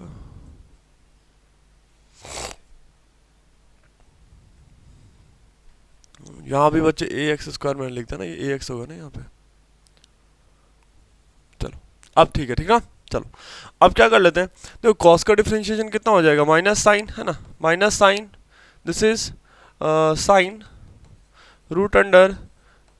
यहाँ भी बच्चे ए एक्स स्क्वायर मैंने लिखता है ना, ये ए एक्स होगा ना यहाँ पे, चलो अब ठीक है, ठीक है, चलो अब क्या कर लेते हैं, देखो कॉस का डिफरेंशिएशन कितना हो जाएगा, माइनस साइन है ना, minus sine, this is sine root under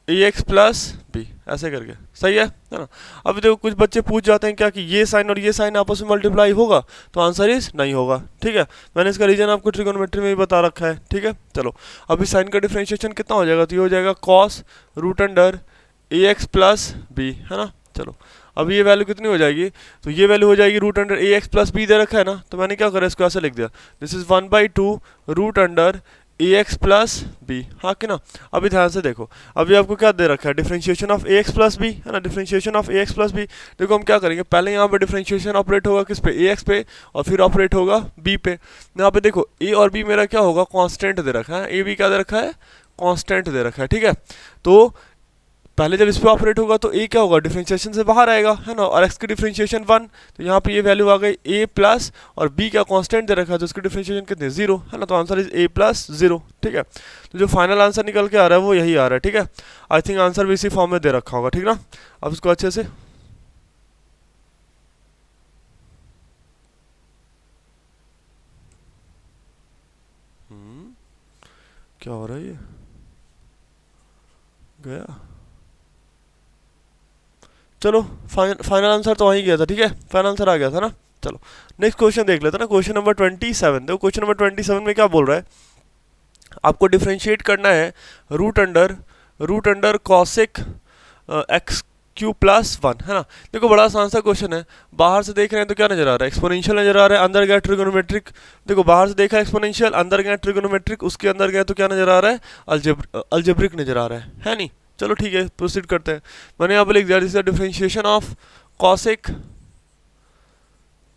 a x plus b, ऐसे करके, सही है ना। अब देखो कुछ बच्चे पूछ जाते हैं क्या कि ये साइन और ये साइन आपस में मल्टीप्लाई होगा, तो आंसर इज नहीं होगा, ठीक है, मैंने इसका रीजन आपको ट्रिगोनोमेट्री में भी बता रखा है, ठीक है। चलो अभी साइन का डिफरेंशिएशन कितना हो जाएगा, तो ये हो जाएगा cos root under a x plus b है ना। चलो अब ये वैल्यू कितनी हो जाएगी, तो ये वैल्यू हो जाएगी root under a x plus B दे रखा है ना, तो मैंने क्या करा इसको ऐसे लिख दिया, this is 1/2 root under a x plus b, हाँ कि ना। अभी ध्यान से देखो, अभी आपको क्या दे रखा है, differentiation of a x plus b है ना, differentiation of a x plus b. देखो हम क्या करेंगे, पहले यहाँ पे डिफरेंशिएशन ऑपरेट होगा किस पे, ए एक्स पे, और फिर ऑपरेट होगा बी पे। यहाँ पे देखो ए और बी मेरा क्या होगा, कांस्टेंट दे रखा है, ए बी क्या दे रखा है, कांस्टेंट दे रखा है, ठीक है। तो पहले जब इस पे ऑपरेट होगा तो ए क्या होगा, डिफरेंशिएशन से बाहर आएगा है ना, और एक्स की डिफरेंशिएशन 1, तो यहाँ पे ये वैल्यू आ गई ए प्लस, और बी क्या कांस्टेंट दे रखा है, तो इसकी डिफरेंशिएशन कितनी, 0 है ना, तो आंसर इज ए प्लस 0, ठीक है। तो जो फाइनल आंसर निकल के आ रहा है वो यही आ रहा है, ठीक है। आई थिंक आंसर भी इसी फॉर्म में दे रखा होगा, ठीक ना। अब इसको अच्छे से क्या हो रहा है, ये गया, चलो फाइनल आंसर तो वहीं गया था, ठीक है, फाइनल आंसर आ गया था ना। चलो नेक्स्ट क्वेश्चन देख लेते हैं ना, क्वेश्चन नंबर 27। देखो क्वेश्चन नंबर 27 में क्या बोल रहा है, आपको डिफरेंशिएट करना है root under cosec x cube plus 1 है ना। देखो बड़ा आसान सा क्वेश्चन है, बाहर से देख रहे हैं तो क्या नजर आ रहा है, एक्सपोनेंशियल नजर आ रहा है, अंदर गया ट्रिगोनोमेट्रिक, देखो बाहर से देखा एक्सपोनेंशियल, अंदर गया ट्रिगोनोमेट्रिक, उसके अंदर गया तो क्या नजर आ रहा है, अलजेब्रिक नजर आ रहा है नहीं। चलो ठीक है प्रोसीड करते हैं, मैंने यहाँ पे लिख दिया this is differentiation of cosec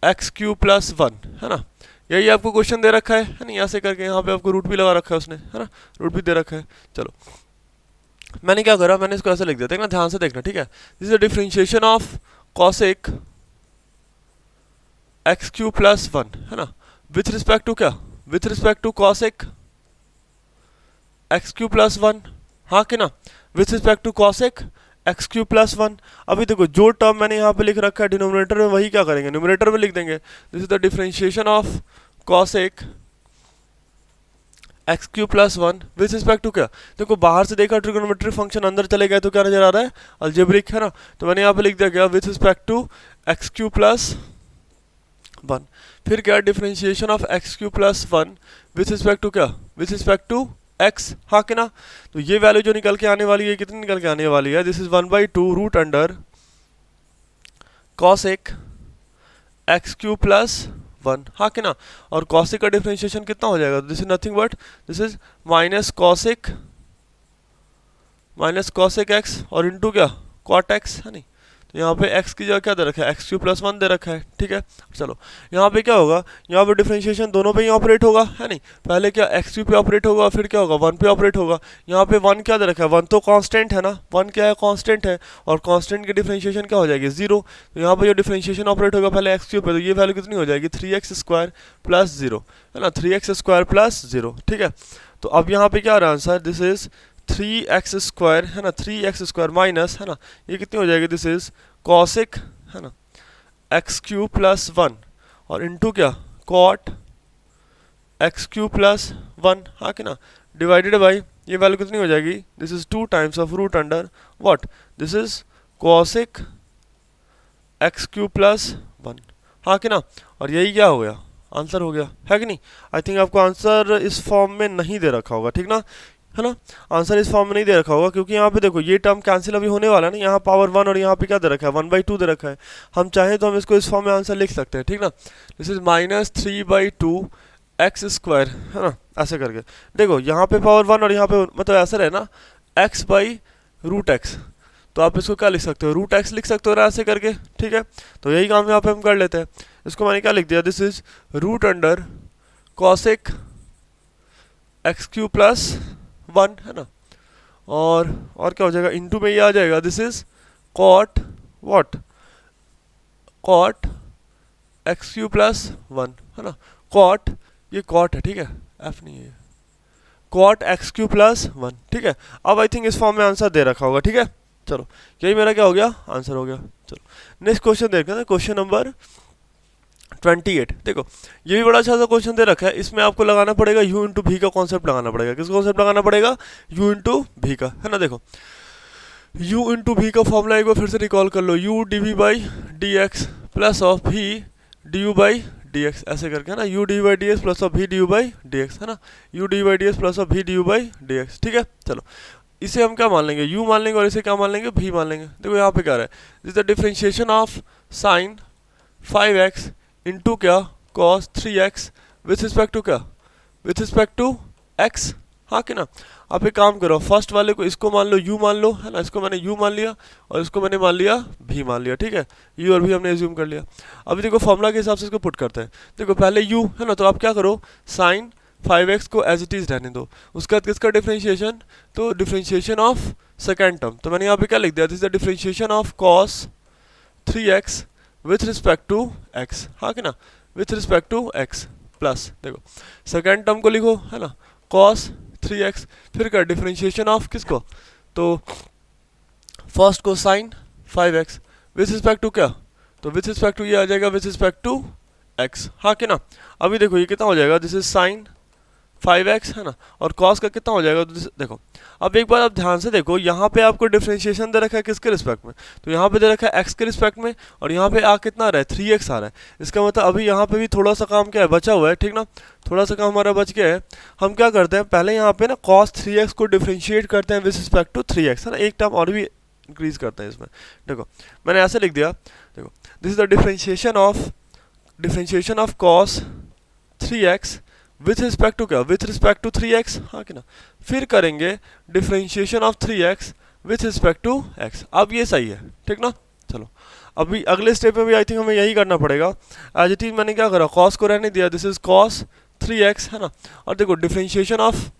x cube plus 1 है ना, यही आपको क्वेश्चन दे रखा है नहीं, ऐसे करके यहाँ पे आपको रूट भी लगा रखा है उसने है ना, रूट भी दे रखा है। चलो मैंने क्या करा, मैंने इसको ऐसे लिख दिया, देखना ध्यान से देखना, ठीक है, this is differentiation of cosec x cube plus 1 है ना, विथ रिस्पेक्ट टू क्या, with respect to cosec x cube plus 1, हाँ कि ना, with respect to cosec x cube plus 1। अभी देखो जो टर्म मैंने यहाँ पे लिख रखा है डिनोमिनेटर में, वही क्या करेंगे, न्यूमरेटर में लिख देंगे, this is the differentiation of cosec x cube plus 1 with respect to क्या, देखो बाहर से देखा ट्रिगोनोमेट्रिक फंक्शन, अंदर चले गए तो क्या नजर आ रहा है, अलजेब्रिक है ना, तो मैंने यहाँ पे लिख दिया क्या, with respect to x cube plus 1। फिर क्या, differentiation of x cube plus 1 with respect to क्या, विथ रिस्पेक्ट टू एक्स, हाँ कि ना। तो ये वैल्यू जो निकल के आने वाली है, कितनी निकल के आने वाली है, this is 1/2 root under cosec x cube plus 1, हाँ कि ना, और कॉसेक का डिफरेंशिएशन कितना हो जाएगा, this is nothing but this is minus cosec x और इंटू क्या, कॉट एक्स है नहीं। तो यहाँ पे x की जगह क्या दे रखा है, एक्स क्यू प्लस 1 दे रखा है, ठीक है। चलो यहाँ पे क्या होगा, यहाँ पे डिफरेंशिएशन दोनों पे ही ऑपरेट होगा है नहीं, पहले क्या एक्स क्यू पे ऑपरेट होगा, फिर क्या होगा 1 पे ऑपरेट होगा। यहाँ पे 1 क्या दे रखा है, 1 तो कांस्टेंट है ना, 1 क्या है, कांस्टेंट है, और कांस्टेंट की डिफरेंशिएशन क्या हो जाएगी, 0। तो यहाँ पे जो डिफरेंशिएशन ऑपरेट होगा पहले एक्स क्यू पे, तो ये वैल्यू कितनी हो जाएगी, 3x स्क्वायर प्लस 0 है ना, 3x स्क्वायर प्लस 0, ठीक है। तो अब यहाँ पे क्या आ रहा है answer, this is 3x square है ना, 3x स्क्वायर माइनस है ना, ये कितनी हो जाएगी, दिस इज कॉसेक है ना एक्स क्यू प्लस 1 और इंटू क्या, कॉट एक्स क्यू प्लस 1, हाँ कि ना, डिवाइडेड बाई ये वैल्यू कितनी हो जाएगी, this is 2 times of root under what, this is cosec x cube plus 1, हाँ कि ना। और यही क्या हो गया, आंसर हो गया है कि नहीं। आई थिंक आपको आंसर इस फॉर्म में नहीं दे रखा होगा, ठीक ना, है ना। आंसर इस फॉर्म में नहीं दे रखा होगा क्योंकि यहाँ पे देखो ये टर्म कैंसिल अभी होने वाला है ना, यहाँ पावर 1 और यहाँ पे क्या दे रखा है 1/2 दे रखा है। हम चाहें तो हम इसको इस फॉर्म में आंसर लिख सकते हैं, ठीक ना। दिस इज -3/2 एक्स स्क्वायर, है ना, ऐसे करके। देखो यहाँ पे पावर 1 और यहाँ पे मतलब ऐसा रहे ना x/√x, तो आप इसको क्या लिख सकते हो √x लिख सकते हो ना ऐसे करके, ठीक है। तो यही काम यहाँ पे हम कर लेते हैं। इसको मैंने क्या लिख दिया, दिस इज √cosec x³ + 1, है ना। और क्या हो जाएगा, इंटू में ये आ जाएगा, this is cot what cot x³ + 1, है ना। cot ये cot है, ठीक है, f नहीं है, cot x³ + 1, ठीक है। अब आई थिंक इस फॉर्म में आंसर दे रखा होगा, ठीक है। चलो यही मेरा क्या हो गया, आंसर हो गया। चलो नेक्स्ट क्वेश्चन देखते हैं, क्वेश्चन नंबर 28। देखो ये भी बड़ा अच्छा सा क्वेश्चन दे रखा है। इसमें आपको लगाना पड़ेगा u इंटू भी का कॉन्सेप्ट लगाना पड़ेगा। किस कॉन्सेप्ट लगाना पड़ेगा, u इंटू भी का, है ना। देखो u इंटू भी का फॉर्मूला एक बार फिर से रिकॉल कर लो, u dv/dx plus of v du/dx, ऐसे करके, है ना। u dv/dx plus of v du/dx, है ना, u dv/dx plus of v du/dx, ठीक है। चलो इसे हम क्या मान लेंगे, u मान लेंगे और इसे क्या मान लेंगे, v मान लेंगे। देखो यहाँ पे क्या है, this the differentiation of sine 5x into क्या cos 3x with respect to क्या, विथ रिस्पेक्ट टू x, हाँ कि ना। आप एक काम करो, फर्स्ट वाले को इसको मान लो u मान लो, है ना। इसको मैंने u मान लिया और इसको मैंने मान लिया v मान लिया, ठीक है। u और v हमने एज्यूम कर लिया। अभी देखो फॉर्मूला के हिसाब से इसको पुट करते हैं। देखो पहले u, है ना, तो आप क्या करो, साइन 5x को एज इट इज रहने दो। उसके बाद किसका डिफरेंशिएशन, तो डिफरेंशिएशन ऑफ सेकेंड टर्म, तो मैंने यहाँ पे क्या लिख दिया, this is the differentiation of cos 3x with respect to x, हाँ कि ना, with respect to x plus, देखो सेकेंड टर्म को लिखो, है ना, cos 3x, फिर कर डिफरेंशिएशन ऑफ किसको, तो फर्स्ट को sign 5x with respect to क्या, तो विथ रिस्पेक्ट टू ये आ जाएगा विथ रिस्पेक्ट टू x, हाँ कि ना। अभी देखो ये कितना हो जाएगा, दिस इज साइन 5x, है ना, और cos का कितना हो जाएगा, तो देखो अब एक बार आप ध्यान से देखो, यहाँ पे आपको डिफरेंशिएशन दे रखा है किसके रिस्पेक्ट में, तो यहाँ पे दे रखा है x के रिस्पेक्ट में, और यहाँ पे आ कितना आ रहा है 3x आ रहा है। इसका मतलब अभी यहाँ पे भी थोड़ा सा काम क्या है बचा हुआ है, ठीक ना, थोड़ा सा काम हमारा बच गया है। हम क्या करते हैं, पहले यहाँ पे ना cos 3x को डिफरेंशिएट करते हैं विद रिस्पेक्ट टू 3x, है ना, एक टर्म और भी इंक्रीज करते हैं इसमें। देखो मैंने ऐसे लिख दिया, देखो this is the differentiation of cos 3x with respect to क्या, विथ रिस्पेक्ट टू 3x, हाँ कि ना। फिर करेंगे differentiation of 3x with respect to x। अब ये सही है, ठीक ना। चलो अभी अगले स्टेप में भी आई थिंक हमें यही करना पड़ेगा। एज इट इज मैंने क्या करा, cos को रहने दिया, दिस इज cos 3x, है ना। और देखो differentiation of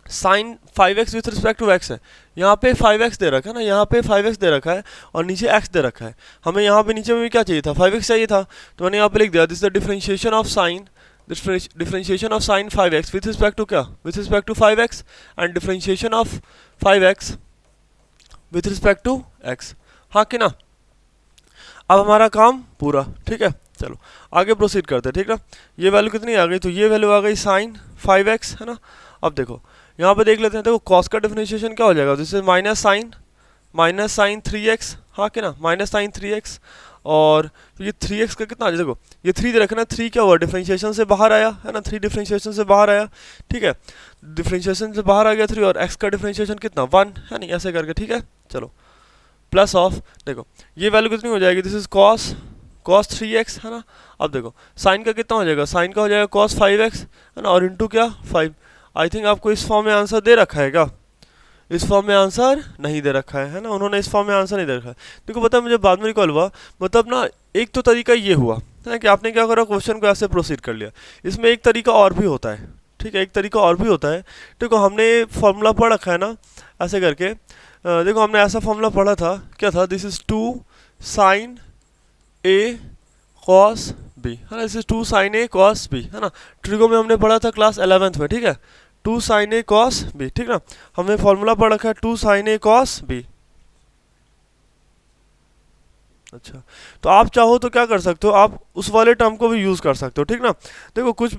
sine 5x with respect to x है, यहाँ पे 5x दे रखा है ना, यहाँ पे 5x दे रखा है और नीचे x दे रखा है। हमें यहाँ पे नीचे में भी क्या चाहिए था, 5x चाहिए था, तो मैंने यहाँ पे लिख दिया, this is the differentiation of sign, differentiation of sin 5x with respect to क्या, with respect to 5x and differentiation of 5x with respect to x, हाँ कि ना। अब हमारा काम पूरा, ठीक है। चलो आगे प्रोसीड करते हैं, ठीक ना। ये वैल्यू कितनी आ गई, तो ये वैल्यू आ गई sin 5x, है ना। अब देखो यहाँ पे देख लेते हैं, देखो cos का डिफरेंशिएशन क्या हो जाएगा, जैसे माइनस साइन 3x, हाँ कि ना, माइनस साइन 3x, और ये 3x का कितना आ जाए, देखो ये 3 दे रखना, 3 क्या हुआ, डिफरेंशिएशन से बाहर आया, है ना, 3 डिफरेंशिएशन से बाहर आया, ठीक है। डिफरेंशिएशन से बाहर आ गया 3, और x का डिफरेंशिएशन कितना 1, है नहीं, ऐसे करके, ठीक है। चलो प्लस ऑफ, देखो ये वैल्यू कितनी हो जाएगी, दिस इज cos 3x, है ना। अब देखो साइन का कितना हो जाएगा, साइन का हो जाएगा cos 5x, है ना, और इंटू क्या 5। आई थिंक आपको इस फॉर्म में आंसर दे रखा है क्या, इस फॉर्म में आंसर नहीं दे रखा है ना, उन्होंने इस फॉर्म में आंसर नहीं दे रखा है। देखो पता है मुझे बाद में रिकॉल हुआ, मतलब ना एक तो तरीका ये हुआ है कि आपने क्या करा, क्वेश्चन को ऐसे प्रोसीड कर लिया। इसमें एक तरीका और भी होता है, ठीक है, एक तरीका और भी होता है। देखो हमने फॉर्मूला पढ़ रखा है ना ऐसे करके, देखो हमने ऐसा फॉर्मूला पढ़ा था, क्या था, this is 2 sin a cos b, है ना, this is 2 sin a cos b, है ना। ट्रिगो में हमने पढ़ा था क्लास 11th में, ठीक है, 2 sin a cos b, ठीक ना। हमने फॉर्मूला पढ़ रखा है 2 sin a cos b। अच्छा तो आप चाहो तो क्या कर सकते हो, आप उस वाले टर्म को भी यूज कर सकते हो, ठीक ना। देखो कुछ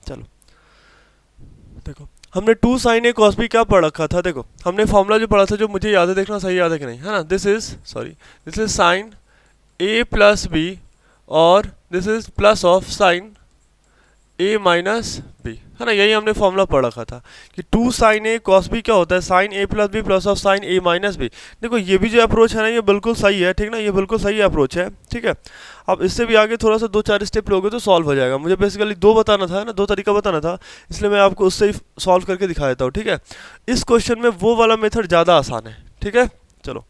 चलो देखो हमने 2 sin a cos b क्या पढ़ रखा था, देखो हमने फॉर्मूला जो पढ़ा था, जो मुझे याद है, देखना सही याद है कि नहीं, है ना। This is sin a plus b और this is plus of sine a minus b, है ना, यही हमने फॉर्मूला पढ़ रखा था कि 2 साइन ए कॉस बी क्या होता है, sine a plus b plus of sine a minus b. देखो ये भी जो अप्रोच है ना ये बिल्कुल सही है, ठीक ना, ये बिल्कुल सही अप्रोच है, ठीक है। अब इससे भी आगे थोड़ा सा 2-4 स्टेप लोगे तो सॉल्व हो जाएगा। मुझे बेसिकली 2 बताना था ना, 2 तरीका बताना था, इसलिए मैं आपको उससे ही सॉल्व करके दिखा देता हूँ, ठीक है। इस क्वेश्चन में वो वाला मेथड ज़्यादा आसान है, ठीक है। चलो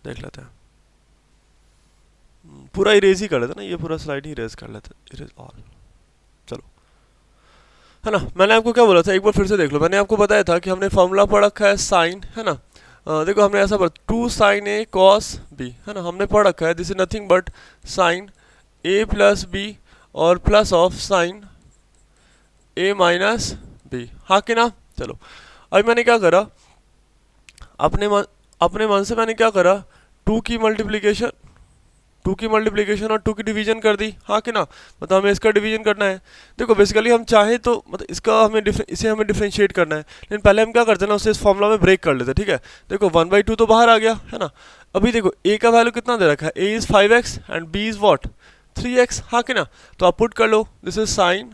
देख लेते हैं, पूरा इरेज ही कर लेते ना, ये पूरा स्लाइड ही इरेज कर लेते, इरेज ऑल। चलो, है ना, मैंने आपको क्या बोला था, एक बार फिर से देख लो। मैंने आपको बताया था कि हमने फॉर्मूला पढ़ रखा है साइन, है ना, देखो हमने ऐसा पढ़ा 2 साइन ए कॉस बी, है ना, हमने पढ़ रखा है this is nothing but sine a plus b और plus of sine a minus b, हाँ कि ना। चलो अभी मैंने क्या करा, अपने मन से मैंने क्या करा, 2 की मल्टीप्लिकेशन और 2 की डिवीजन कर दी, हाँ कि ना, मतलब हमें इसका डिवीजन करना है। देखो बेसिकली हम चाहे तो मतलब इसका हमें इसे हमें डिफरेंशिएट करना है, लेकिन पहले हम क्या करते हैं ना, उसे इस फॉर्मूला में ब्रेक कर लेते हैं, ठीक है। देखो 1/2 तो बाहर आ गया, है ना। अभी देखो a का वैल्यू कितना दे रखा है, a is 5x and b is what 3x, हाँ कि ना। तो आप पुट कर लो, this is sine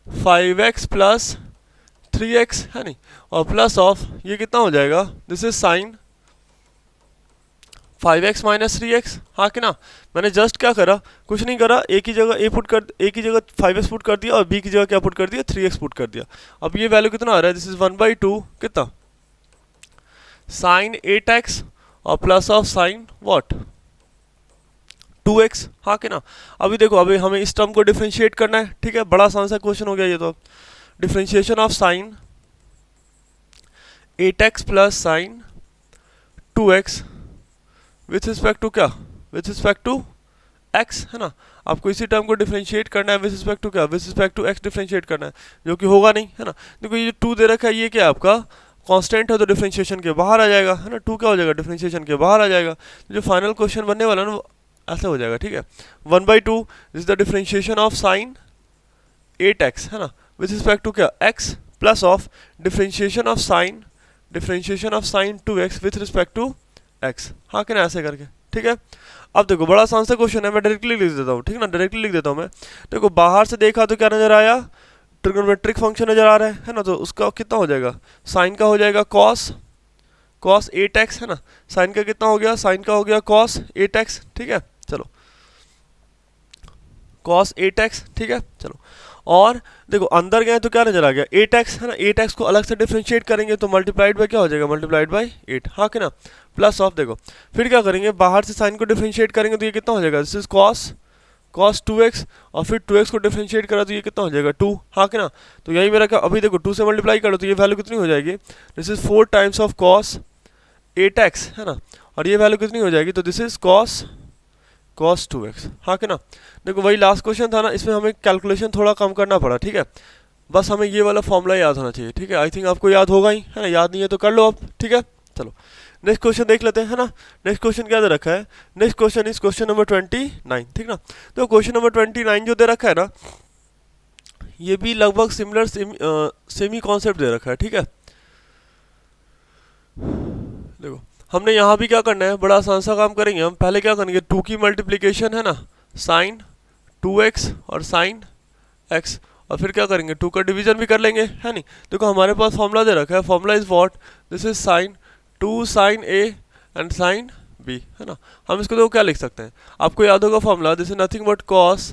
5x plus 3x, है नहीं, और प्लस ऑफ ये कितना हो जाएगा, this is sine 5x minus 3x, हाँ कि ना। मैंने जस्ट क्या करा, कुछ नहीं करा, a की जगह 5x पुट कर दिया और b की जगह क्या पुट कर दिया, 3x पुट कर दिया। अब ये वैल्यू कितना आ रहा है, दिस इज 1/2 कितना, साइन 8x और plus of sign what 2x, हाँ कि ना। अभी देखो अभी हमें इस टर्म को डिफरेंशिएट करना है, ठीक है, बड़ा आसान सा क्वेश्चन हो गया ये तो। Differentiation of sine 8x plus sine 2x with respect to क्या, विथ रिस्पेक्ट टू x, है ना। आपको इसी टर्म को डिफरेंशिएट करना है विथ रिस्पेक्ट टू क्या, with respect to x differentiate करना है, जो कि होगा नहीं, है ना। देखो ये 2 दे रखा है, ये क्या आपका कांस्टेंट है तो डिफरेंशिएशन के बाहर आ जाएगा, है ना। 2 क्या हो जाएगा, डिफरेंशिएशन के बाहर आ जाएगा। तो जो फाइनल क्वेश्चन बनने वाला ना ऐसा हो जाएगा, ठीक है। 1/2 is the differentiation of sine 8x, है ना, विथ रिस्पेक्ट टू क्या x plus of differentiation of sine 2x with respect to x, हाँ कि ना, ऐसे करके, ठीक है। अब देखो बड़ा आसान सा क्वेश्चन है, मैं डायरेक्टली लिख देता हूँ, ठीक है ना, डायरेक्टली लिख देता हूँ मैं। देखो बाहर से देखा तो क्या नजर आया, ट्रिग्नोमेट्रिक फंक्शन नजर आ रहा है ना, तो उसका कितना हो जाएगा, साइन का हो जाएगा cos 8x, है ना। साइन का कितना हो गया, साइन का हो गया cos 8x, ठीक है। चलो cos 8x, ठीक है। चलो और देखो अंदर गए तो क्या नजर आ गया, 8x, है ना। 8x को अलग से डिफरेंशिएट करेंगे तो मल्टीप्लाइड बाय क्या हो जाएगा, मल्टीप्लाइड बाय 8, हाँ कि ना, प्लस ऑफ देखो फिर क्या करेंगे, बाहर से साइन को डिफरेंशिएट करेंगे तो ये कितना हो जाएगा, दिस इज cos 2x और फिर 2x को डिफरेंशिएट करा तो ये कितना हो जाएगा 2, हाँ कि ना। तो यही मेरा क्या, अभी देखो 2 से मल्टीप्लाई करो तो ये वैल्यू कितनी हो जाएगी, this is 4 times of cos 8x, है ना, और ये वैल्यू कितनी हो जाएगी, तो दिस इज cos 2x, हाँ कि ना। देखो वही लास्ट क्वेश्चन था ना, इसमें हमें कैलकुलेशन थोड़ा कम करना पड़ा, ठीक है। बस हमें ये वाला फॉर्मूला याद होना चाहिए, ठीक है। आई थिंक आपको याद होगा ही, है ना, याद नहीं है तो कर लो आप, ठीक है। चलो नेक्स्ट क्वेश्चन देख लेते हैं, है ना। नेक्स्ट क्वेश्चन क्या दे रखा है, next question is question number 29, ठीक ना। तो क्वेश्चन नंबर 29 जो दे रखा है ना, ये भी लगभग सिमिलर सेमी कॉन्सेप्ट दे रखा है, ठीक है। देखो हमने यहाँ भी क्या करना है, बड़ा आसान सा काम करेंगे हम। पहले क्या करेंगे, 2 की मल्टीप्लिकेशन, है ना, साइन 2x और साइन x, और फिर क्या करेंगे 2 का डिवीजन भी कर लेंगे, है नहीं। देखो हमारे पास फॉर्मूला दे रखा है, formula is what, this is sine 2 sine a and sine b, है ना। हम इसको देखो क्या लिख सकते हैं, आपको याद होगा formula, this is nothing but cos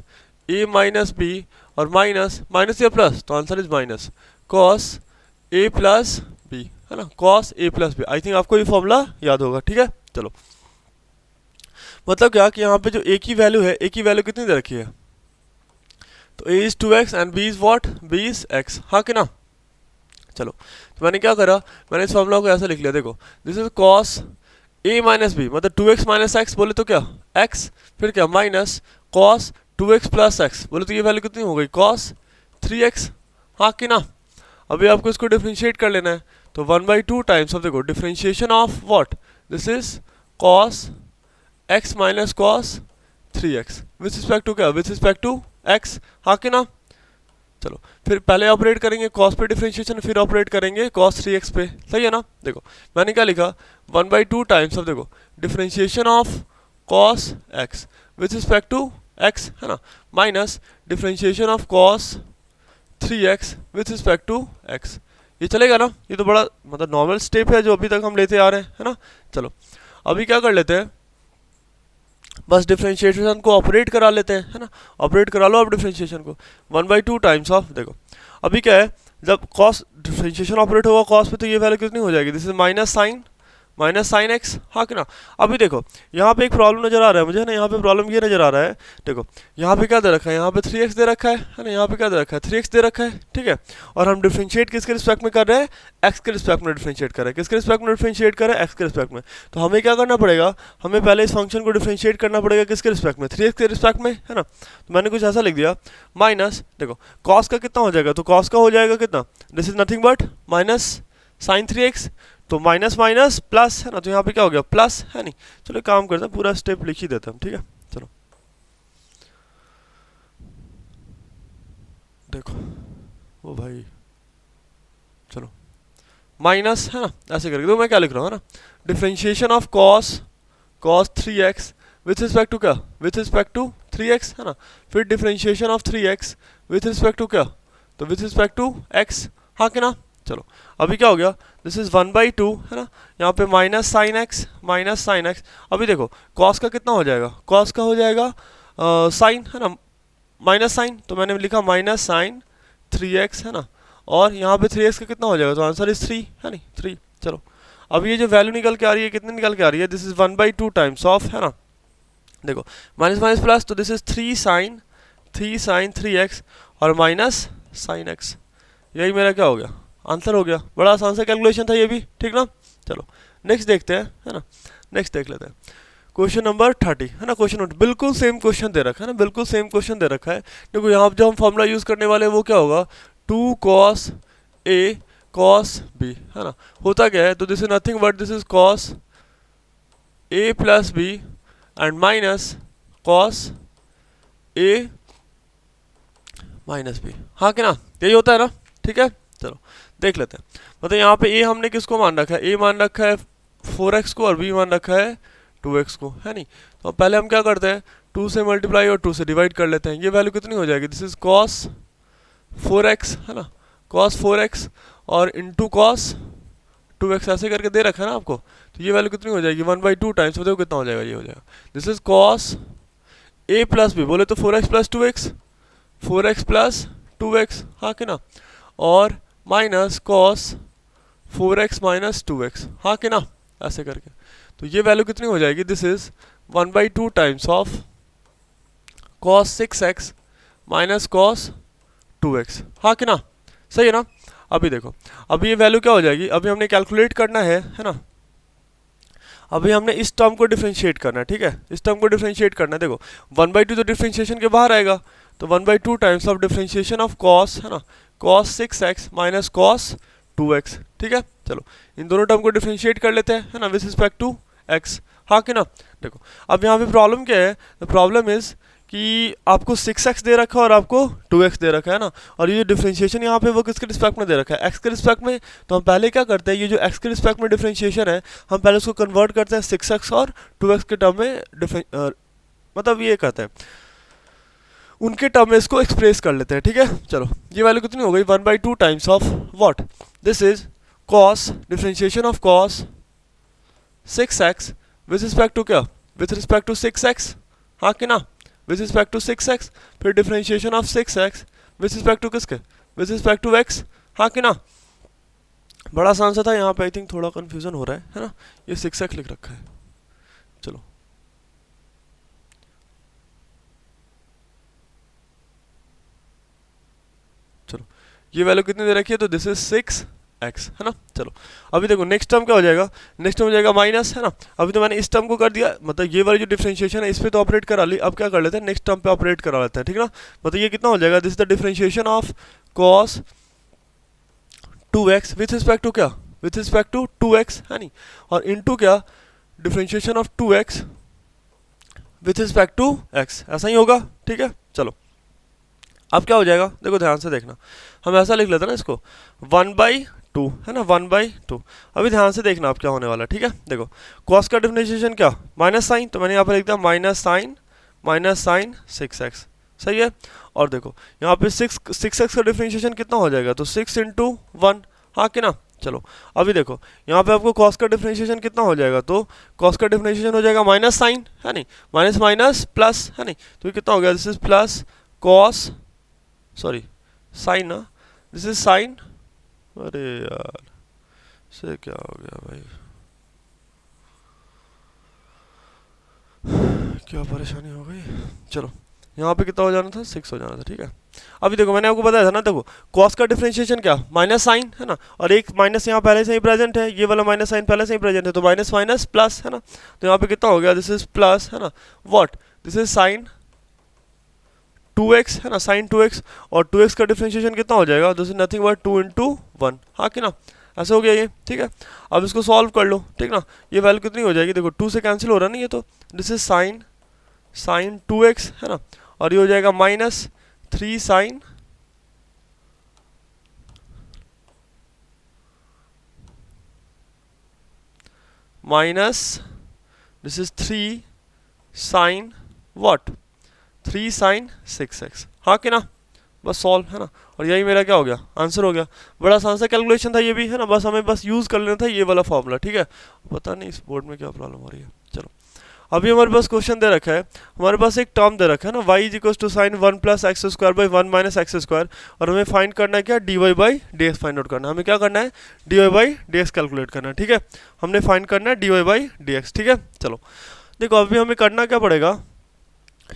a minus b और माइनस या प्लस, तो answer is minus cos a plus b, है ना, cos a plus b। I think आपको ये फॉर्मूला याद होगा, ठीक है। चलो मतलब क्या कि यहाँ पे जो a की वैल्यू है, a की वैल्यू कितनी दे रखी है, तो a is 2x and b is what, b is x, हाँ कि ना। चलो तो मैंने क्या करा, मैंने इस फॉर्मूला को ऐसा लिख लिया, देखो this is cos a minus b, मतलब 2x माइनस x बोले तो क्या x, फिर क्या minus cos 2x plus x बोले तो ये वैल्यू कितनी हो गई, cos 3x, हाँ कि ना। अभी आपको इसको डिफरेंशिएट कर लेना है, तो 1/2 टाइम्स ऑफ, देखो differentiation of what, this is cos x minus cos 3x with respect to क्या, विथ रिस्पेक्ट टू x, हाँ कि ना। चलो फिर पहले ऑपरेट करेंगे cos पे डिफरेंशिएशन, फिर ऑपरेट करेंगे cos 3x पे, सही है ना। देखो मैंने क्या लिखा, 1/2 टाइम्स ऑफ, देखो differentiation of cos x with respect to x है ना, minus differentiation of cos 3x with respect to x। ये चलेगा ना, ये तो बड़ा मतलब नॉर्मल स्टेप है जो अभी तक हम लेते आ रहे हैं, है ना। चलो अभी क्या कर लेते हैं, बस डिफरेंशिएशन को ऑपरेट करा लेते हैं, है ना। ऑपरेट करा लो आप डिफरेंशिएशन को, 1/2 टाइम्स ऑफ, देखो अभी क्या है, जब कॉस डिफरेंशिएशन ऑपरेट होगा कॉस पे तो ये वैल्यू कितनी हो जाएगी, this is minus sine x, हाँ कि ना। अभी देखो यहाँ पे एक प्रॉब्लम नजर आ रहा है मुझे ना, यहाँ पे प्रॉब्लम ये नजर आ रहा है, देखो यहाँ पे क्या दे रखा है, यहाँ पे 3x दे रखा है ना, यहाँ पे क्या दे रखा है 3x दे रखा है, ठीक है। और हम डिफरेंशिएट किसके रिस्पेक्ट में कर रहे हैं, x के रिस्पेक्ट में डिफरेंशिएट कर रहे हैं, किसके रिस्पेक्ट में डिफरेंशिएट कर रहे हैं, x के रिस्पेक्ट में। तो हमें क्या करना पड़ेगा, हमें पहले इस फंक्शन को डिफरेंशिएट करना पड़ेगा किसके रिस्पेक्ट में, 3x के रिस्पेक्ट में, है ना। तो मैंने कुछ ऐसा लिख दिया, माइनस देखो कॉस का कितना हो जाएगा, तो कॉस का हो जाएगा कितना, this is nothing but minus sine 3x, तो माइनस माइनस प्लस है ना, तो यहाँ पे क्या हो गया प्लस, है नहीं। चलो काम करते हैं, पूरा स्टेप लिख ही देते हैं, ठीक है। चलो देखो ओ भाई, चलो माइनस है ना, ऐसे करके तो मैं क्या लिख रहा हूँ ना, differentiation of cos 3x with respect to क्या, विथ रिस्पेक्ट टू 3x, है ना। फिर differentiation of 3x with respect to क्या, तो विथ रिस्पेक्ट टू x, हाँ कि ना। चलो अभी क्या हो गया, दिस इज 1/2 है ना, यहाँ पे माइनस साइन एक्स। अभी देखो कॉस का कितना हो जाएगा, कॉस का हो जाएगा साइन, है ना, माइनस साइन, तो मैंने लिखा माइनस साइन 3x, है ना। और यहाँ पे 3x का कितना हो जाएगा, तो आंसर इज 3, है नहीं 3। चलो अब ये जो वैल्यू निकल के आ रही है, कितनी निकल के आ रही है, दिस इज 1/2 टाइम्स ऑफ, है ना। देखो माइनस माइनस प्लस, तो दिस इज 3 साइन 3x और माइनस साइन x, यही मेरा क्या हो गया, आंसर हो गया। बड़ा आसान सा कैलकुलेशन था ये भी, ठीक ना। चलो नेक्स्ट देखते हैं, है ना, नेक्स्ट देख लेते हैं क्वेश्चन नंबर 30, है ना। क्वेश्चन बिल्कुल सेम क्वेश्चन दे रखा है ना, बिल्कुल सेम क्वेश्चन दे रखा है। देखो यहाँ जो हम फॉर्मूला यूज़ करने वाले हैं वो क्या होगा, 2 cos A cos B, है ना। होता क्या है, तो this is nothing but this is cos A plus B and minus cos A minus B, हाँ कि ना, यही होता है ना, ठीक है। चलो देख लेते हैं, मतलब यहाँ पे a हमने किसको मान रखा है, a मान रखा है 4x को और b मान रखा है 2x को, है नहीं। तो पहले हम क्या करते हैं, 2 से मल्टीप्लाई और 2 से डिवाइड कर लेते हैं, ये वैल्यू कितनी हो जाएगी, दिस इज cos 4x, है ना, cos 4x और इंटू cos 2x, ऐसे करके दे रखा है ना आपको। तो ये वैल्यू कितनी हो जाएगी, 1/2 टाइम्स, बताओ कितना हो जाएगा, ये हो जाएगा this is cos a plus b, बोले तो 4x plus 2x, 4x plus 2x, हाँ कि ना, और minus cos 4x minus 2x, हाँ कि ना, ऐसे करके। तो ये वैल्यू कितनी हो जाएगी, this is 1/2 times of cos 6x minus cos 2x, हाँ कि ना, सही है ना। अभी देखो अभी ये वैल्यू क्या हो जाएगी, अभी हमने कैलकुलेट करना है ना। अभी हमने इस टर्म को डिफरेंशिएट करना है, ठीक है, इस टर्म को डिफरेंशिएट करना है। देखो 1/2 तो डिफरेंशिएशन के बाहर आएगा, तो 1/2 times of differentiation of cos, है ना, cos 6x minus cos 2x, ठीक है। चलो इन दोनों टर्म को डिफरेंशिएट कर लेते हैं, है ना, विद रिस्पेक्ट टू x, हाँ कि ना। देखो अब यहाँ पे प्रॉब्लम क्या है, द प्रॉब्लम इज कि आपको 6x दे रखा है और आपको 2x दे रखा है ना, और ये डिफरेंशिएशन यहाँ पे वो किसके रिस्पेक्ट में दे रखा है, x के रिस्पेक्ट में। तो हम पहले क्या करते हैं, ये जो x के रिस्पेक्ट में डिफरेंशिएशन है, हम पहले उसको कन्वर्ट करते हैं 6x और 2x के टर्म में, मतलब ये कहते हैं उनके टर्म में इसको एक्सप्रेस कर लेते हैं, ठीक है। चलो ये वैल्यू कितनी हो गई, 1/2 times of what, this is cos differentiation of cos 6x with respect to क्या, विथ रिस्पेक्ट टू 6x, हाँ कि ना, विथ रिस्पेक्ट टू 6x, फिर differentiation of 6x with respect to किसके, विथ रिस्पेक्ट टू x, हाँ कि ना। बड़ा आसान सा था, यहाँ पे आई थिंक थोड़ा कंफ्यूजन हो रहा है ना, ये 6x लिख रखा है। चलो ये वैल्यू कितनी दे रखी है, तो दिस इज 6x, है ना। चलो अभी देखो नेक्स्ट टर्म क्या हो जाएगा, नेक्स्ट टर्म हो जाएगा माइनस, है ना। अभी तो मैंने इस टर्म को कर दिया, मतलब ये वाली जो डिफरेंशिएशन है इस पे तो ऑपरेट करा ली, अब क्या कर लेते हैं, नेक्स्ट टर्म पे ऑपरेट करा लेते हैं, ठीक ना। मतलब ये कितना हो जाएगा, this is the differentiation of cos 2x with respect to क्या, विथ रिस्पेक्ट टू 2x, है नहीं, और इनटू क्या, differentiation of 2x with respect to x, ऐसा ही होगा, ठीक है। चलो अब क्या हो जाएगा, देखो ध्यान से देखना, हम ऐसा लिख लेते हैं ना इसको 1/2, है ना, 1/2। अभी ध्यान से देखना आप क्या होने वाला है, ठीक है। देखो cos का डिफरेंशिएशन क्या, माइनस साइन, तो मैंने यहाँ पर लिख दिया minus sign minus sign 6x, सही है। और देखो यहाँ पे 6x का डिफरेंशिएशन कितना हो जाएगा, तो 6 इंटू 1, हाँ कि ना। चलो अभी देखो यहाँ पे आपको कॉस का डिफरेंशिएशन कितना हो जाएगा, तो कॉस का डिफरेंशिएशन हो जाएगा माइनस साइन, है नहीं, माइनस माइनस प्लस, है नहीं, तो ये कितना हो गया, this is plus cos, sorry sine ना, दिस इज साइन, अरे यार से क्या हो गया भाई, क्या परेशानी हो गई। चलो यहाँ पे कितना हो जाना था, 6 हो जाना था, ठीक है। अभी देखो मैंने आपको बताया था ना, देखो कॉस का डिफरेंशिएशन क्या, माइनस साइन, है ना, और एक माइनस यहाँ पहले से ही प्रेजेंट है, ये वाला माइनस साइन पहले से ही प्रेजेंट है, तो माइनस माइनस प्लस, है ना, तो यहाँ पे कितना हो गया, दिस इज प्लस, है ना, what, this is sign 2x, है ना, साइन 2x, और 2x का डिफरेंशिएशन कितना हो जाएगा, this is nothing but 2 into 1, हाँ कि ना, ऐसा हो गया ये, ठीक है। अब इसको सॉल्व कर लो, ठीक ना, ये वैल्यू कितनी हो जाएगी, देखो 2 से कैंसिल हो रहा नहीं है, तो दिस इज साइन 2x, है ना, और ये हो जाएगा minus 3 sine minus this is 3 sine what, 3 sine 6x, हाँ कि ना, बस सॉल्व, है ना, और यही मेरा क्या हो गया, आंसर हो गया। बड़ा आसान सा कैलकुलेशन था ये भी, है ना, बस हमें बस यूज़ कर लेना था ये वाला फॉर्मूला, ठीक है। पता नहीं इस बोर्ड में क्या प्रॉब्लम हो रही है। चलो अभी हमारे पास क्वेश्चन दे रखा है, हमारे पास एक टर्म दे रखा है ना, y is equal to sine 1 plus x square by 1 minus x square, और हमें फाइंड करना है क्या, dy by d x find out करना है, हमें क्या करना है, dy by d x calculate करना है, ठीक है, हमने फाइंड करना है dy बाई डी एक्स, ठीक है। चलो देखो अभी हमें करना क्या पड़ेगा,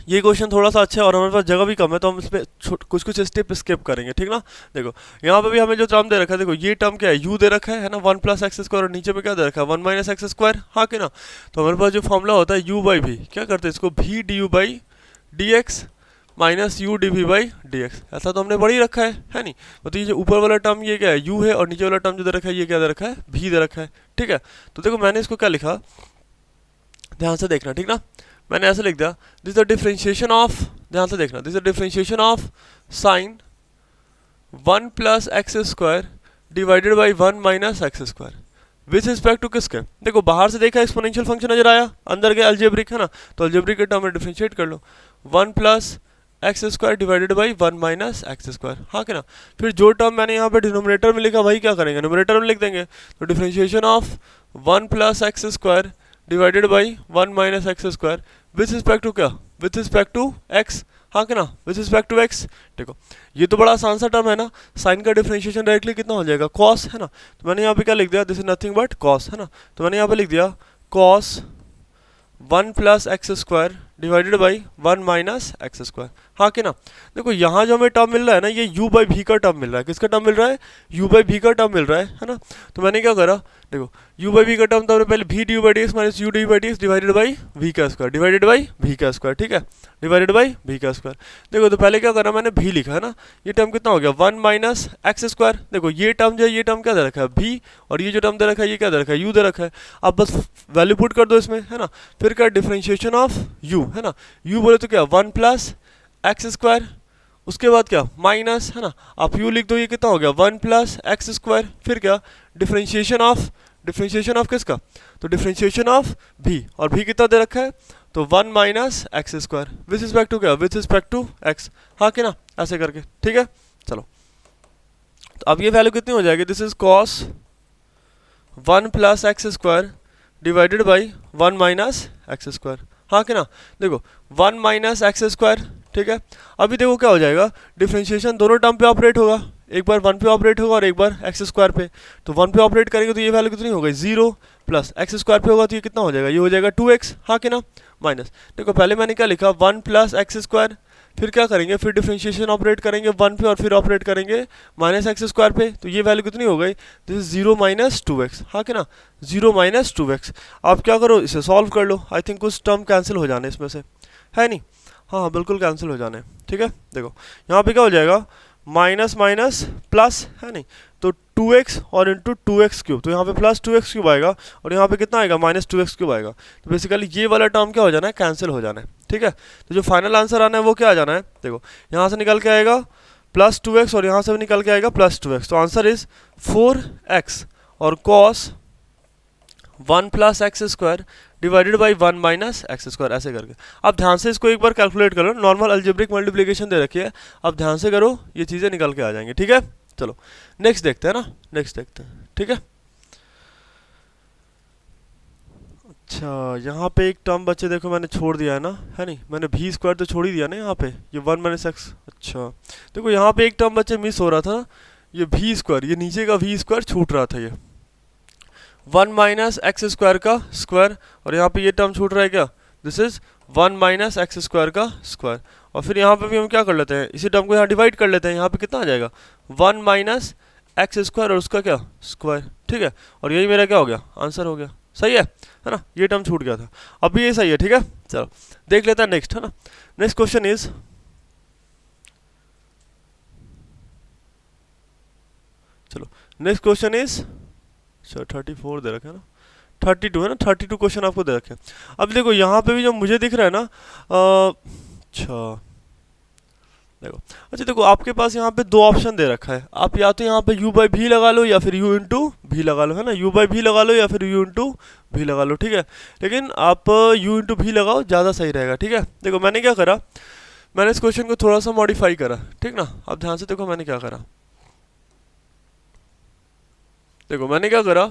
ये क्वेश्चन थोड़ा सा अच्छा है और हमारे पास जगह भी कम है, तो हम इसमें कुछ कुछ स्टेप स्किप करेंगे, ठीक ना। देखो यहाँ पे भी हमें जो टर्म दे रखा है, देखो ये टर्म क्या है, u दे रखा है ना, 1 प्लस एक्स स्क्वायर, और नीचे में क्या दे रखा है, 1 माइनस एक्स स्क्वायर, हाँ कि ना। तो हमारे पास जो फॉर्मूला होता है u बाई भी, क्या करते हैं इसको, v d u by d x minus u d v by d x, ऐसा तो हमने पढ़ ही रखा है नहीं। मतलब ये जो ऊपर वाला टर्म ये क्या है, u है, और नीचे वाला टर्म जो दे रखा है ये क्या दे रखा है, v दे रखा है, ठीक है। तो देखो मैंने इसको क्या लिखा, ध्यान से देखना, ठीक ना, मैंने ऐसे लिख दिया, दिस द डिफरेंशिएशन ऑफ, ध्यान से देखना, this the differentiation of sine 1 plus x square divided by 1 minus x square with respect to किसके, देखो बाहर से देखा एक्सपोनेंशियल फंक्शन नजर आया, अंदर के अलजेब्रिक, है ना, तो अलजेब्रिक के टर्म में डिफरेंशिएट कर लो, 1 plus x square divided by 1 minus x square, हाँ कि ना। फिर जो टर्म मैंने यहाँ पे डिनोमिनेटर में लिखा वही क्या करेंगे, न्यूमरेटर में लिख देंगे, तो differentiation of 1 plus x square divided by 1 minus x square with respect to क्या, विथ रिस्पेक्ट टू एक्स, हाँ कि ना, विथ रिस्पेक्ट टू एक्स। देखो ये तो बड़ा आसान सा टर्म है ना, साइन का डिफरेंशिएशन डायरेक्टली कितना हो जाएगा, कॉस, है ना, तो मैंने यहाँ पे क्या लिख दिया, this is nothing but cos, है ना, तो मैंने यहाँ पे लिख दिया cos 1 plus x square divided by 1 minus x square, हाँ कि ना। देखो यहाँ जो हमें टर्म मिल रहा है ना, ये u बाई v का टर्म मिल रहा है, किसका टर्म मिल रहा है, u बाई v का टर्म मिल रहा है ना। तो मैंने क्या करा, देखो u बाई v का टर्म तो हमने पहले v d u by d x minus u d by d x divided by v का स्क्वायर डिवाइडेड बाई v का स्क्वायर, ठीक है, डिवाइडेड बाई v का स्क्वायर। देखो तो पहले क्या करा मैंने, v लिखा है ना, ये टर्म कितना हो गया, 1 माइनस एक्स स्क्वायर, देखो ये टर्म जो है, ये टर्म क्या दे रखा है, v, और ये जो टर्म दे रखा है ये क्या दे रखा है, u दे रखा है। अब बस वैल्यू पुट कर दो इसमें, है ना, फिर क्या डिफरेंशिएशन ऑफ u, है ना, u बोले तो क्या 1 प्लस एक्स स्क्वायर, उसके बाद क्या माइनस, है ना, आप u लिख दो, ये कितना हो गया 1 प्लस एक्स स्क्वायर, फिर क्या डिफरेंशिएशन ऑफ किसका, तो डिफरेंशिएशन ऑफ v, और v कितना दे रखा है, तो 1 minus x square with respect to क्या, विथ रिस्पेक्ट टू x, हाँ कि ना, ऐसे करके, ठीक है। चलो तो अब ये वैल्यू कितनी हो जाएगी, this is cos 1 plus x square divided by 1 minus x square, हाँ कि ना। देखो 1 माइनस एक्स स्क्वायर, ठीक है। अभी देखो क्या हो जाएगा, डिफरेंशिएशन दोनों टर्म पे ऑपरेट होगा, एक बार 1 पे ऑपरेट होगा और एक बार एक्स स्क्वायर पे, तो 1 पे ऑपरेट करेंगे तो ये वैल्यू कितनी हो गई 0, प्लस एक्स स्क्वायर पे होगा तो ये कितना हो जाएगा, ये हो जाएगा 2x, हाँ कि ना, माइनस, देखो पहले मैंने क्या लिखा 1 प्लस एक्स स्क्वायर, फिर क्या करेंगे, फिर डिफरेंशिएशन ऑपरेट करेंगे 1 पे और फिर ऑपरेट करेंगे माइनस एक्स स्क्वायर पे, तो ये वैल्यू कितनी हो गई, दिस इज 0 माइनस 2x, हाँ कि ना, 0 माइनस 2x। आप क्या करो, इसे सॉल्व कर लो, आई थिंक कुछ टर्म कैंसिल हो जाने इसमें से, है नहीं, हाँ बिल्कुल कैंसिल हो जाने, ठीक है। देखो यहाँ पे क्या हो जाएगा, माइनस माइनस प्लस, है नहीं, तो 2x और इंटू 2x क्यूब, तो यहाँ पे प्लस 2x क्यूब आएगा, और यहाँ पे कितना आएगा माइनस 2x क्यूब आएगा, तो बेसिकली ये वाला टर्म क्या हो जाना है, कैंसिल हो जाना है, ठीक है। तो जो फाइनल आंसर आना है वो क्या आ जाना है, देखो यहाँ से निकल के आएगा प्लस 2x और यहाँ से भी निकल के आएगा प्लस 2x, तो आंसर इज 4x, और cos 1 plus x square divided by 1 minus x square, ऐसे करके। अब ध्यान से इसको एक बार कैलकुलेट करो, नॉर्मल अलजेब्रिक मल्टीप्लिकेशन दे रखी है, अब ध्यान से करो, ये चीज़ें निकल के आ जाएंगी, ठीक है। चलो नेक्स्ट देखते हैं ना, नेक्स्ट देखते हैं, ठीक है। अच्छा यहाँ पे एक टर्म बच्चे देखो मैंने छोड़ दिया है ना, है नहीं, मैंने भी स्क्वायर तो छोड़ ही दिया ना यहाँ पे, ये 1 माइनस एक्स। अच्छा देखो यहाँ पे एक टर्म बच्चे मिस हो रहा था, ये भी स्क्वायर, ये नीचे का भी स्क्वायर छूट रहा था, ये 1 माइनस एक्स स्क्वायर का स्क्वायर, और यहाँ पे ये टर्म छूट रहा है क्या, this is 1 minus x square का स्क्वायर। और फिर यहाँ पे भी हम क्या कर लेते हैं, इसी टर्म को यहाँ डिवाइड कर लेते हैं, यहाँ पे कितना आ जाएगा 1 माइनस एक्स स्क्वायर और उसका क्या स्क्वायर, ठीक है। और यही मेरा क्या हो गया, आंसर हो गया, सही है ना, ये टर्म छूट गया था, अभी ये सही है, ठीक है। चलो देख लेते हैं नेक्स्ट, है ना। नेक्स्ट क्वेश्चन इज, चलो नेक्स्ट क्वेश्चन इज, अच्छा 34 दे रखा है ना, 32 है ना, 32 क्वेश्चन आपको दे रखे हैं। अब देखो यहाँ पे भी जो मुझे दिख रहा है ना, अच्छा देखो, अच्छा देखो आपके पास यहाँ पे दो ऑप्शन दे रखा है, आप या तो यहाँ पे u बाई भी लगा लो या फिर u इंटू भी लगा लो, है ना, u बाई भी लगा लो या फिर u इंटू भी लगा लो, ठीक है। लेकिन आप u इंटू भी लगाओ, ज़्यादा सही रहेगा, ठीक है। देखो मैंने क्या करा, मैंने इस क्वेश्चन को थोड़ा सा मॉडिफाई करा, ठीक ना। अब ध्यान से देखो मैंने क्या करा, देखो मैंने क्या करा,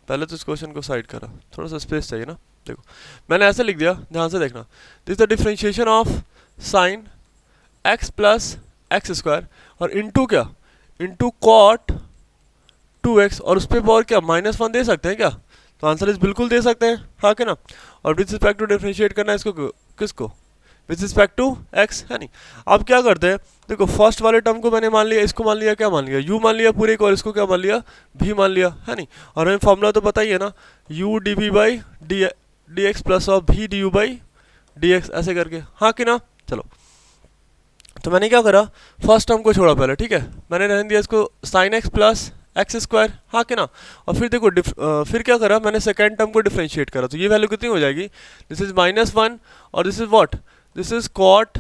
पहले तो इस क्वेश्चन को साइड करा, थोड़ा सा स्पेस चाहिए ना। देखो मैंने ऐसे लिख दिया, ध्यान से देखना, this the differentiation of sign x plus x square और इंटू क्या, इंटू कॉट 2x, और उस पर पावर क्या -1 दे सकते हैं क्या, तो आंसर इस बिल्कुल दे सकते हैं, हाँ कि ना। और विद रिस्पेक्ट टू डिफरेंशिएट करना है इसको, किसको, विद रिस्पेक्ट टू x, है नहीं। अब क्या करते हैं, देखो फर्स्ट वाले टर्म को मैंने मान लिया, इसको मान लिया, क्या मान लिया, u मान लिया पूरे को, और इसको क्या मान लिया, भी मान लिया, है नहीं। और हमें फॉर्मूला तो पता ही है ना, u dv by d x plus of v d u by d x, ऐसे करके, हाँ कि ना। चलो तो मैंने क्या करा, फर्स्ट टर्म को छोड़ा पहले, ठीक है, मैंने रहने दिया इसको sine x plus x square, हाँ कि ना। और फिर देखो फिर क्या करा, मैंने सेकंड टर्म को डिफरेंशिएट करा, तो ये वैल्यू कितनी हो जाएगी, दिस इज -1 और this is what, this is cot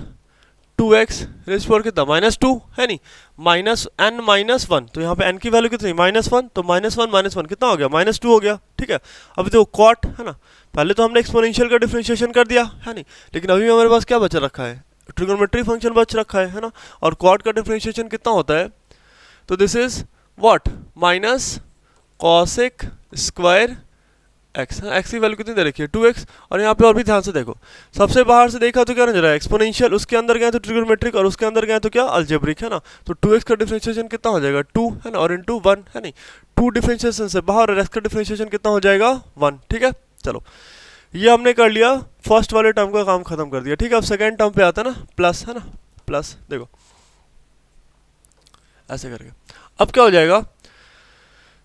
2x raise power कितना -2, है नहीं, -n-1, तो यहाँ पे n की वैल्यू कितनी -1, तो -1 कितना हो गया, -2 हो गया, ठीक है। अब देखो कॉट, है ना, पहले तो हमने एक्सपोनेंशियल का डिफरेंशिएशन कर दिया, है नहीं, लेकिन अभी हमारे पास क्या बचा रखा है, ट्रिगोनोमेट्री फंक्शन बच रखा है ना। और कॉट का डिफरेंशिएशन कितना होता है, तो this is what, minus cosec square x, x की वैल्यू कितनी दे रखी है 2x। और यहाँ पे और भी ध्यान से देखो, सबसे बाहर से देखा तो क्या नजर आया, एक्सपोनेंशियल, उसके अंदर गए तो ट्रिगोनोमेट्रिक, और उसके अंदर गए तो क्या अलजेब्रिक, है ना। तो 2x का डिफरेंशिएशन कितना हो जाएगा 2, है ना, और इंटू 1, है नहीं, 2 डिफरेंशिएशन से बाहर, और x का डिफरेंशिएशन कितना हो जाएगा 1, ठीक है। चलो ये हमने कर लिया, फर्स्ट वाले टर्म का काम खत्म कर दिया, ठीक है। अब सेकेंड टर्म पे आता है ना, प्लस, है ना, प्लस, देखो ऐसे करके, अब क्या हो जाएगा,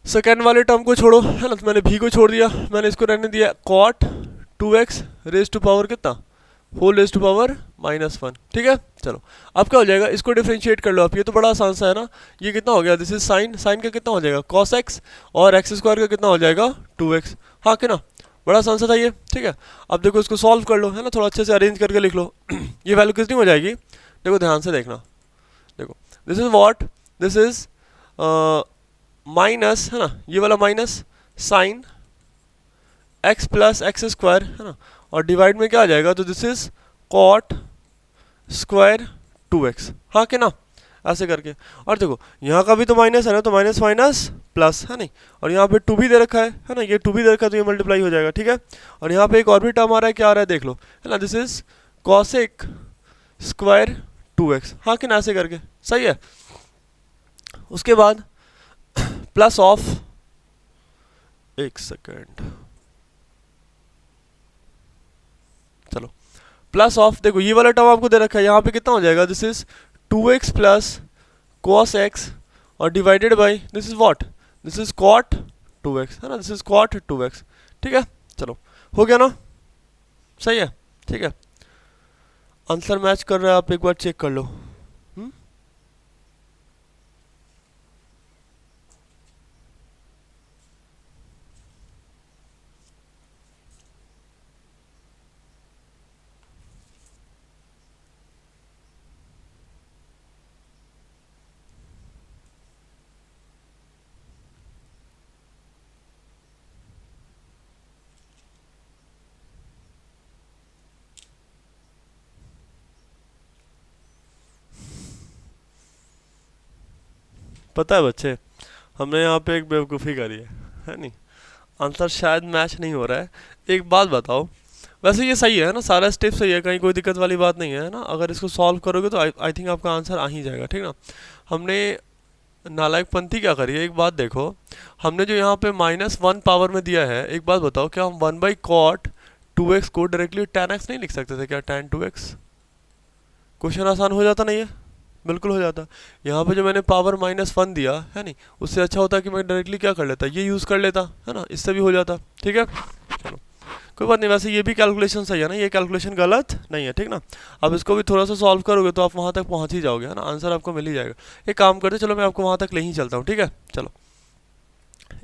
सेकेंड वाले टर्म को छोड़ो, है ना, तो मैंने भी को छोड़ दिया, मैंने इसको रहने दिया cot 2x raise to power कितना, होल रेज टू पावर -1, ठीक है। चलो अब क्या हो जाएगा, इसको डिफरेंशिएट कर लो आप, ये तो बड़ा आसान सा है ना। ये कितना हो गया, दिस इज साइन, साइन का कितना हो जाएगा cos x, और एक्स स्क्वायर का कितना हो जाएगा 2x, हाँ कि ना, बड़ा आसान सा था ये, ठीक है। अब देखो इसको सॉल्व कर लो, है ना, थोड़ा अच्छे से अरेंज करके लिख लो ये वैल्यू कितनी हो जाएगी, देखो ध्यान से देखना, देखो this is what, this is minus, है ना, ये वाला minus sine x plus x square, है ना, और डिवाइड में क्या आ जाएगा, तो this is cot square 2x, हाँ कि ना, ऐसे करके। और देखो यहाँ का भी तो माइनस है ना, तो माइनस माइनस प्लस, है नहीं, और यहाँ पे 2 भी दे रखा है ना, ये 2 भी दे रखा है, तो ये मल्टीप्लाई हो जाएगा, ठीक है। और यहाँ पे एक और भी टर्म आ रहा है, क्या आ रहा है देख लो, है ना, this is cosec square 2x, हाँ कि ना, ऐसे करके, सही है। उसके बाद प्लस ऑफ, एक सेकेंड, चलो प्लस ऑफ, देखो ये वाला टर्म आपको दे रखा है, यहाँ पे कितना हो जाएगा, this is 2x plus cos x, और divided by this is what, this is cot 2x, है ना, दिस इज cot 2x, ठीक है। चलो हो गया ना, सही है, ठीक है। आंसर मैच कर रहा है, आप एक बार चेक कर लो। पता है बच्चे, हमने यहाँ पे एक बेवकूफ़ी करी है नहीं, आंसर शायद मैच नहीं हो रहा है। एक बात बताओ, वैसे ये सही है ना, सारा स्टेप सही है, कहीं कोई दिक्कत वाली बात नहीं है ना। अगर इसको सॉल्व करोगे तो आई थिंक आपका आंसर आ ही जाएगा, ठीक ना। हमने नालायकपंथी क्या करी है, एक बात देखो, हमने जो यहाँ पे -1 पावर में दिया है, एक बात बताओ, क्या हम 1/cot 2x को डायरेक्टली tan x नहीं लिख सकते थे क्या, tan 2x? क्वेश्चन आसान हो जाता नहीं है? बिल्कुल हो जाता। यहाँ पे जो मैंने पावर -1 दिया है नहीं, उससे अच्छा होता कि मैं डायरेक्टली क्या कर लेता, ये यूज़ कर लेता, है ना, इससे भी हो जाता, ठीक है। चलो कोई बात नहीं, वैसे ये भी कैलकुलेशन सही है ना, ये कैलकुलेशन गलत नहीं है, ठीक ना। अब इसको भी थोड़ा सा सॉल्व करोगे तो आप वहाँ तक पहुँच ही जाओगे, है ना, आंसर आपको मिल ही जाएगा। एक काम करते, चलो मैं आपको वहाँ तक ले ही चलता हूँ, ठीक है। चलो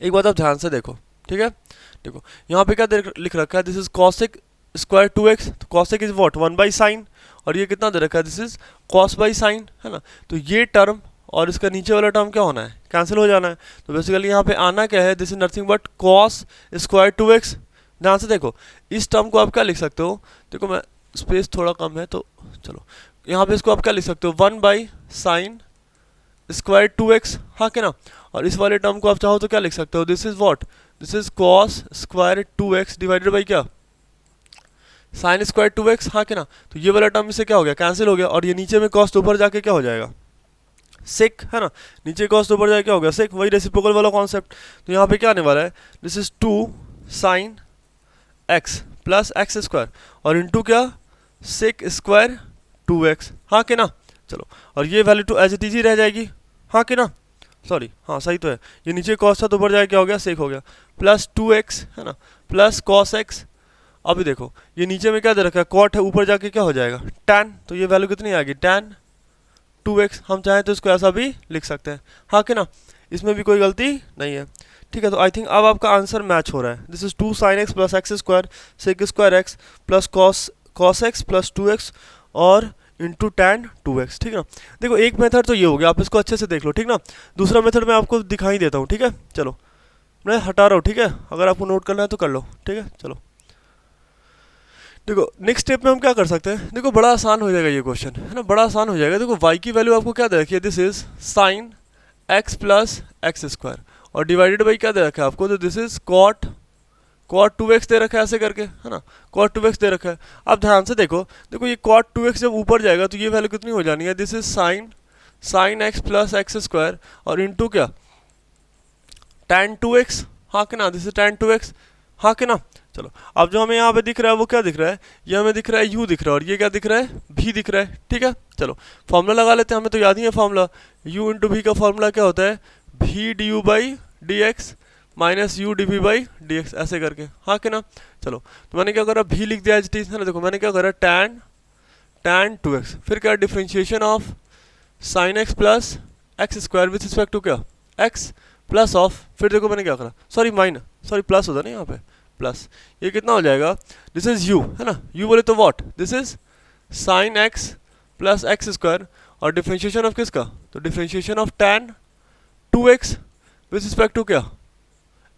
एक बात आप ध्यान से देखो, ठीक है। देखो यहाँ पे क्या लिख रखा है, this is cosec square 2x, तो cosec इज वॉट 1/sin, और ये कितना दे रखा है, दिस इज cos/sin, है ना। तो ये टर्म और इसका नीचे वाला टर्म क्या होना है, कैंसिल हो जाना है। तो बेसिकली यहाँ पे आना क्या है, this is nothing but cos square 2x। ध्यान से देखो, इस टर्म को आप क्या लिख सकते हो, देखो मैं स्पेस थोड़ा कम है तो चलो, यहाँ पे इसको आप क्या लिख सकते हो, 1/sin स्क्वायर 2x, हाँ के ना। और इस वाले टर्म को आप चाहो तो क्या लिख सकते हो, this is what, this is cos square 2x divided by क्या, साइन स्क्वायर 2x, हाँ के ना। तो ये वाला टर्म इससे क्या हो गया, कैंसिल हो गया, और ये नीचे में cos तो ऊपर जाके क्या हो जाएगा, सेक, है ना। नीचे cos तो ऊपर जाके क्या हो गया, सेक, वही रेसिप्रोकल वाला कॉन्सेप्ट। तो यहाँ पे क्या आने वाला है, this is 2 sin x plus x square और इंटू क्या, सेक स्क्वायर 2x, हाँ के ना। चलो, और ये वैल्यू तो एज इट इज ही रह जाएगी, हाँ के ना, सॉरी हाँ सही तो है, ये नीचे cos था तो ऊपर जाके क्या हो गया, सेक हो गया, प्लस 2x, है ना, प्लस cos x। अभी देखो ये नीचे में क्या दे रखा है, cot है, ऊपर जाके क्या हो जाएगा, tan, तो ये वैल्यू कितनी आ गई, tan 2x। हम चाहें तो इसको ऐसा भी लिख सकते हैं, हाँ के ना, इसमें भी कोई गलती नहीं है, ठीक है। तो आई थिंक अब आपका आंसर मैच हो रहा है, this is 2 sin x plus x square sec square x plus cos x plus 2x और इंटू tan 2x, ठीक है ना। देखो एक मेथड तो ये हो गया, आप इसको अच्छे से देख लो, ठीक ना। दूसरा मेथड मैं आपको दिखाई देता हूँ, ठीक है। चलो मैं हटा रहा हूँ, ठीक है, अगर आपको नोट करना है तो कर लो, ठीक है। चलो देखो नेक्स्ट स्टेप में हम क्या कर सकते हैं, देखो बड़ा आसान हो जाएगा ये क्वेश्चन, है ना, बड़ा आसान हो जाएगा। देखो y की वैल्यू आपको क्या दे रखी है, this is sin x plus x square और डिवाइडेड बाई क्या दे रखा है आपको, तो दिस इज cot 2x दे रखा है, ऐसे करके, है ना, cot 2x दे रखा है। अब ध्यान से देखो, देखो ये cot 2x जब ऊपर जाएगा तो ये वैल्यू कितनी हो जानी है, this is sin x plus x square और इंटू क्या, tan 2x, हाँ के ना, दिस इज tan 2x, हाँ के ना। चलो अब जो हमें यहाँ पे दिख रहा है वो क्या दिख रहा है, ये हमें दिख रहा है u दिख रहा है और ये क्या दिख रहा है, v दिख रहा है, ठीक है। चलो फॉर्मूला लगा लेते हैं, हमें तो याद ही है फॉर्मूला, u इंटू v का फॉर्मूला क्या होता है, v du by d x minus u dv by d x, ऐसे करके, हाँ के ना। चलो तो मैंने क्या करा, v लिख दिया एज इट इज, है ना। देखो मैंने क्या करा, tan 2x, फिर क्या differentiation of sin x plus x square with respect to क्या, x प्लस ऑफ, फिर देखो मैंने क्या करा, सॉरी प्लस होता ना यहाँ पे, प्लस ये कितना हो जाएगा, दिस इज u, है ना, u बोले तो what, this is sin x plus x square और डिफ्रेंशिएशन ऑफ किसका, तो differentiation of tan 2x with respect to क्या,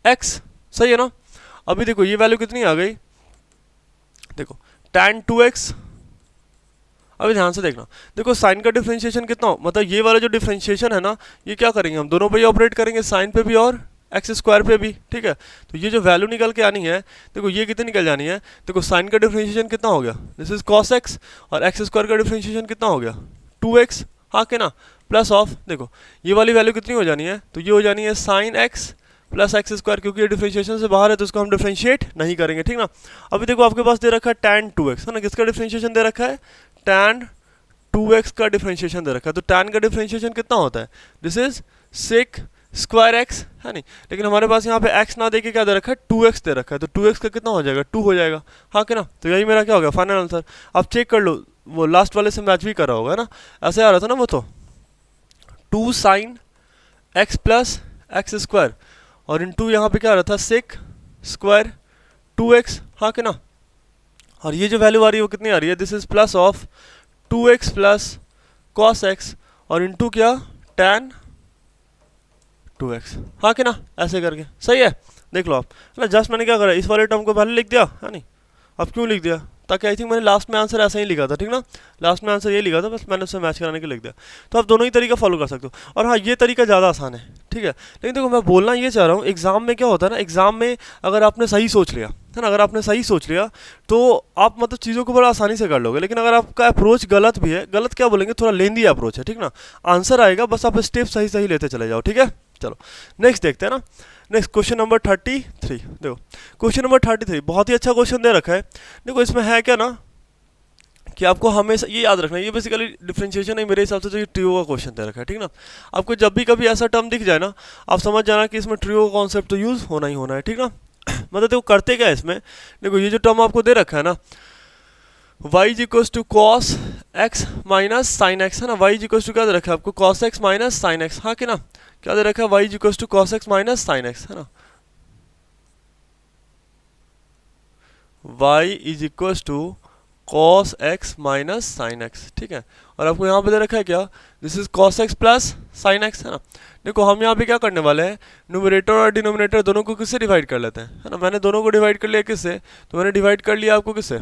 x, सही है ना। अभी देखो ये वैल्यू कितनी आ गई, देखो tan 2x, अभी ध्यान से देखना, देखो साइन का डिफरेंशिएशन कितना हो, मतलब ये वाला जो डिफरेंशिएशन है ना, ये क्या करेंगे हम दोनों पे ही ऑपरेट करेंगे, साइन पे भी और एक्स स्क्वायर पे भी, ठीक है। तो ये जो वैल्यू निकल के आनी है, देखो ये कितनी निकल जानी है, देखो साइन का डिफरेंशिएशन कितना हो गया, दिस इज cos x और एक्स स्क्वायर का डिफरेंशिएशन कितना हो गया, 2x, हाँ के ना, प्लस ऑफ, देखो ये वाली वैल्यू कितनी हो जानी है, तो ये हो जानी है sin x plus x square, क्योंकि ये डिफरेंशिएशन से बाहर है तो इसको हम डिफरेंशिएट नहीं करेंगे, ठीक ना। अभी देखो आपके पास दे रखा है tan 2x, है ना, किसका डिफरेंशिएशन दे रखा है, tan 2x का डिफरेंशिएशन दे रखा है। तो tan का डिफरेंशिएशन कितना होता है, this is sec square x, है नहीं, लेकिन हमारे पास यहाँ पे x ना देके क्या दे रखा है, 2x दे रखा है, तो 2x का कितना हो जाएगा, 2 हो जाएगा, हाँ के ना। तो यही मेरा क्या हो गया फाइनल आंसर। आप चेक कर लो, वो लास्ट वाले से मैच भी कर रहा होगा, है ना, ऐसे आ रहा था ना वो, तो 2 sin x plus x square और इंटू यहाँ पे क्या आ रहा था, sec स्क्वायर 2x, हाँ के ना। और ये जो वैल्यू आ रही है वो कितनी आ रही है, this is plus of 2x plus cos x और इंटू क्या, tan 2x, हाँ कि ना, ऐसे करके, सही है। देख लो आप, ना जस्ट मैंने क्या करा, इस वाले टर्म को पहले लिख दिया, है नहीं, अब क्यों लिख दिया, ताकि आई थिंक मैंने लास्ट में आंसर ऐसा ही लिखा था, ठीक ना, लास्ट में आंसर ये लिखा था, बस मैंने उससे मैच कराने के लिख दिया। तो आप दोनों ही तरीका फॉलो कर सकते हो। और हाँ, ये तरीका ज़्यादा आसान है, ठीक है। लेकिन देखो मैं बोलना ये चाह रहा हूँ, एग्जाम में क्या होता है ना, एग्जाम में अगर आपने सही सोच लिया है ना, अगर आपने सही सोच लिया तो आप मतलब चीज़ों को बड़ा आसानी से कर लोगे। लेकिन अगर आपका अप्रोच गलत भी है, गलत क्या बोलेंगे, थोड़ा लेंदी अप्रोच है, ठीक ना, आंसर आएगा, बस आप स्टेप सही सही लेते चले जाओ, ठीक है। चलो नेक्स्ट देखते हैं ना। Next question number 33। देखो क्वेश्चन नंबर 33 बहुत ही अच्छा क्वेश्चन दे रखा है। देखो इसमें है क्या ना कि आपको हमेशा ये याद रखना है, ये बेसिकली डिफरेंशिएशन है मेरे हिसाब से, तो ये ट्रियो का क्वेश्चन दे रखा है, ठीक ना। आपको जब भी कभी ऐसा टर्म दिख जाए ना, आप समझ जाना कि इसमें ट्रियो का कॉन्सेप्ट तो यूज़ होना ही होना है, ठीक ना। मतलब देखो करते क्या है इसमें, देखो ये जो टर्म आपको दे रखा है ना, y is equals to cos x minus sine x, है ना, y इज इक्वल्स टू क्या दे रखा है आपको, cos x minus sine x, हाँ कि ना, क्या दे रखा है, y is equals to cos x minus sine x, है ना, y is equals to cos x minus sine x, ठीक है। और आपको यहाँ पे दे रखा है क्या, this is cos x plus sign x, है ना। देखो हम यहाँ पे क्या करने वाले हैं, न्यूमरेटर और डिनोमिनेटर दोनों को किससे डिवाइड कर लेते हैं, है ना। मैंने दोनों को डिवाइड कर लिया किससे, तो मैंने डिवाइड कर लिया आपको किससे,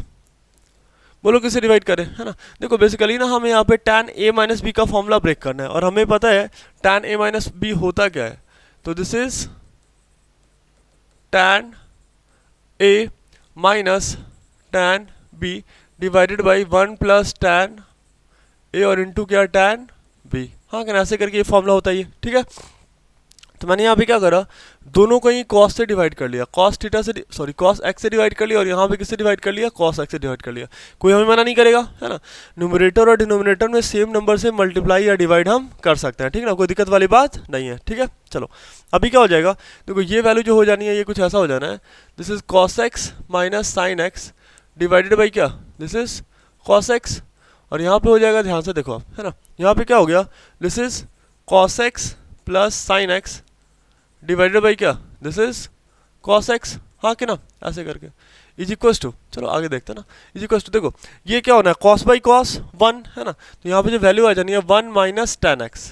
बोलो किससे डिवाइड करें, है ना। देखो बेसिकली ना हमें यहाँ पे tan a माइनस बी का फॉर्मूला ब्रेक करना है, और हमें पता है tan a माइनस बी होता क्या है, तो this is tan a minus tan b divided by 1 plus tan a और इंटू क्या tan b, हाँ क्या, ऐसे करके ये फॉर्मूला होता है ये, ठीक है। तो मैंने यहाँ पे क्या करा, दोनों को ही cos से डिवाइड कर लिया, cos थीटा से सॉरी cos x से डिवाइड कर लिया, और यहाँ पे किससे डिवाइड कर लिया, cos x से डिवाइड कर लिया। कोई हमें मना नहीं करेगा, है ना। न्यूमरेटर और डिनोमिनेटर में सेम नंबर से मल्टीप्लाई या डिवाइड हम कर सकते हैं, ठीक ना, कोई दिक्कत वाली बात नहीं है, ठीक है। चलो अभी क्या हो जाएगा, देखो ये वैल्यू जो हो जानी है ये कुछ ऐसा हो जाना है, this is cos x minus sine x divided by क्या, दिस इज cos x, और यहाँ पे हो जाएगा, ध्यान से देखो आप, है ना, यहाँ पे क्या हो गया, this is cos x plus sine x divided by क्या, दिस इज cos x, हाँ कि ना, ऐसे करके इज इक्वल्स टू, चलो आगे देखते हैं ना, इज इक्वल्स टू, देखो ये क्या होना है, cos बाई cos 1, है ना, तो यहाँ पे जो वैल्यू आ जानी है 1 minus tan x,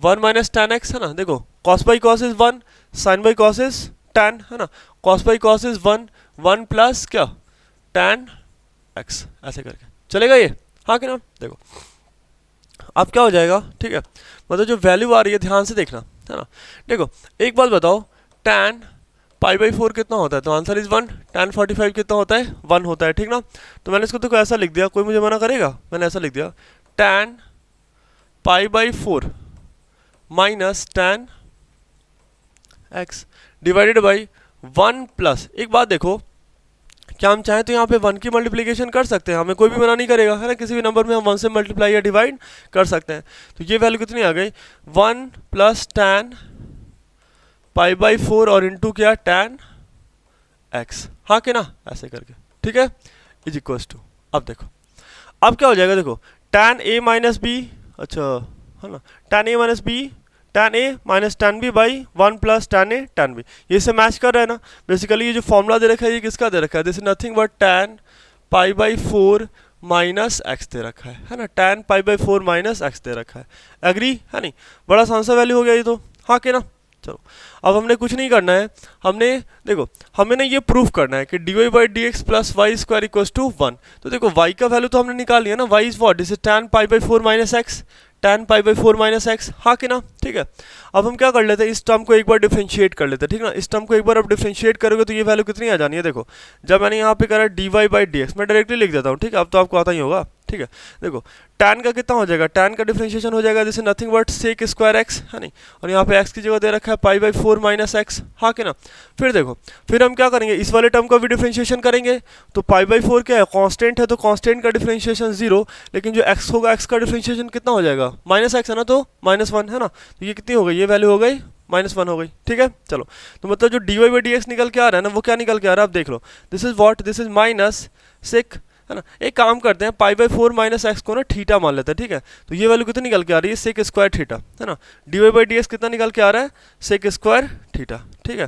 1 minus tan x, है ना। देखो cos by cos is 1, sine by cos is tan, है ना, cos by cos is 1, 1 plus क्या tan x, ऐसे करके चलेगा ये, हाँ कि ना। देखो अब क्या हो जाएगा, ठीक है, मतलब जो वैल्यू आ रही है ध्यान से देखना, है ना। देखो एक बात बताओ, tan पाई बाई 4 कितना होता है, तो आंसर इज 1, tan 45 कितना होता है, 1 होता है, ठीक ना। तो मैंने इसको देखो ऐसा लिख दिया, कोई मुझे मना करेगा, मैंने ऐसा लिख दिया tan pi by 4 minus tan x divided by 1 plus, एक बात देखो, क्या हम चाहें तो यहाँ पे 1 की मल्टीप्लिकेशन कर सकते हैं, हमें कोई भी मना नहीं करेगा, है ना, किसी भी नंबर में हम 1 से मल्टीप्लाई या डिवाइड कर सकते हैं। तो ये वैल्यू कितनी आ गई, 1 प्लस tan पाई बाई 4 और इंटू क्या tan x, हाँ कि ना, ऐसे करके, ठीक है, इज इक्वल्स टू, अब देखो अब क्या हो जाएगा, देखो tan a माइनस बी, अच्छा है ना, tan a minus b tan a minus tan b by 1 plus tan a tan b, ये से मैच कर रहा है ना। बेसिकली ये जो फॉर्मूला दे रखा है ये किसका दे रखा है, this is nothing but tan pi by 4 minus x दे रखा है ना, tan pi by 4 minus x दे रखा है, एग्री है नहीं, बड़ा आसान सा वैल्यू हो गया ये तो, हाँ कि ना। चलो अब हमने कुछ नहीं करना है, हमने देखो हमें ना ये प्रूफ करना है कि d y by d x plus y square equals to 1। तो देखो y का वैल्यू तो हमने निकाल लिया ना, y is what, this is tan pi by 4 minus x, tan pi by 4 minus x, हाँ कि ना, ठीक है। अब हम क्या कर लेते हैं, इस टर्म को एक बार डिफरेंशिएट कर लेते हैं, ठीक ना। इस टर्म को एक बार अब डिफरेंशिएट करोगे तो ये वैल्यू कितनी आ जानी है, देखो जब मैंने यहाँ पे करा d y by d x, मैं डायरेक्टली लिख देता हूँ, ठीक है, अब तो आपको आता ही होगा, ठीक है। देखो tan का कितना हो जाएगा, tan का डिफरेंशिएशन हो जाएगा this is nothing but sec square x, है नहीं, और यहाँ पे x की जगह दे रखा है पाई बाई 4 माइनस एक्स, हाँ कि ना। फिर देखो फिर हम क्या करेंगे, इस वाले टर्म का भी डिफरेंशिएशन करेंगे, तो पाई बाई 4 क्या है, कांस्टेंट है, तो कांस्टेंट का डिफरेंशिएशन 0, लेकिन जो x होगा x का डिफरेंशिएशन कितना हो जाएगा, माइनस एक्स है ना, तो -1 है ना, तो ये कितनी हो गई, ये वैल्यू हो गई -1 हो गई, ठीक है। चलो तो मतलब जो d y by d x निकल के आ रहा है ना, वो क्या निकल के आ रहा है, आप देख लो, this is what, this is minus sec, है ना। एक काम करते हैं, पाई बाई 4 माइनस एक्स को ना थीटा मान लेते हैं, ठीक है। तो ये वैल्यू कितनी निकल के आ रही है, सेक स्क्वायर थीटा, है ना। D y by d x कितना निकल के आ रहा है, सेक स्क्वायर थीटा, ठीक है।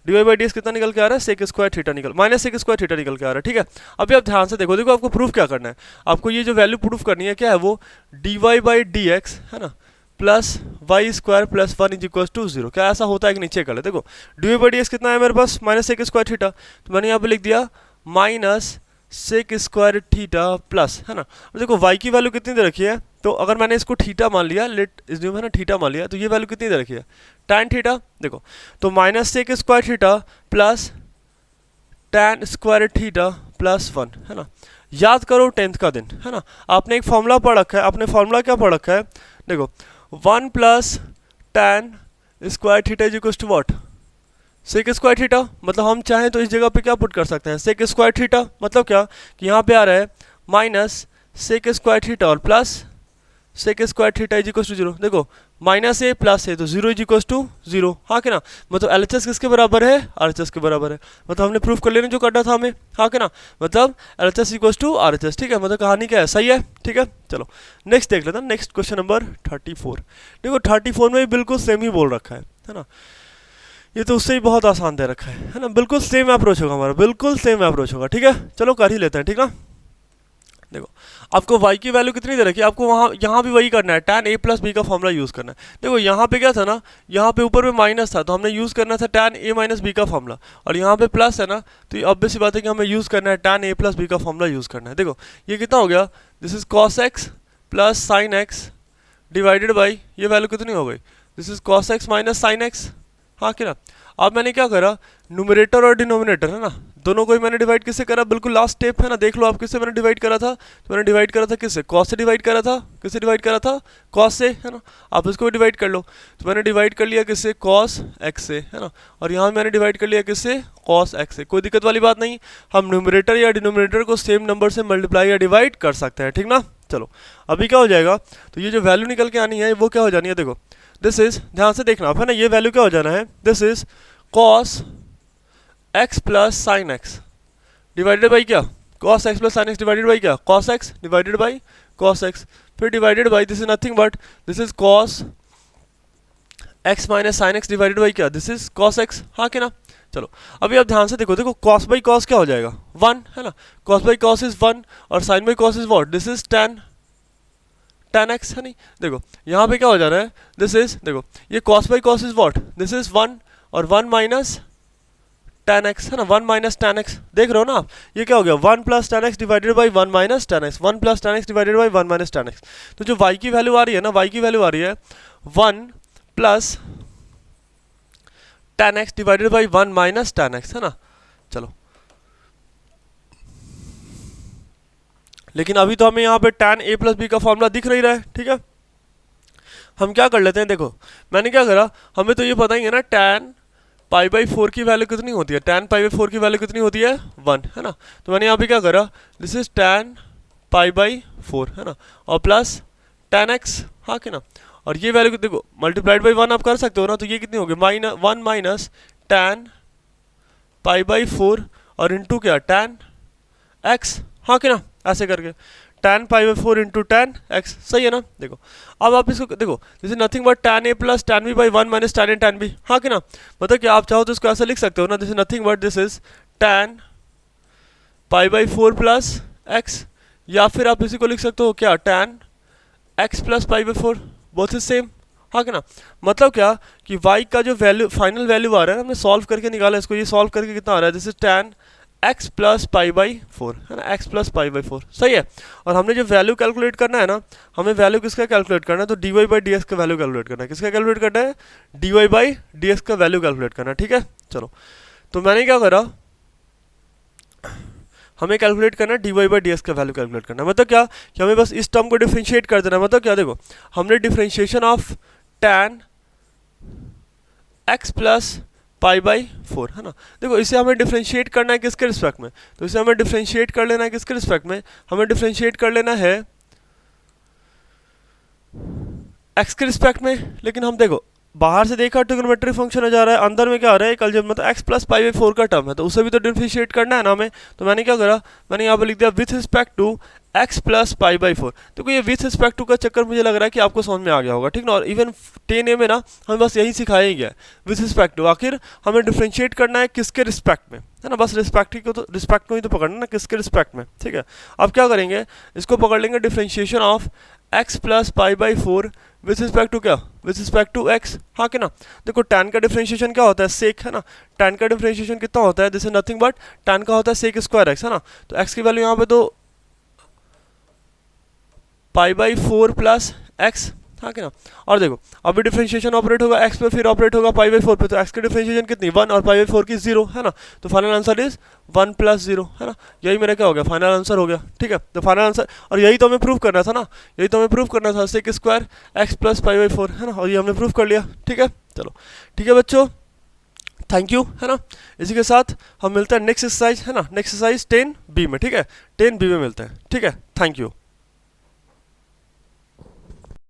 D y by d x कितना निकल के आ रहा है, सेक स्क्वायर थीटा निकल माइनस सेक स्क्वायर थीटा निकल के आ रहा है, ठीक है। अभी आप ध्यान से देखो, देखो आपको प्रूफ क्या करना है, आपको ये जो वैल्यू प्रूफ करनी है क्या है, वो d y by d x, है ना, plus y square plus 1 is equal to 0, क्या ऐसा होता है कि नीचे कर ले। देखो d y by d x कितना है मेरे पास, माइनस सेक स्क्वायर थीटा, तो मैंने यहाँ पे लिख दिया minus sec square theta plus, है ना। अब देखो y की वैल्यू कितनी दे रखी है, तो अगर मैंने इसको थीटा मान लिया, लेट इज्यूम है ना थीटा मान लिया, तो ये वैल्यू कितनी दे रखी है tan थीटा। देखो तो minus sec square theta plus tan square theta plus 1, है ना। याद करो 10th का दिन, है ना। आपने एक फॉर्मूला पढ़ रखा है, आपने फॉर्मूला क्या पढ़ रखा है, देखो 1 plus tan square theta is equal to what, sec square theta. मतलब हम चाहें तो इस जगह पे क्या पुट कर सकते हैं, सेक स्क्वायर थीटा। मतलब क्या कि यहाँ पे आ रहा है माइनस सेक स्क्वायर थीटा और plus sec square theta is equal to 0। देखो माइनस ए प्लस है तो 0 इज इक्वल टू 0, हाँ कि ना। मतलब एलएचएस किसके बराबर है, आरएचएस के बराबर है। मतलब हमने प्रूफ कर लेना जो करना था हमें, हाँ कि ना। मतलब एलएचएस इक्वल टू आरएचएस, ठीक है। मतलब कहानी क्या है, सही है, ठीक है। चलो नेक्स्ट देख लेते हैं, नेक्स्ट क्वेश्चन नंबर 34। देखो 34 में भी बिल्कुल सेम ही बोल रखा है ना। ये तो उससे ही बहुत आसान दे रखा है ना। बिल्कुल सेम अप्रोच होगा हमारा, बिल्कुल सेम अप्रोच होगा, ठीक है। चलो कर ही लेते हैं, ठीक ना। देखो आपको y की वैल्यू कितनी दे रखी है, आपको वहाँ यहाँ भी वही करना है, tan a प्लस बी का फॉर्मूला यूज़ करना है। देखो यहाँ पे क्या था ना, यहाँ पे ऊपर में माइनस था तो हमने यूज़ करना था tan a माइनस बी का फॉर्मूला, और यहाँ पे प्लस है ना, तो ये ऑब्वियस सी बात है कि हमें यूज़ करना है tan a प्लस बी का फॉर्मूला यूज़ करना है। देखो ये कितना हो गया, this is cos x plus sine x divided by, ये वैल्यू कितनी हो गई, this is cos x minus sine x, हाँ कि ना। अब मैंने क्या करा, न्यूमरेटर और डिनोमिनेटर है ना, दोनों को ही मैंने डिवाइड किससे करा, बिल्कुल लास्ट स्टेप है ना। देख लो आप किससे मैंने डिवाइड करा था, तो मैंने डिवाइड करा था किससे, कॉस से डिवाइड करा था, किससे डिवाइड करा था, कॉस से, है ना। आप इसको भी डिवाइड कर लो, तो मैंने डिवाइड कर लिया किससे, कॉस एक्स से, है ना। और यहाँ मैंने डिवाइड कर लिया किससे, कॉस एक्स से। कोई दिक्कत वाली बात नहीं, हम न्यूमरेटर या डिनोमिनेटर को सेम नंबर से मल्टीप्लाई या डिवाइड कर सकते हैं, ठीक ना। चलो अभी क्या हो जाएगा, तो ये जो वैल्यू निकल के आनी है वो क्या हो जानी है, देखो दिस इज, ध्यान से देखना आप, है ना। ये वैल्यू क्या हो जाना है, this is cos x plus sine x divided by क्या, cos x plus sine x divided by क्या, cos x divided by cos x, फिर divided by this is nothing but this is cos x minus sine x divided by क्या, this is cos x, हाँ कि ना। चलो अभी आप ध्यान से देखो, देखो cos बाई cos क्या हो जाएगा 1, है ना। cos बाई cos इज 1 और sin by cos is what, this is tan x, है नहीं। देखो यहाँ पे क्या हो जा रहा है, दिस इज, देखो ये cos by cos is what, this is 1 और 1 माइनस tan x, है ना। 1 माइनस tan x, देख रहे हो ना आप, ये क्या हो गया 1 plus tan x divided by 1 minus tan x, 1 plus tan x divided by 1 minus tan x। तो जो y की वैल्यू आ रही है ना, y की वैल्यू आ रही है 1 plus tan x divided by 1 minus tan x, है ना। चलो लेकिन अभी तो हमें यहाँ पे tan a प्लस बी का फॉर्मूला दिख नहीं रहा है, ठीक है। हम क्या कर लेते हैं, देखो मैंने क्या करा, हमें तो ये पता ही है ना tan पाई बाई 4 की वैल्यू कितनी होती है, tan पाई बाई 4 की वैल्यू कितनी होती है 1, है ना। तो मैंने यहाँ पे क्या करा, this is tan pi by 4, है ना, और प्लस tan x, हाँ कि ना। और ये वैल्यू देखो मल्टीप्लाइड बाई 1 आप कर सकते हो ना, तो ये कितनी होगी, 1 माइनस tan पाई बाई 4 और इंटू क्या tan x, हाँ कि ना, ऐसे करके tan pi by 4 into tan x, सही है ना। देखो अब आप इसको देखो, this is nothing but tan a plus tan b by 1 minus tan a tan b, हाँ कि ना। मतलब कि आप चाहो तो इसको ऐसा लिख सकते हो ना, this is nothing but this is tan pi by 4 plus x, या फिर आप इसी को लिख सकते हो क्या, tan x plus pi by 4, both is same, हाँ कि ना। मतलब क्या कि y का जो वैल्यू फाइनल वैल्यू आ रहा है ना, हमने सॉल्व करके निकाला इसको, ये सॉल्व करके कितना आ रहा है, this is tan x plus pi by 4, है ना, x प्लस पाई बाई 4, सही है। और हमने जो वैल्यू कैलकुलेट करना है ना, हमें वैल्यू किसका कैलकुलेट करना है, तो d y by d x का वैल्यू कैलकुलेट करना है, किसका कैलकुलेट करना है, d y by d x का वैल्यू कैलकुलेट करना है, ठीक है। चलो तो मैंने क्या करा, हमें कैलकुलेट करना है d y by d x का वैल्यू कैलकुलेट करना है। मतलब क्या कि हमें बस इस टर्म को डिफ्रेंशिएट कर देना है। मतलब क्या, देखो हमने differentiation of tan x plus pi by 4, है ना। देखो इसे हमें डिफ्रेंशिएट करना है किसके रिस्पेक्ट में, तो इसे हमें डिफ्रेंशिएट कर लेना है किसके रिस्पेक्ट में, हमें डिफ्रेंशिएट कर लेना है x के रिस्पेक्ट में। लेकिन हम देखो बाहर से देखा ट्रिग्नोमेट्री फंक्शन आ जा रहा है, अंदर में क्या आ रहा है, कल जब मतलब x प्लस पाई बाई 4 का टर्म है, तो उसे भी तो डिफ्रेंशिएट करना है ना हमें। तो मैंने क्या करा, मैंने यहाँ पे लिख दिया with respect to x plus pi by 4। तो ये विथ रिस्पेक्ट टू का चक्कर मुझे लग रहा है कि आपको समझ में आ गया होगा, ठीक ना। और इवन 10A में ना हमें बस यही सिखाया ही गया है, विथ रिस्पेक्ट टू। आखिर हमें डिफ्रेंशिएट करना है किसके रिस्पेक्ट में, है ना, बस रिस्पेक्ट को ही तो पकड़ना ना, किसके रिस्पेक्ट में, ठीक है। अब क्या करेंगे, इसको पकड़ लेंगे differentiation of x plus pi by four with respect to क्या, विथ रिस्पेक्ट टू एक्स, हाँ कि ना। देखो tan का डिफरेंशिएशन क्या होता है, सेक है ना। tan का डिफरेंशिएशन कितना होता है, this is nothing but tan का होता है सेक स्क्वायर एक्स, है ना। तो x की वैल्यू यहाँ पे तो पाई बाई फोर प्लस एक्स, हाँ कि ना। और देखो अभी डिफरेंशिएशन ऑपरेट होगा x पे, फिर ऑपरेट होगा पाई बाई फोर पे, तो x की डिफरेंशिएशन कितनी 1 और पाई बाई फोर की 0, है ना। तो फाइनल आंसर इज 1 प्लस 0, है ना। यही मेरा क्या हो गया, फाइनल आंसर हो गया, ठीक है। तो फाइनल आंसर, और यही तो हमें प्रूव करना था ना, यही तो हमें प्रूव करना था, sec square x plus pi by four, है ना। और ये हमने प्रूव कर लिया, ठीक है। चलो ठीक है बच्चों, थैंक यू, है ना। इसी के साथ हम मिलते हैं नेक्स्ट एक्सरसाइज, है ना, नेक्स्ट एक्सरसाइज 10B में, ठीक है। 10B में मिलते हैं, ठीक है। Thank you.